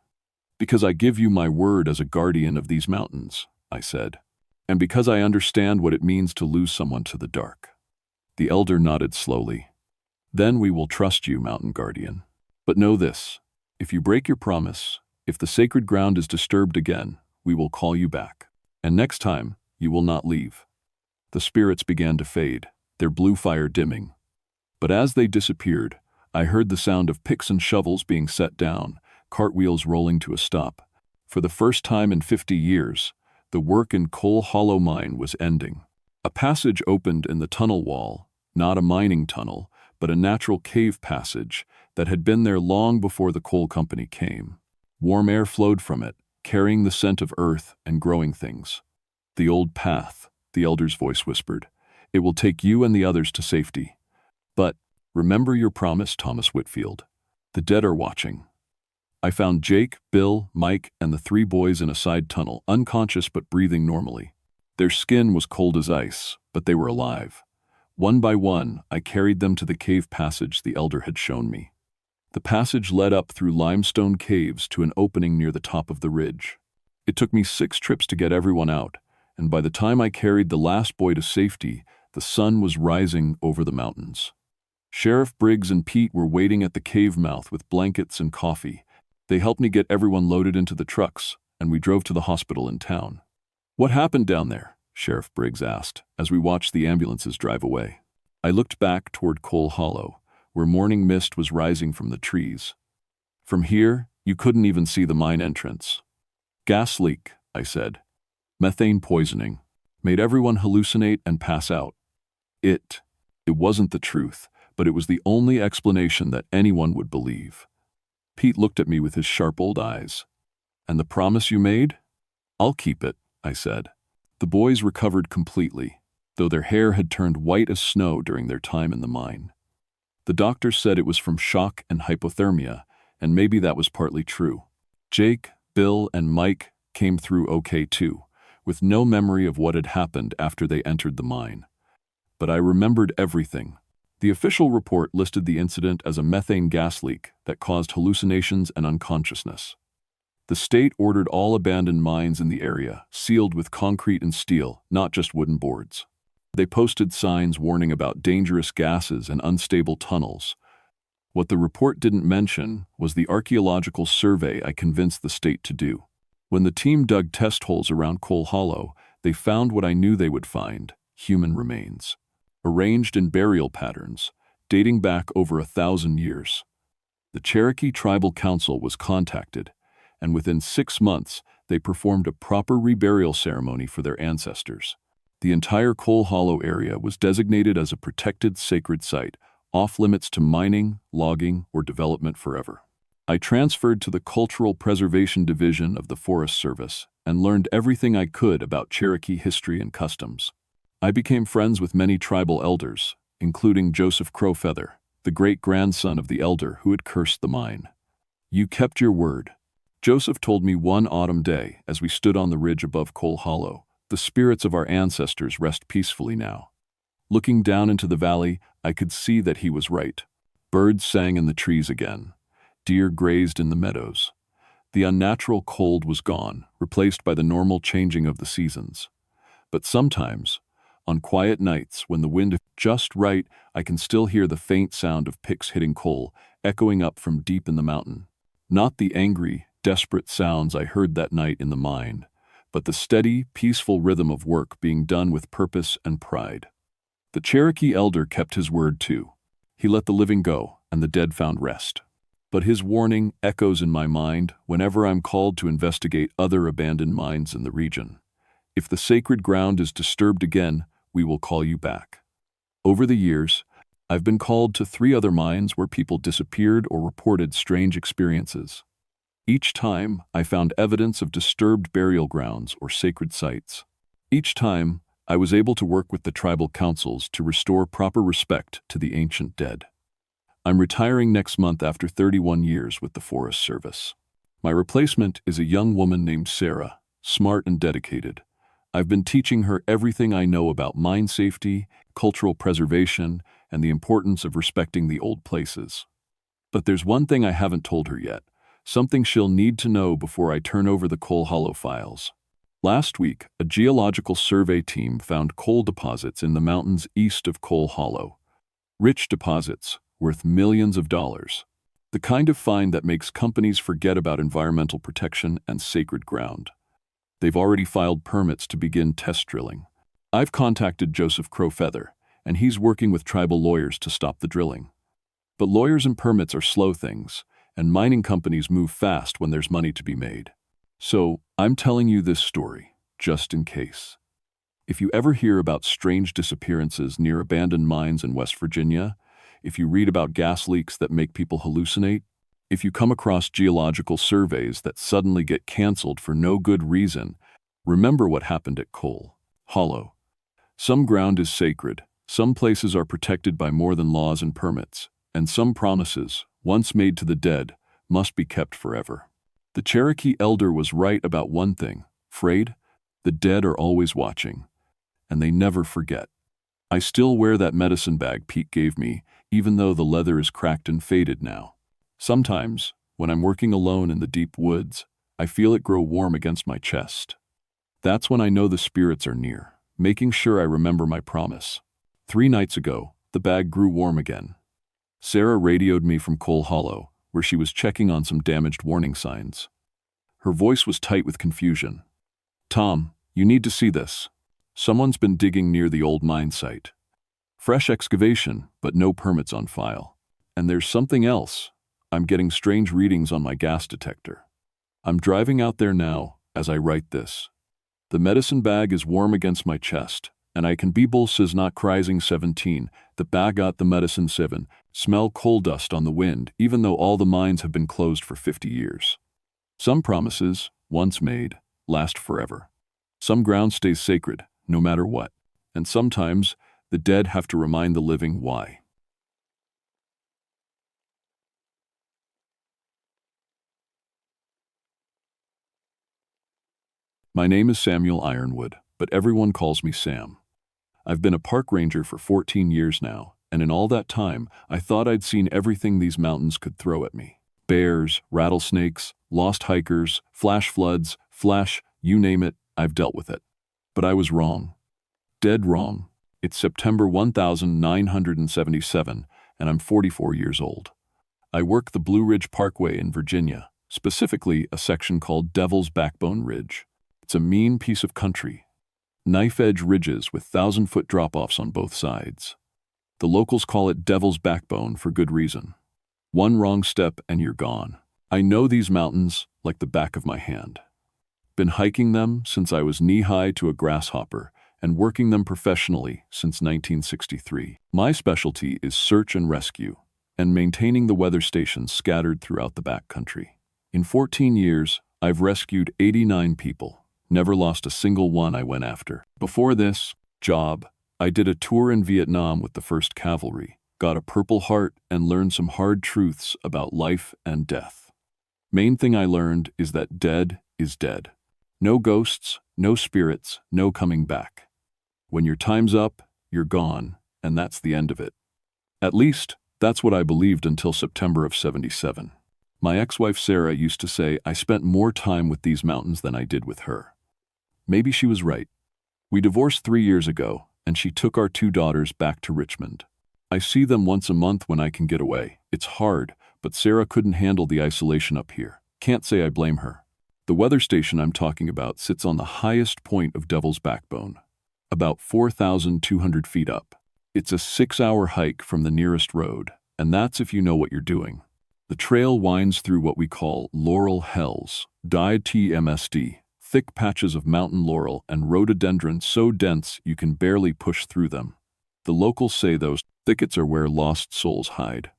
Because I give you my word as a guardian of these mountains, I said, and because I understand what it means to lose someone to the dark. The elder nodded slowly. Then we will trust you, Mountain Guardian. But know this, if you break your promise, if the sacred ground is disturbed again, we will call you back. And next time, you will not leave. The spirits began to fade, their blue fire dimming. But as they disappeared, I heard the sound of picks and shovels being set down, cartwheels rolling to a stop. For the first time in 50 years, the work in Coal Hollow mine was ending. A passage opened in the tunnel wall, not a mining tunnel, but a natural cave passage that had been there long before the coal company came. Warm air flowed from it, carrying the scent of earth and growing things. The old path, the elder's voice whispered. It will take you and the others to safety. But remember your promise, Thomas Whitfield. The dead are watching. I found Jake, Bill, Mike, and the 3 boys in a side tunnel, unconscious but breathing normally. Their skin was cold as ice, but they were alive. One by one, I carried them to the cave passage the elder had shown me. The passage led up through limestone caves to an opening near the top of the ridge. It took me 6 trips to get everyone out, and by the time I carried the last boy to safety, the sun was rising over the mountains. Sheriff Briggs and Pete were waiting at the cave mouth with blankets and coffee. They helped me get everyone loaded into the trucks, and we drove to the hospital in town. What happened down there? Sheriff Briggs asked, as we watched the ambulances drive away. I looked back toward Coal Hollow, where morning mist was rising from the trees. From here, you couldn't even see the mine entrance. Gas leak, I said. Methane poisoning. Made everyone hallucinate and pass out. It wasn't the truth, but it was the only explanation that anyone would believe. Pete looked at me with his sharp old eyes. And the promise you made? I'll keep it, I said. The boys recovered completely, though their hair had turned white as snow during their time in the mine. The doctor said it was from shock and hypothermia, and maybe that was partly true. Jake, Bill, and Mike came through okay too, with no memory of what had happened after they entered the mine. But I remembered everything. The official report listed the incident as a methane gas leak that caused hallucinations and unconsciousness. The state ordered all abandoned mines in the area sealed with concrete and steel, not just wooden boards. They posted signs warning about dangerous gases and unstable tunnels. What the report didn't mention was the archaeological survey I convinced the state to do. When the team dug test holes around Coal Hollow, they found what I knew they would find: human remains, arranged in burial patterns, dating back over 1,000 years. The Cherokee Tribal Council was contacted, and within 6 months, they performed a proper reburial ceremony for their ancestors. The entire Coal Hollow area was designated as a protected sacred site, off-limits to mining, logging, or development forever. I transferred to the Cultural Preservation Division of the Forest Service and learned everything I could about Cherokee history and customs. I became friends with many tribal elders, including Joseph Crowfeather, the great-grandson of the elder who had cursed the mine. "You kept your word," Joseph told me one autumn day as we stood on the ridge above Coal Hollow. "The spirits of our ancestors rest peacefully now." Looking down into the valley, I could see that he was right. Birds sang in the trees again. Deer grazed in the meadows. The unnatural cold was gone, replaced by the normal changing of the seasons. But sometimes, on quiet nights when the wind is just right, I can still hear the faint sound of picks hitting coal, echoing up from deep in the mountain. Not the angry, desperate sounds I heard that night in the mine, but the steady, peaceful rhythm of work being done with purpose and pride. The Cherokee elder kept his word too. He let the living go, and the dead found rest. But his warning echoes in my mind whenever I'm called to investigate other abandoned mines in the region. If the sacred ground is disturbed again, we will call you back. Over the years, I've been called to 3 other mines where people disappeared or reported strange experiences. Each time, I found evidence of disturbed burial grounds or sacred sites. Each time, I was able to work with the tribal councils to restore proper respect to the ancient dead. I'm retiring next month after 31 years with the Forest Service. My replacement is a young woman named Sarah, smart and dedicated. I've been teaching her everything I know about mine safety, cultural preservation, and the importance of respecting the old places. But there's one thing I haven't told her yet, something she'll need to know before I turn over the Coal Hollow files. Last week, a geological survey team found coal deposits in the mountains east of Coal Hollow. Rich deposits, worth millions of dollars. The kind of find that makes companies forget about environmental protection and sacred ground. They've already filed permits to begin test drilling. I've contacted Joseph Crowfeather, and he's working with tribal lawyers to stop the drilling. But lawyers and permits are slow things, and mining companies move fast when there's money to be made. So, I'm telling you this story, just in case. If you ever hear about strange disappearances near abandoned mines in West Virginia, if you read about gas leaks that make people hallucinate, if you come across geological surveys that suddenly get canceled for no good reason, remember what happened at Coal Hollow. Some ground is sacred, some places are protected by more than laws and permits, and some promises, once made to the dead, must be kept forever. The Cherokee elder was right about one thing, Frayed, the dead are always watching, and they never forget. I still wear that medicine bag Pete gave me, even though the leather is cracked and faded now. Sometimes, when I'm working alone in the deep woods, I feel it grow warm against my chest. That's when I know the spirits are near, making sure I remember my promise. 3 nights ago, the bag grew warm again. Sarah radioed me from Coal Hollow, where she was checking on some damaged warning signs. Her voice was tight with confusion. "Tom, you need to see this. Someone's been digging near the old mine site. Fresh excavation, but no permits on file. And there's something else. I'm getting strange readings on my gas detector. I'm driving out there now as I write this. The medicine bag is warm against my chest, and I can be says not crising 17, the bag got the medicine 7, smell coal dust on the wind, even though all the mines have been closed for 50 years. Some promises, once made, last forever. Some ground stays sacred, no matter what. And sometimes, the dead have to remind the living why. My name is Samuel Ironwood, but everyone calls me Sam. I've been a park ranger for 14 years now, and in all that time, I thought I'd seen everything these mountains could throw at me. Bears, rattlesnakes, lost hikers, flash floods, you name it, I've dealt with it. But I was wrong. Dead wrong. It's September 1977, and I'm 44 years old. I work the Blue Ridge Parkway in Virginia, specifically a section called Devil's Backbone Ridge. It's a mean piece of country. Knife-edge ridges with 1,000-foot drop-offs on both sides. The locals call it Devil's Backbone for good reason. One wrong step and you're gone. I know these mountains like the back of my hand. Been hiking them since I was knee-high to a grasshopper and working them professionally since 1963. My specialty is search and rescue and maintaining the weather stations scattered throughout the backcountry. In 14 years, I've rescued 89 people. Never lost a single one I went after. Before this job, I did a tour in Vietnam with the 1st Cavalry, got a Purple Heart, and learned some hard truths about life and death. Main thing I learned is that dead is dead. No ghosts, no spirits, no coming back. When your time's up, you're gone, and that's the end of it. At least, that's what I believed until September of '77. My ex-wife Sarah used to say I spent more time with these mountains than I did with her. Maybe she was right. We divorced 3 years ago, and she took our 2 daughters back to Richmond. I see them once a month when I can get away. It's hard, but Sarah couldn't handle the isolation up here. Can't say I blame her. The weather station I'm talking about sits on the highest point of Devil's Backbone, about 4,200 feet up. It's a 6-hour hike from the nearest road, and that's if you know what you're doing. The trail winds through what we call laurel hells, dyed TMSD, thick patches of mountain laurel and rhododendron so dense you can barely push through them. The locals say those thickets are where lost souls hide.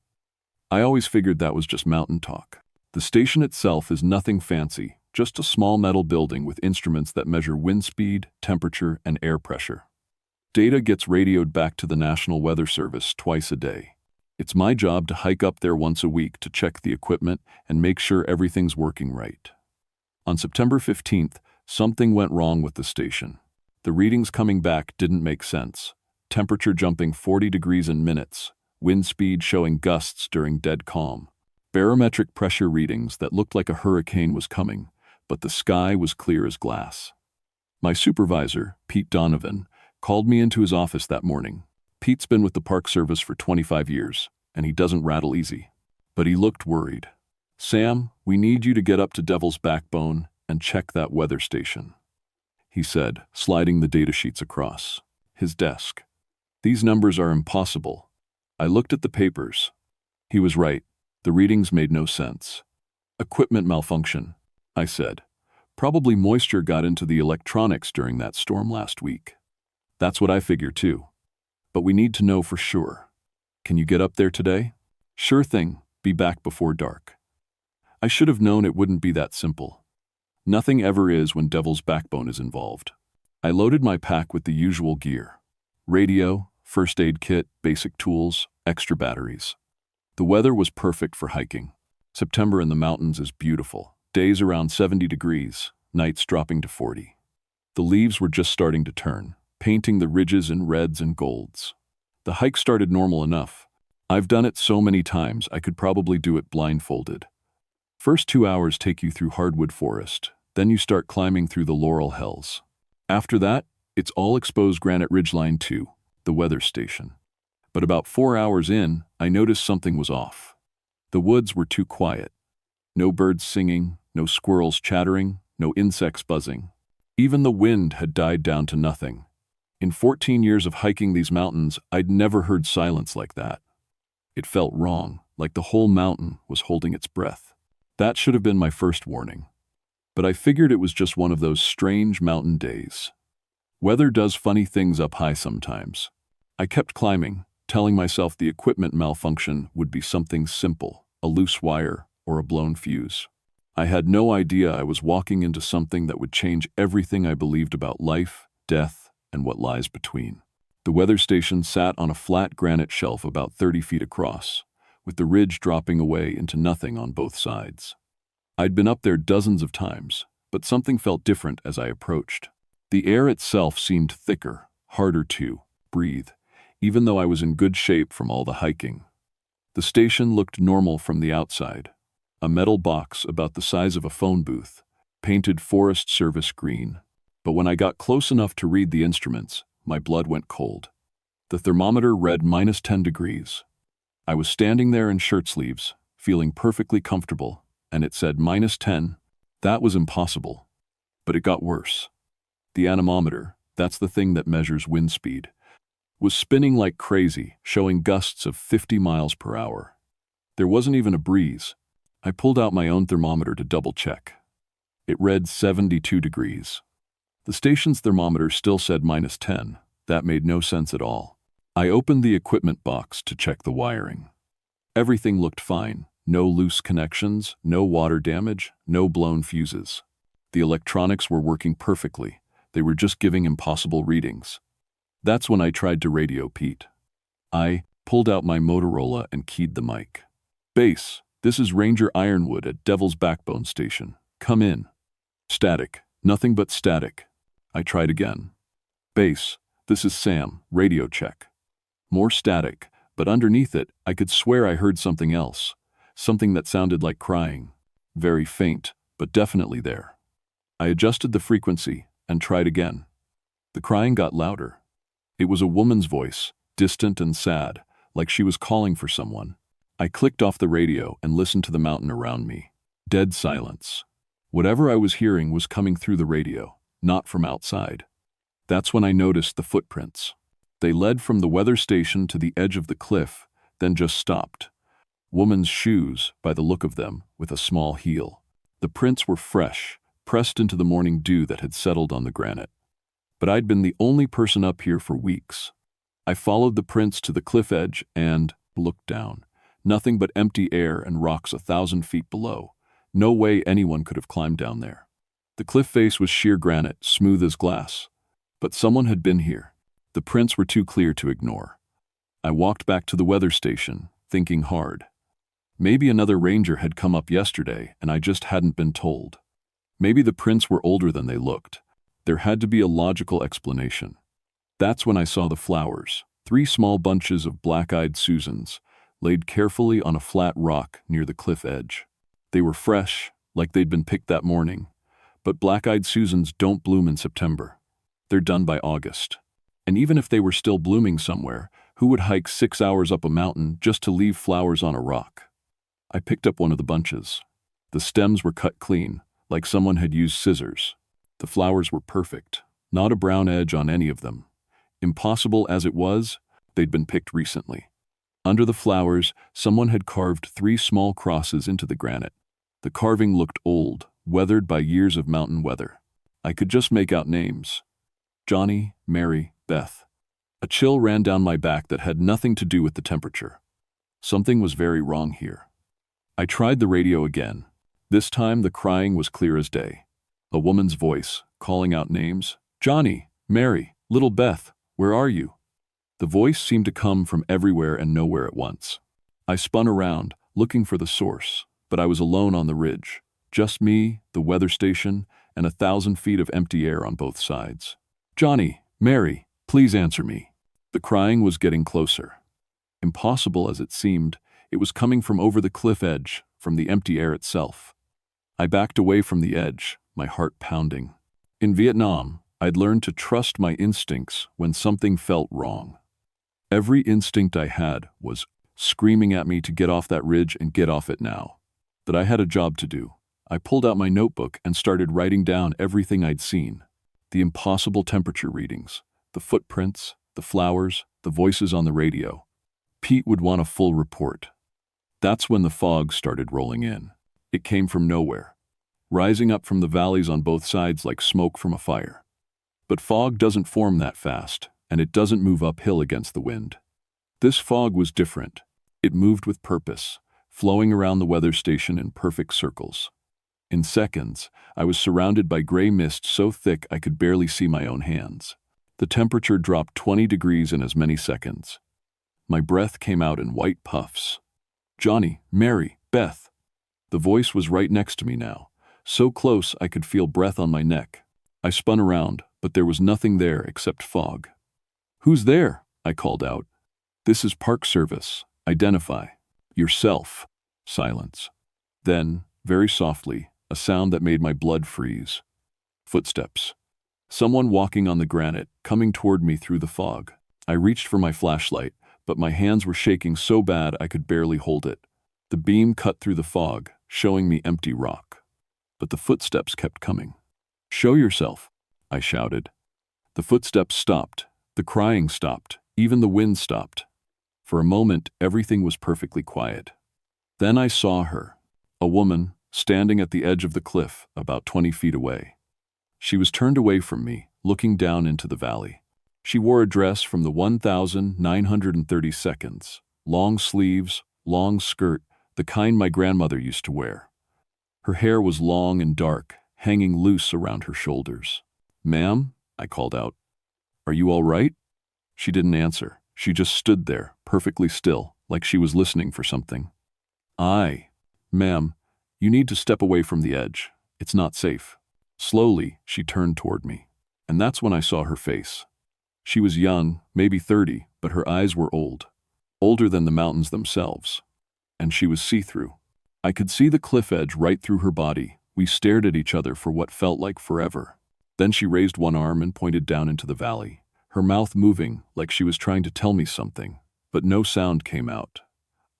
I always figured that was just mountain talk. The station itself is nothing fancy, just a small metal building with instruments that measure wind speed, temperature, and air pressure. Data gets radioed back to the National Weather Service twice a day. It's my job to hike up there once a week to check the equipment and make sure everything's working right. On September 15th, something went wrong with the station. The readings coming back didn't make sense. Temperature jumping 40 degrees in minutes, wind speed showing gusts during dead calm. Barometric pressure readings that looked like a hurricane was coming, but the sky was clear as glass. My supervisor, Pete Donovan, called me into his office that morning. Pete's been with the Park Service for 25 years, and he doesn't rattle easy. But he looked worried. "Sam, we need you to get up to Devil's Backbone and check that weather station," he said, sliding the data sheets across his desk. "These numbers are impossible." I looked at the papers. He was right. The readings made no sense. "Equipment malfunction," I said. "Probably moisture got into the electronics during that storm last week." "That's what I figure too. But we need to know for sure. Can you get up there today?" "Sure thing. Be back before dark." I should have known it wouldn't be that simple. Nothing ever is when Devil's Backbone is involved. I loaded my pack with the usual gear: radio, first aid kit, basic tools, extra batteries. The weather was perfect for hiking. September in the mountains is beautiful. Days around 70 degrees, nights dropping to 40. The leaves were just starting to turn, painting the ridges in reds and golds. The hike started normal enough. I've done it so many times I could probably do it blindfolded. First 2 hours take you through hardwood forest, then you start climbing through the laurel hells. After that, it's all exposed granite ridgeline to the weather station. But about 4 hours in, I noticed something was off. The woods were too quiet. No birds singing, no squirrels chattering, no insects buzzing. Even the wind had died down to nothing. In 14 years of hiking these mountains, I'd never heard silence like that. It felt wrong, like the whole mountain was holding its breath. That should have been my first warning. But I figured it was just one of those strange mountain days. Weather does funny things up high sometimes. I kept climbing, telling myself the equipment malfunction would be something simple, a loose wire or a blown fuse. I had no idea I was walking into something that would change everything I believed about life, death, and what lies between. The weather station sat on a flat granite shelf about 30 feet across, with the ridge dropping away into nothing on both sides. I'd been up there dozens of times, but something felt different as I approached. The air itself seemed thicker, harder to breathe, even though I was in good shape from all the hiking. The station looked normal from the outside. A metal box about the size of a phone booth, painted Forest Service green. But when I got close enough to read the instruments, my blood went cold. The thermometer read -10 degrees. I was standing there in shirt sleeves, feeling perfectly comfortable, and it said -10. That was impossible. But it got worse. The anemometer, that's the thing that measures wind speed, was spinning like crazy, showing gusts of 50 miles per hour. There wasn't even a breeze. I pulled out my own thermometer to double-check. It read 72 degrees. The station's thermometer still said -10. That made no sense at all. I opened the equipment box to check the wiring. Everything looked fine. No loose connections, no water damage, no blown fuses. The electronics were working perfectly. They were just giving impossible readings. That's when I tried to radio Pete. I pulled out my Motorola and keyed the mic. "Base, this is Ranger Ironwood at Devil's Backbone Station. Come in." Static. Nothing but static. I tried again. "Base, this is Sam. Radio check." More static, but underneath it, I could swear I heard something else. Something that sounded like crying. Very faint, but definitely there. I adjusted the frequency and tried again. The crying got louder. It was a woman's voice, distant and sad, like she was calling for someone. I clicked off the radio and listened to the mountain around me. Dead silence. Whatever I was hearing was coming through the radio, not from outside. That's when I noticed the footprints. They led from the weather station to the edge of the cliff, then just stopped. Woman's shoes, by the look of them, with a small heel. The prints were fresh, pressed into the morning dew that had settled on the granite. But I'd been the only person up here for weeks. I followed the prints to the cliff edge and looked down. Nothing but empty air and rocks 1,000 feet below. No way anyone could have climbed down there. The cliff face was sheer granite, smooth as glass. But someone had been here. The prints were too clear to ignore. I walked back to the weather station, thinking hard. Maybe another ranger had come up yesterday and I just hadn't been told. Maybe the prints were older than they looked. There had to be a logical explanation. That's when I saw the flowers, 3 small bunches of black-eyed Susans, laid carefully on a flat rock near the cliff edge. They were fresh, like they'd been picked that morning. But black-eyed Susans don't bloom in September. They're done by August. And even if they were still blooming somewhere, who would hike 6 hours up a mountain just to leave flowers on a rock? I picked up one of the bunches. The stems were cut clean, like someone had used scissors. The flowers were perfect, not a brown edge on any of them. Impossible as it was, they'd been picked recently. Under the flowers, someone had carved 3 small crosses into the granite. The carving looked old, weathered by years of mountain weather. I could just make out names. Johnny, Mary, Beth. A chill ran down my back that had nothing to do with the temperature. Something was very wrong here. I tried the radio again. This time the crying was clear as day. A woman's voice, calling out names. "Johnny, Mary, little Beth, where are you?" The voice seemed to come from everywhere and nowhere at once. I spun around, looking for the source, but I was alone on the ridge. Just me, the weather station, and 1,000 feet of empty air on both sides. "Johnny, Mary, please answer me." The crying was getting closer. Impossible as it seemed, it was coming from over the cliff edge, from the empty air itself. I backed away from the edge, my heart pounding. In Vietnam, I'd learned to trust my instincts when something felt wrong. Every instinct I had was screaming at me to get off that ridge and get off it now. But I had a job to do. I pulled out my notebook and started writing down everything I'd seen. The impossible temperature readings, the footprints, the flowers, the voices on the radio. Pete would want a full report. That's when the fog started rolling in. It came from nowhere, rising up from the valleys on both sides like smoke from a fire. But fog doesn't form that fast, and it doesn't move uphill against the wind. This fog was different. It moved with purpose, flowing around the weather station in perfect circles. In seconds, I was surrounded by gray mist so thick I could barely see my own hands. The temperature dropped 20 degrees in as many seconds. My breath came out in white puffs. Johnny, Mary, Beth. The voice was right next to me now, so close I could feel breath on my neck. I spun around, but there was nothing there except fog. "Who's there?" I called out. "This is Park Service. Identify yourself." Silence. Then, very softly, a sound that made my blood freeze. Footsteps. Someone walking on the granite, coming toward me through the fog. I reached for my flashlight, but my hands were shaking so bad I could barely hold it. The beam cut through the fog, showing me empty rock. But the footsteps kept coming. "Show yourself," I shouted. The footsteps stopped. The crying stopped. Even the wind stopped. For a moment, everything was perfectly quiet. Then I saw her, a woman, standing at the edge of the cliff, about 20 feet away. She was turned away from me, looking down into the valley. She wore a dress from the 1932, long sleeves, long skirt, the kind my grandmother used to wear. Her hair was long and dark, hanging loose around her shoulders. "Ma'am," I called out. "Are you all right?" She didn't answer. She just stood there, perfectly still, like she was listening for something. "Ma'am, you need to step away from the edge. It's not safe." Slowly, she turned toward me. And that's when I saw her face. She was young, maybe 30, but her eyes were old. Older than the mountains themselves. And she was see-through. I could see the cliff edge right through her body. We stared at each other for what felt like forever. Then she raised one arm and pointed down into the valley, her mouth moving like she was trying to tell me something, but no sound came out.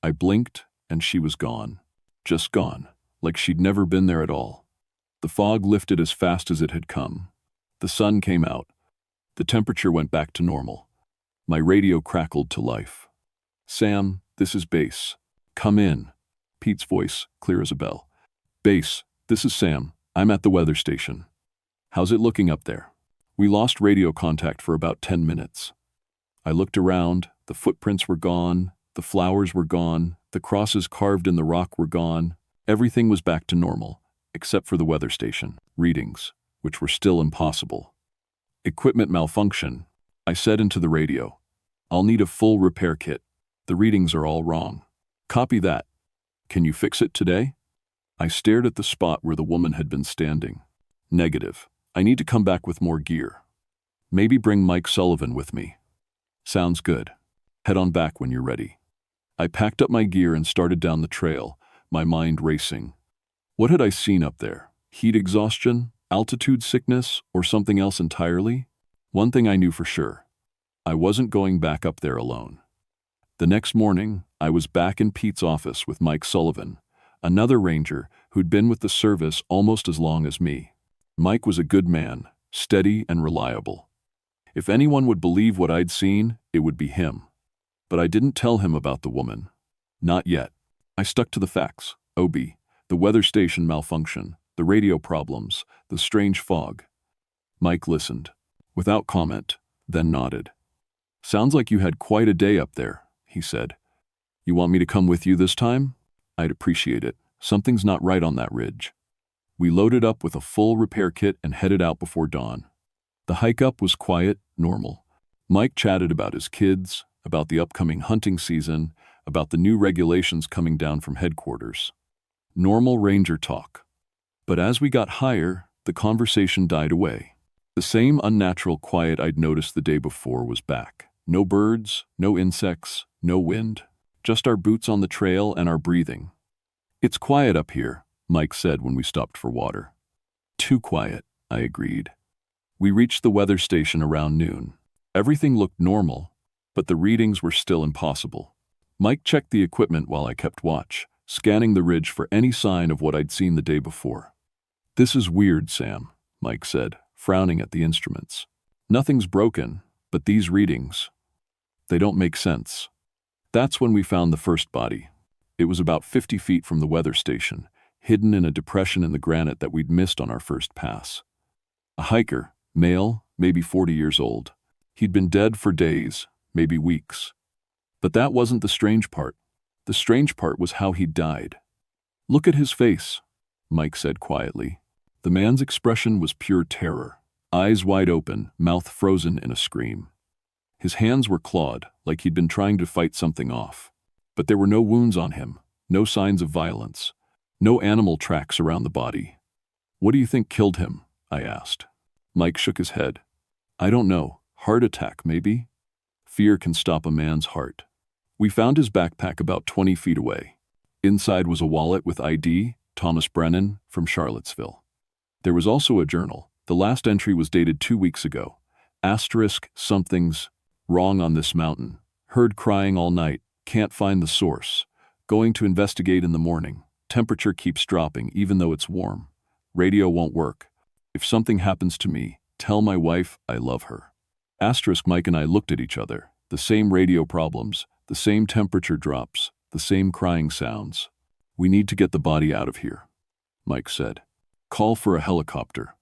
I blinked, and she was gone. Just gone, like she'd never been there at all. The fog lifted as fast as it had come. The sun came out. The temperature went back to normal. My radio crackled to life. "Sam, this is Base. Come in." Pete's voice, clear as a bell. "Base, this is Sam. I'm at the weather station. How's it looking up there?" We lost radio contact for about 10 minutes. I looked around. The footprints were gone. The flowers were gone. The crosses carved in the rock were gone. Everything was back to normal, except for the weather station readings, which were still impossible. "Equipment malfunction," I said into the radio. "I'll need a full repair kit. The readings are all wrong." "Copy that. Can you fix it today?" I stared at the spot where the woman had been standing. "Negative. I need to come back with more gear. Maybe bring Mike Sullivan with me." "Sounds good. Head on back when you're ready." I packed up my gear and started down the trail, my mind racing. What had I seen up there? Heat exhaustion? Altitude sickness? Or something else entirely? One thing I knew for sure. I wasn't going back up there alone. The next morning, I was back in Pete's office with Mike Sullivan, another ranger who'd been with the service almost as long as me. Mike was a good man, steady and reliable. If anyone would believe what I'd seen, it would be him. But I didn't tell him about the woman. Not yet. I stuck to the facts. OB, the weather station malfunction, the radio problems, the strange fog. Mike listened, without comment, then nodded. "Sounds like you had quite a day up there," he said. "You want me to come with you this time? I'd appreciate it. Something's not right on that ridge." We loaded up with a full repair kit and headed out before dawn. The hike up was quiet, normal. Mike chatted about his kids, about the upcoming hunting season, about the new regulations coming down from headquarters. Normal ranger talk. But as we got higher, the conversation died away. The same unnatural quiet I'd noticed the day before was back. No birds, no insects, no wind. Just our boots on the trail and our breathing. "It's quiet up here," Mike said when we stopped for water. "Too quiet," I agreed. We reached the weather station around noon. Everything looked normal, but the readings were still impossible. Mike checked the equipment while I kept watch, scanning the ridge for any sign of what I'd seen the day before. "This is weird, Sam," Mike said, frowning at the instruments. "Nothing's broken, but these readings, they don't make sense." That's when we found the first body. It was about 50 feet from the weather station, hidden in a depression in the granite that we'd missed on our first pass. A hiker, male, maybe 40 years old. He'd been dead for days, maybe weeks. But that wasn't the strange part. The strange part was how he died. Look at his face. Mike said quietly. The man's expression was pure terror, eyes wide open, mouth frozen in a scream. His hands were clawed, like he'd been trying to fight something off. But there were no wounds on him, no signs of violence, no animal tracks around the body. "What do you think killed him?" I asked. Mike shook his head. "I don't know. Heart attack, maybe?" Fear can stop a man's heart. We found his backpack about 20 feet away. Inside was a wallet with ID, Thomas Brennan, from Charlottesville. There was also a journal. The last entry was dated 2 weeks ago. Asterisk, something's wrong on this mountain. Heard crying all night. Can't find the source. Going to investigate in the morning. Temperature keeps dropping even though it's warm. Radio won't work. If something happens to me, tell my wife I love her. Asterisk. Mike and I looked at each other. The same radio problems, the same temperature drops, the same crying sounds. "We need to get the body out of here," Mike said. "Call for a helicopter."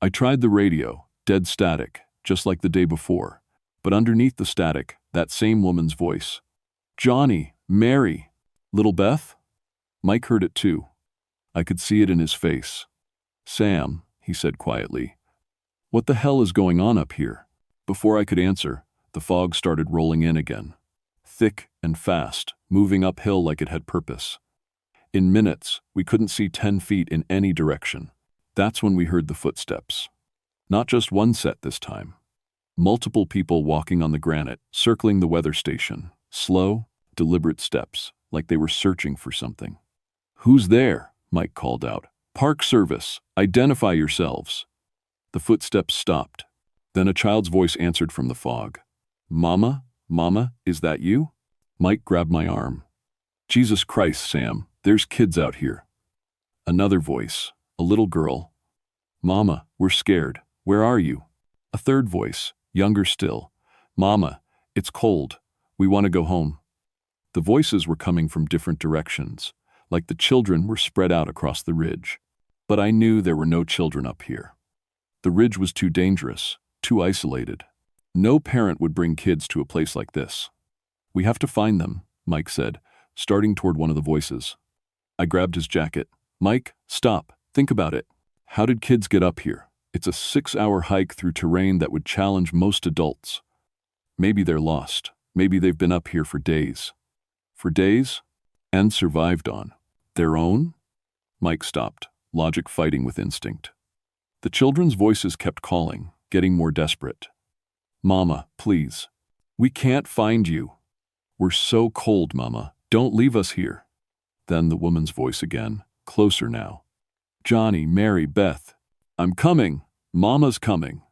I tried the radio, dead static, just like the day before. But underneath the static, that same woman's voice. "Johnny, Mary, little Beth?" Mike heard it too. I could see it in his face. "Sam," he said quietly, "what the hell is going on up here?" Before I could answer, the fog started rolling in again. Thick and fast, moving uphill like it had purpose. In minutes, we couldn't see 10 feet in any direction. That's when we heard the footsteps. Not just one set this time. Multiple people walking on the granite, circling the weather station. Slow, deliberate steps, like they were searching for something. "Who's there?" Mike called out. "Park Service, identify yourselves." The footsteps stopped. Then a child's voice answered from the fog. "Mama? Mama, is that you?" Mike grabbed my arm. "Jesus Christ, Sam, there's kids out here." Another voice, a little girl. "Mama, we're scared. Where are you?" A third voice, younger still. "Mama, it's cold. We want to go home." The voices were coming from different directions, like the children were spread out across the ridge. But I knew there were no children up here. The ridge was too dangerous, too isolated. No parent would bring kids to a place like this. "We have to find them," Mike said, starting toward one of the voices. I grabbed his jacket. "Mike, stop. Think about it. How did kids get up here? It's a 6-hour hike through terrain that would challenge most adults. Maybe they're lost. Maybe they've been up here for days." "For days? And survived on their own?" Mike stopped, logic fighting with instinct. The children's voices kept calling, getting more desperate. "Mama, please. We can't find you. We're so cold, Mama. Don't leave us here." Then the woman's voice again, closer now. "Johnny, Mary, Beth. I'm coming. Mama's coming."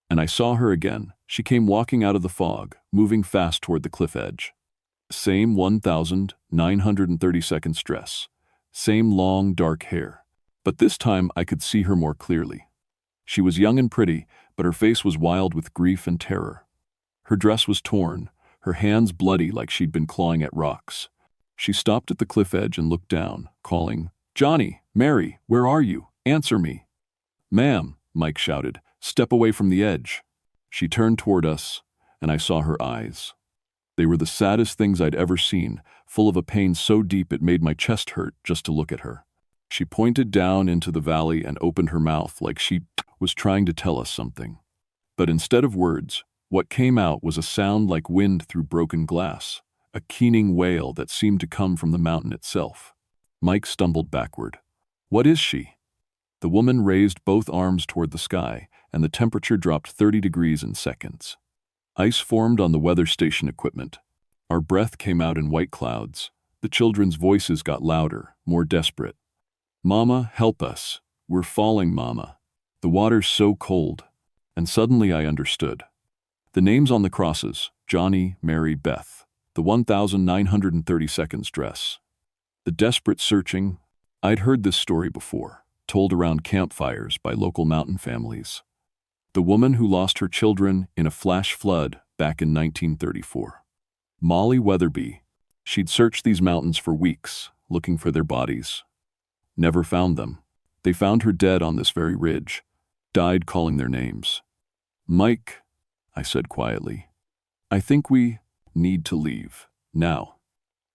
And I saw her again. She came walking out of the fog, moving fast toward the cliff edge. Same 1,932nd dress. Same long, dark hair. But this time I could see her more clearly. She was young and pretty, but her face was wild with grief and terror. Her dress was torn, her hands bloody like she'd been clawing at rocks. She stopped at the cliff edge and looked down, calling, "Johnny, Mary, where are you? Answer me." "Ma'am," Mike shouted, "step away from the edge." She turned toward us, and I saw her eyes. They were the saddest things I'd ever seen, full of a pain so deep it made my chest hurt just to look at her. She pointed down into the valley and opened her mouth like she was trying to tell us something. But instead of words, what came out was a sound like wind through broken glass, a keening wail that seemed to come from the mountain itself. Mike stumbled backward. "What is she?" The woman raised both arms toward the sky, and the temperature dropped 30 degrees in seconds. Ice formed on the weather station equipment. Our breath came out in white clouds. The children's voices got louder, more desperate. "Mama, help us. We're falling, Mama. The water's so cold." And suddenly I understood. The names on the crosses, Johnny, Mary, Beth. The 1,932nd dress. The desperate searching. I'd heard this story before, told around campfires by local mountain families. The woman who lost her children in a flash flood back in 1934. Molly Weatherby. She'd searched these mountains for weeks, looking for their bodies. Never found them. They found her dead on this very ridge. Died calling their names. "Mike," I said quietly, "I think we need to leave, now."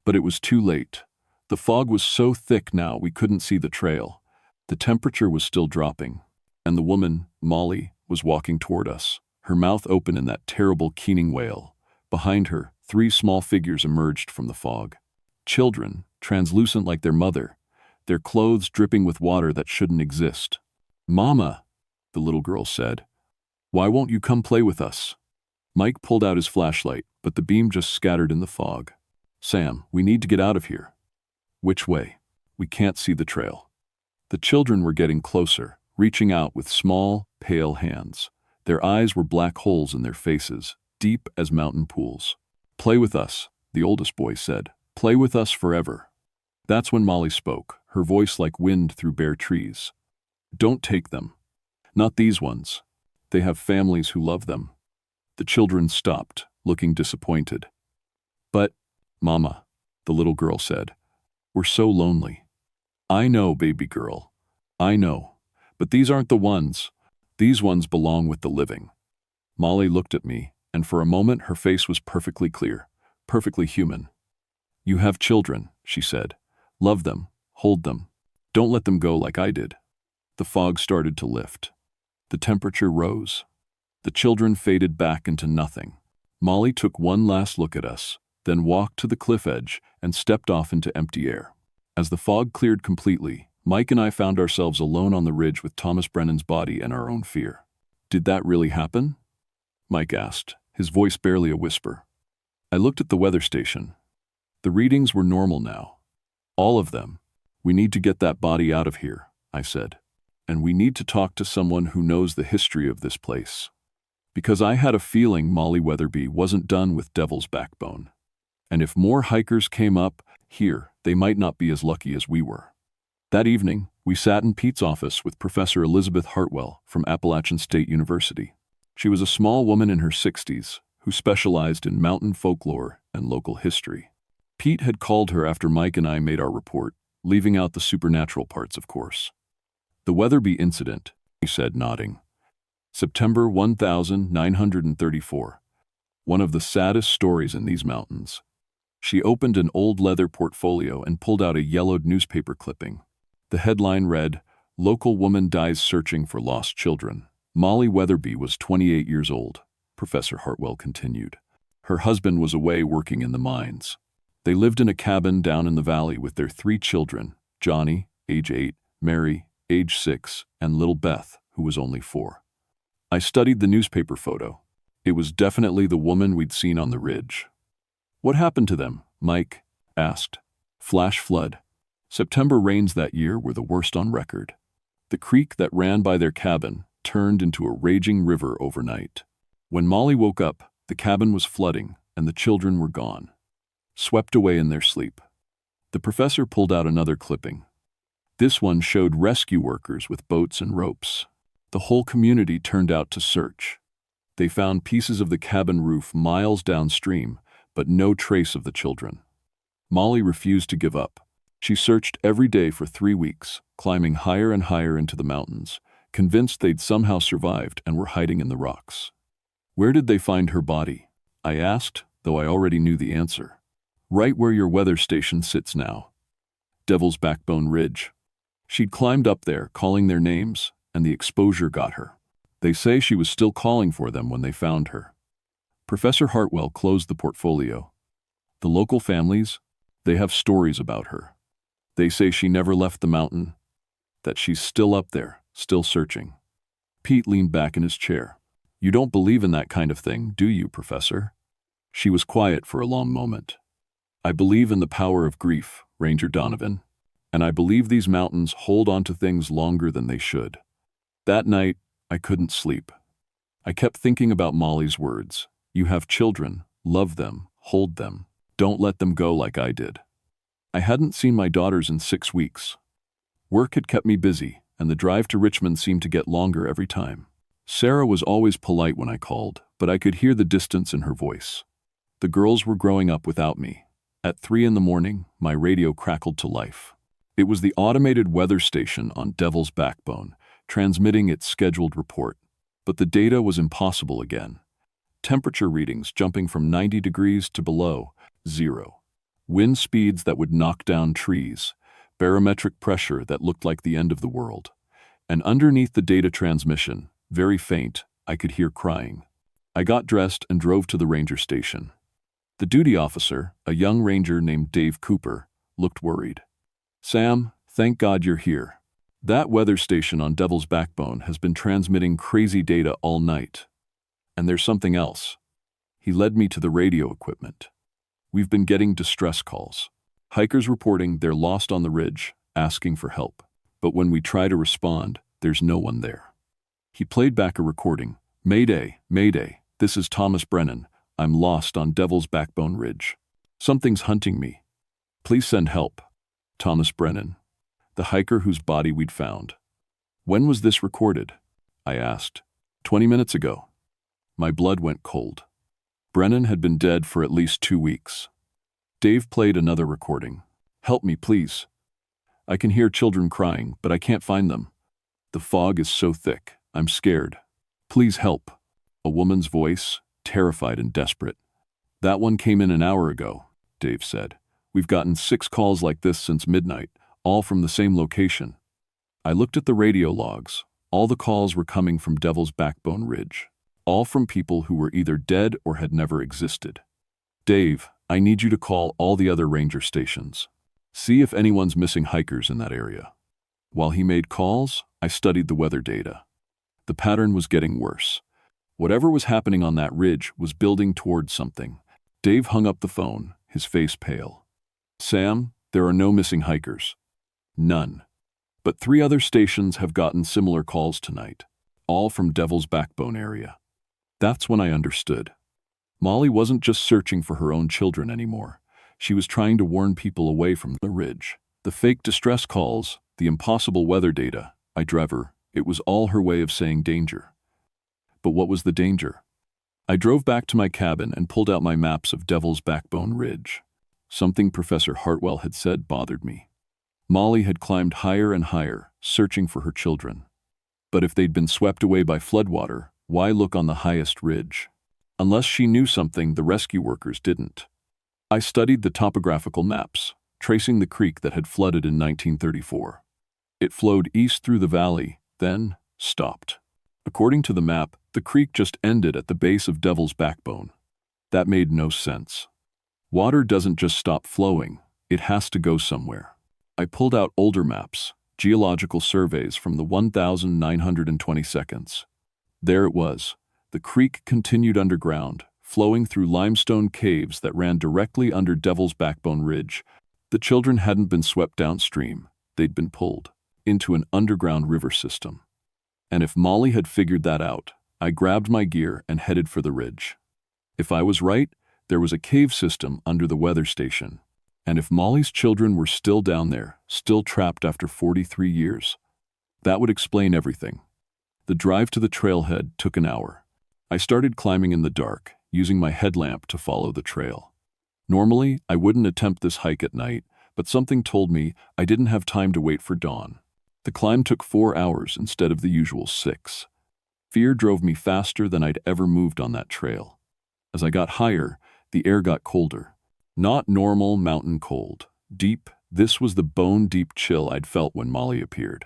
But it was too late. The fog was so thick now we couldn't see the trail. The temperature was still dropping, and the woman, Molly, was walking toward us, her mouth open in that terrible keening wail. Behind her, 3 small figures emerged from the fog. Children, translucent like their mother, their clothes dripping with water that shouldn't exist. "Mama," the little girl said, "why won't you come play with us?" Mike pulled out his flashlight, but the beam just scattered in the fog. "Sam, we need to get out of here." "Which way? We can't see the trail." The children were getting closer, reaching out with small, pale hands. Their eyes were black holes in their faces, deep as mountain pools. "Play with us," the oldest boy said. "Play with us forever." That's when Molly spoke, her voice like wind through bare trees. "Don't take them. Not these ones. They have families who love them." The children stopped, looking disappointed. "But, Mama," the little girl said, "we're so lonely." "I know, baby girl. I know. But these aren't the ones. These ones belong with the living." Molly looked at me, and for a moment her face was perfectly clear, perfectly human. "You have children," she said. "Love them, hold them. Don't let them go like I did." The fog started to lift. The temperature rose. The children faded back into nothing. Molly took one last look at us, then walked to the cliff edge and stepped off into empty air. As the fog cleared completely, Mike and I found ourselves alone on the ridge with Thomas Brennan's body and our own fear. "Did that really happen?" Mike asked, his voice barely a whisper. I looked at the weather station. The readings were normal now. All of them. "We need to get that body out of here," I said. "And we need to talk to someone who knows the history of this place." Because I had a feeling Molly Weatherby wasn't done with Devil's Backbone. And if more hikers came up here, they might not be as lucky as we were. That evening, we sat in Pete's office with Professor Elizabeth Hartwell from Appalachian State University. She was a small woman in her 60s who specialized in mountain folklore and local history. Pete had called her after Mike and I made our report, leaving out the supernatural parts, of course. "The Weatherby incident," he said, nodding. "September 1934. One of the saddest stories in these mountains." She opened an old leather portfolio and pulled out a yellowed newspaper clipping. The headline read, "Local woman dies searching for lost children." Molly Weatherby was 28 years old, Professor Hartwell continued. Her husband was away working in the mines. They lived in a cabin down in the valley with their 3 children, Johnny, age 8, Mary, age 6, and little Beth, who was only 4. I studied the newspaper photo. It was definitely the woman we'd seen on the ridge. "What happened to them?" Mike asked. Flash flood. September rains that year were the worst on record. The creek that ran by their cabin turned into a raging river overnight. When Molly woke up, the cabin was flooding and the children were gone, swept away in their sleep. The professor pulled out another clipping. This one showed rescue workers with boats and ropes. The whole community turned out to search. They found pieces of the cabin roof miles downstream, but no trace of the children. Molly refused to give up. She searched every day for 3 weeks, climbing higher and higher into the mountains, convinced they'd somehow survived and were hiding in the rocks. "Where did they find her body?" I asked, though I already knew the answer. "Right where your weather station sits now. Devil's Backbone Ridge." She'd climbed up there, calling their names, and the exposure got her. They say she was still calling for them when they found her. Professor Hartwell closed the portfolio. "The local families, they have stories about her. They say she never left the mountain, that she's still up there, still searching." Pete leaned back in his chair. "You don't believe in that kind of thing, do you, Professor?" She was quiet for a long moment. "I believe in the power of grief, Ranger Donovan, and I believe these mountains hold on to things longer than they should." That night, I couldn't sleep. I kept thinking about Molly's words. "You have children, love them, hold them. Don't let them go like I did." I hadn't seen my daughters in 6 weeks. Work had kept me busy, and the drive to Richmond seemed to get longer every time. Sarah was always polite when I called, but I could hear the distance in her voice. The girls were growing up without me. At 3 in the morning, my radio crackled to life. It was the automated weather station on Devil's Backbone, transmitting its scheduled report. But the data was impossible again. Temperature readings jumping from 90 degrees to below 0. Wind speeds that would knock down trees. barometric pressure that looked like the end of the world. And underneath the data transmission, very faint, I could hear crying. I got dressed and drove to the ranger station. The duty officer, a young ranger named Dave Cooper, looked worried. "Sam, thank God you're here. That weather station on Devil's Backbone has been transmitting crazy data all night. And there's something else." He led me to the radio equipment. "We've been getting distress calls. Hikers reporting they're lost on the ridge, asking for help. But when we try to respond, there's no one there." He played back a recording. "Mayday, Mayday, this is Thomas Brennan. I'm lost on Devil's Backbone Ridge. Something's hunting me. Please send help. Thomas Brennan," the hiker whose body we'd found. "When was this recorded?" I asked. 20 minutes ago." My blood went cold. Brennan had been dead for at least 2 weeks. Dave played another recording. "Help me, please. I can hear children crying, but I can't find them. The fog is so thick. I'm scared. Please help." A woman's voice, terrified and desperate. "That one came in an hour ago," Dave said. "We've gotten 6 calls like this since midnight, all from the same location." I looked at the radio logs. All the calls were coming from Devil's Backbone Ridge. All from people who were either dead or had never existed. "Dave, I need you to call all the other ranger stations. See if anyone's missing hikers in that area." While he made calls, I studied the weather data. The pattern was getting worse. Whatever was happening on that ridge was building towards something. Dave hung up the phone, his face pale. "Sam, there are no missing hikers." "None. But 3 other stations have gotten similar calls tonight, all from Devil's Backbone area." That's when I understood. Molly wasn't just searching for her own children anymore. She was trying to warn people away from the ridge. The fake distress calls, the impossible weather data, I drove her. It was all her way of saying danger. But what was the danger? I drove back to my cabin and pulled out my maps of Devil's Backbone Ridge. Something Professor Hartwell had said bothered me. Molly had climbed higher and higher, searching for her children. But if they'd been swept away by floodwater, why look on the highest ridge? Unless she knew something the rescue workers didn't. I studied the topographical maps, tracing the creek that had flooded in 1934. It flowed east through the valley, then stopped. According to the map, the creek just ended at the base of Devil's Backbone. That made no sense. Water doesn't just stop flowing, it has to go somewhere. I pulled out older maps, geological surveys from the 1922. There it was. The creek continued underground, flowing through limestone caves that ran directly under Devil's Backbone Ridge. The children hadn't been swept downstream, they'd been pulled into an underground river system. And if Molly had figured that out, I grabbed my gear and headed for the ridge. If I was right, there was a cave system under the weather station. And if Molly's children were still down there, still trapped after 43 years, that would explain everything. The drive to the trailhead took an hour. I started climbing in the dark, using my headlamp to follow the trail. Normally, I wouldn't attempt this hike at night, but something told me I didn't have time to wait for dawn. The climb took 4 hours instead of the usual 6. Fear drove me faster than I'd ever moved on that trail. As I got higher, the air got colder. Not normal mountain cold. Deep, this was the bone-deep chill I'd felt when Molly appeared.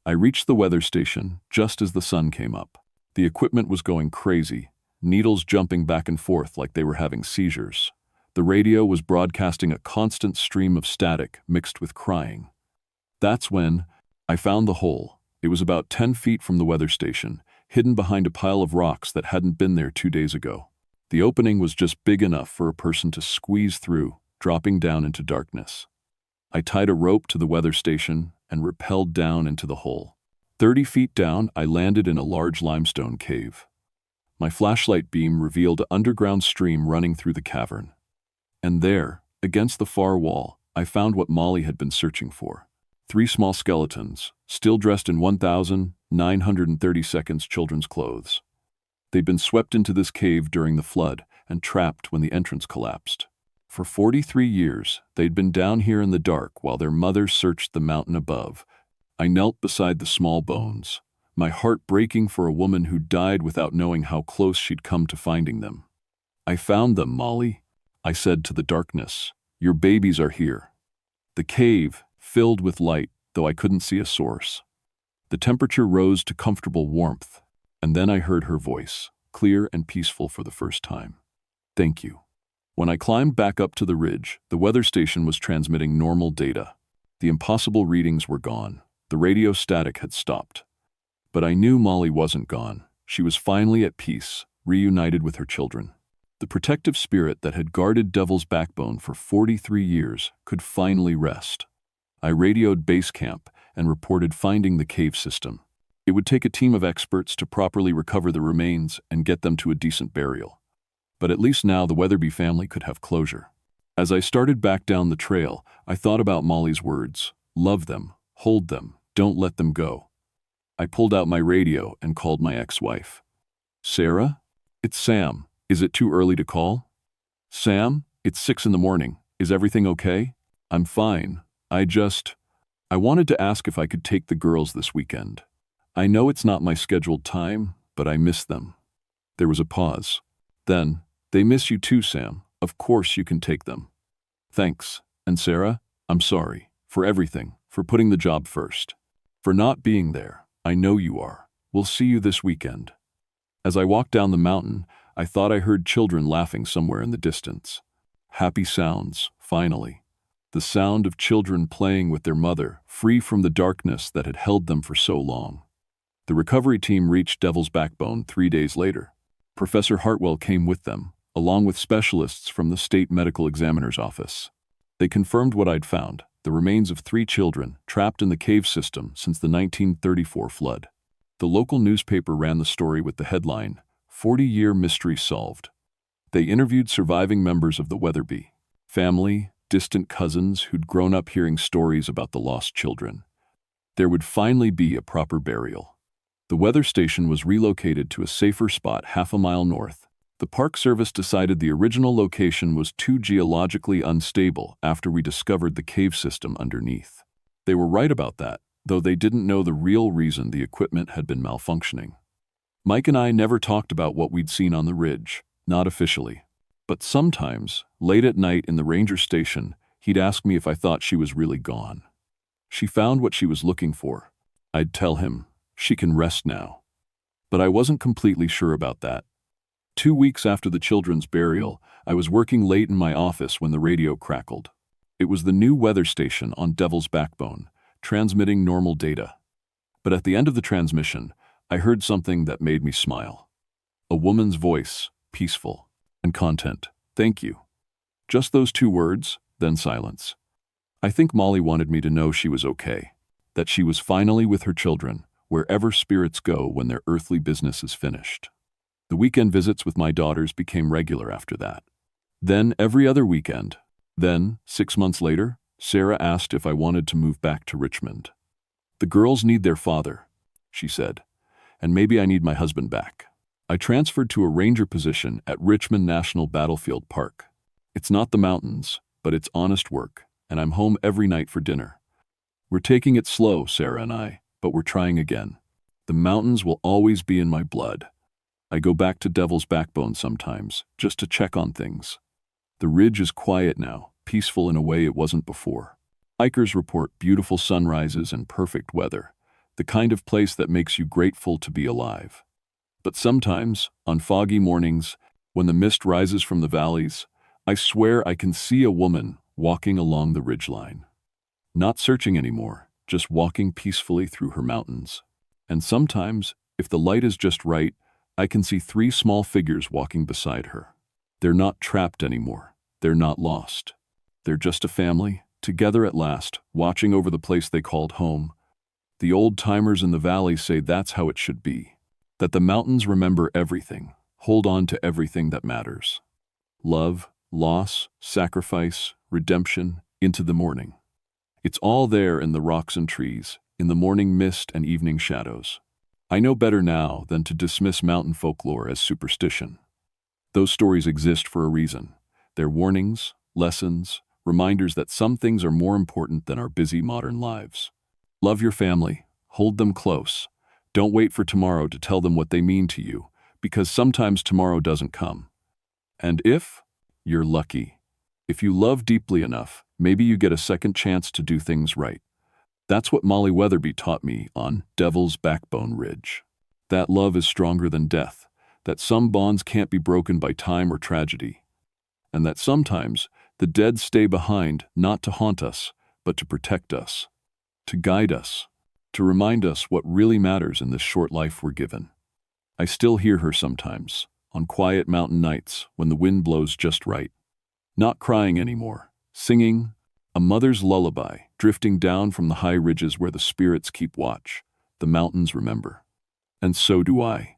I reached the weather station just as the sun came up. The equipment was going crazy, needles jumping back and forth like they were having seizures. The radio was broadcasting a constant stream of static mixed with crying. That's when I found the hole. It was about 10 feet from the weather station, hidden behind a pile of rocks that hadn't been there 2 days ago. The opening was just big enough for a person to squeeze through, dropping down into darkness. I tied a rope to the weather station and rappelled down into the hole. 30 feet down, I landed in a large limestone cave. My flashlight beam revealed an underground stream running through the cavern. And there, against the far wall, I found what Molly had been searching for. 3 small skeletons, still dressed in 1930 children's clothes. They'd been swept into this cave during the flood and trapped when the entrance collapsed. For 43 years, they'd been down here in the dark while their mothers searched the mountain above. I knelt beside the small bones, my heart breaking for a woman who died without knowing how close she'd come to finding them. "I found them, Molly," I said to the darkness. "Your babies are here." The cave, filled with light, though I couldn't see a source. The temperature rose to comfortable warmth, and then I heard her voice, clear and peaceful for the first time. "Thank you." When I climbed back up to the ridge, the weather station was transmitting normal data. The impossible readings were gone. The radio static had stopped. But I knew Molly wasn't gone. She was finally at peace, reunited with her children. The protective spirit that had guarded Devil's Backbone for 43 years could finally rest. I radioed base camp and reported finding the cave system. It would take a team of experts to properly recover the remains and get them to a decent burial. But at least now the Weatherby family could have closure. As I started back down the trail, I thought about Molly's words. Love them, hold them, don't let them go. I pulled out my radio and called my ex-wife. "Sarah? It's Sam. Is it too early to call?" "Sam, it's 6 in the morning. Is everything okay?" "I'm fine. I wanted to ask if I could take the girls this weekend. I know it's not my scheduled time, but I miss them." There was a pause. Then, "They miss you too, Sam. Of course you can take them." "Thanks. And Sarah, I'm sorry. For everything. For putting the job first. For not being there. I know you are. We'll see you this weekend." As I walked down the mountain, I thought I heard children laughing somewhere in the distance. Happy sounds, finally. The sound of children playing with their mother, free from the darkness that had held them for so long. The recovery team reached Devil's Backbone 3 days later. Professor Hartwell came with them, along with specialists from the state medical examiner's office. They confirmed what I'd found, the remains of 3 children trapped in the cave system since the 1934 flood. The local newspaper ran the story with the headline, "40-Year Mystery Solved." They interviewed surviving members of the Weatherby family, distant cousins who'd grown up hearing stories about the lost children. There would finally be a proper burial. The weather station was relocated to a safer spot half a mile north. The Park Service decided the original location was too geologically unstable after we discovered the cave system underneath. They were right about that, though they didn't know the real reason the equipment had been malfunctioning. Mike and I never talked about what we'd seen on the ridge, not officially. But sometimes, late at night in the ranger station, he'd ask me if I thought she was really gone. She found what she was looking for. I'd tell him, she can rest now. But I wasn't completely sure about that. 2 weeks after the children's burial, I was working late in my office when the radio crackled. It was the new weather station on Devil's Backbone, transmitting normal data. But at the end of the transmission, I heard something that made me smile. A woman's voice, peaceful, and content. "Thank you." Just those 2 words, then silence. I think Molly wanted me to know she was okay, that she was finally with her children, wherever spirits go when their earthly business is finished. The weekend visits with my daughters became regular after that. Then every other weekend. Then, 6 months later, Sarah asked if I wanted to move back to Richmond. "The girls need their father," she said, "and maybe I need my husband back." I transferred to a ranger position at Richmond National Battlefield Park. It's not the mountains, but it's honest work, and I'm home every night for dinner. We're taking it slow, Sarah and I, but we're trying again. The mountains will always be in my blood. I go back to Devil's Backbone sometimes, just to check on things. The ridge is quiet now, peaceful in a way it wasn't before. Hikers report beautiful sunrises and perfect weather, the kind of place that makes you grateful to be alive. But sometimes, on foggy mornings, when the mist rises from the valleys, I swear I can see a woman walking along the ridgeline. Not searching anymore, just walking peacefully through her mountains. And sometimes, if the light is just right, I can see 3 small figures walking beside her. They're not trapped anymore. They're not lost. They're just a family, together at last, watching over the place they called home. The old-timers in the valley say that's how it should be. That the mountains remember everything, hold on to everything that matters. Love, loss, sacrifice, redemption, into the morning. It's all there in the rocks and trees, in the morning mist and evening shadows. I know better now than to dismiss mountain folklore as superstition. Those stories exist for a reason. They're warnings, lessons, reminders that some things are more important than our busy modern lives. Love your family, hold them close. Don't wait for tomorrow to tell them what they mean to you, because sometimes tomorrow doesn't come. And if you're lucky, if you love deeply enough, maybe you get a second chance to do things right. That's what Molly Weatherby taught me on Devil's Backbone Ridge. That love is stronger than death, that some bonds can't be broken by time or tragedy, and that sometimes the dead stay behind not to haunt us, but to protect us, to guide us, to remind us what really matters in this short life we're given. I still hear her sometimes, on quiet mountain nights when the wind blows just right. Not crying anymore, singing a mother's lullaby, drifting down from the high ridges where the spirits keep watch, the mountains remember. And so do I.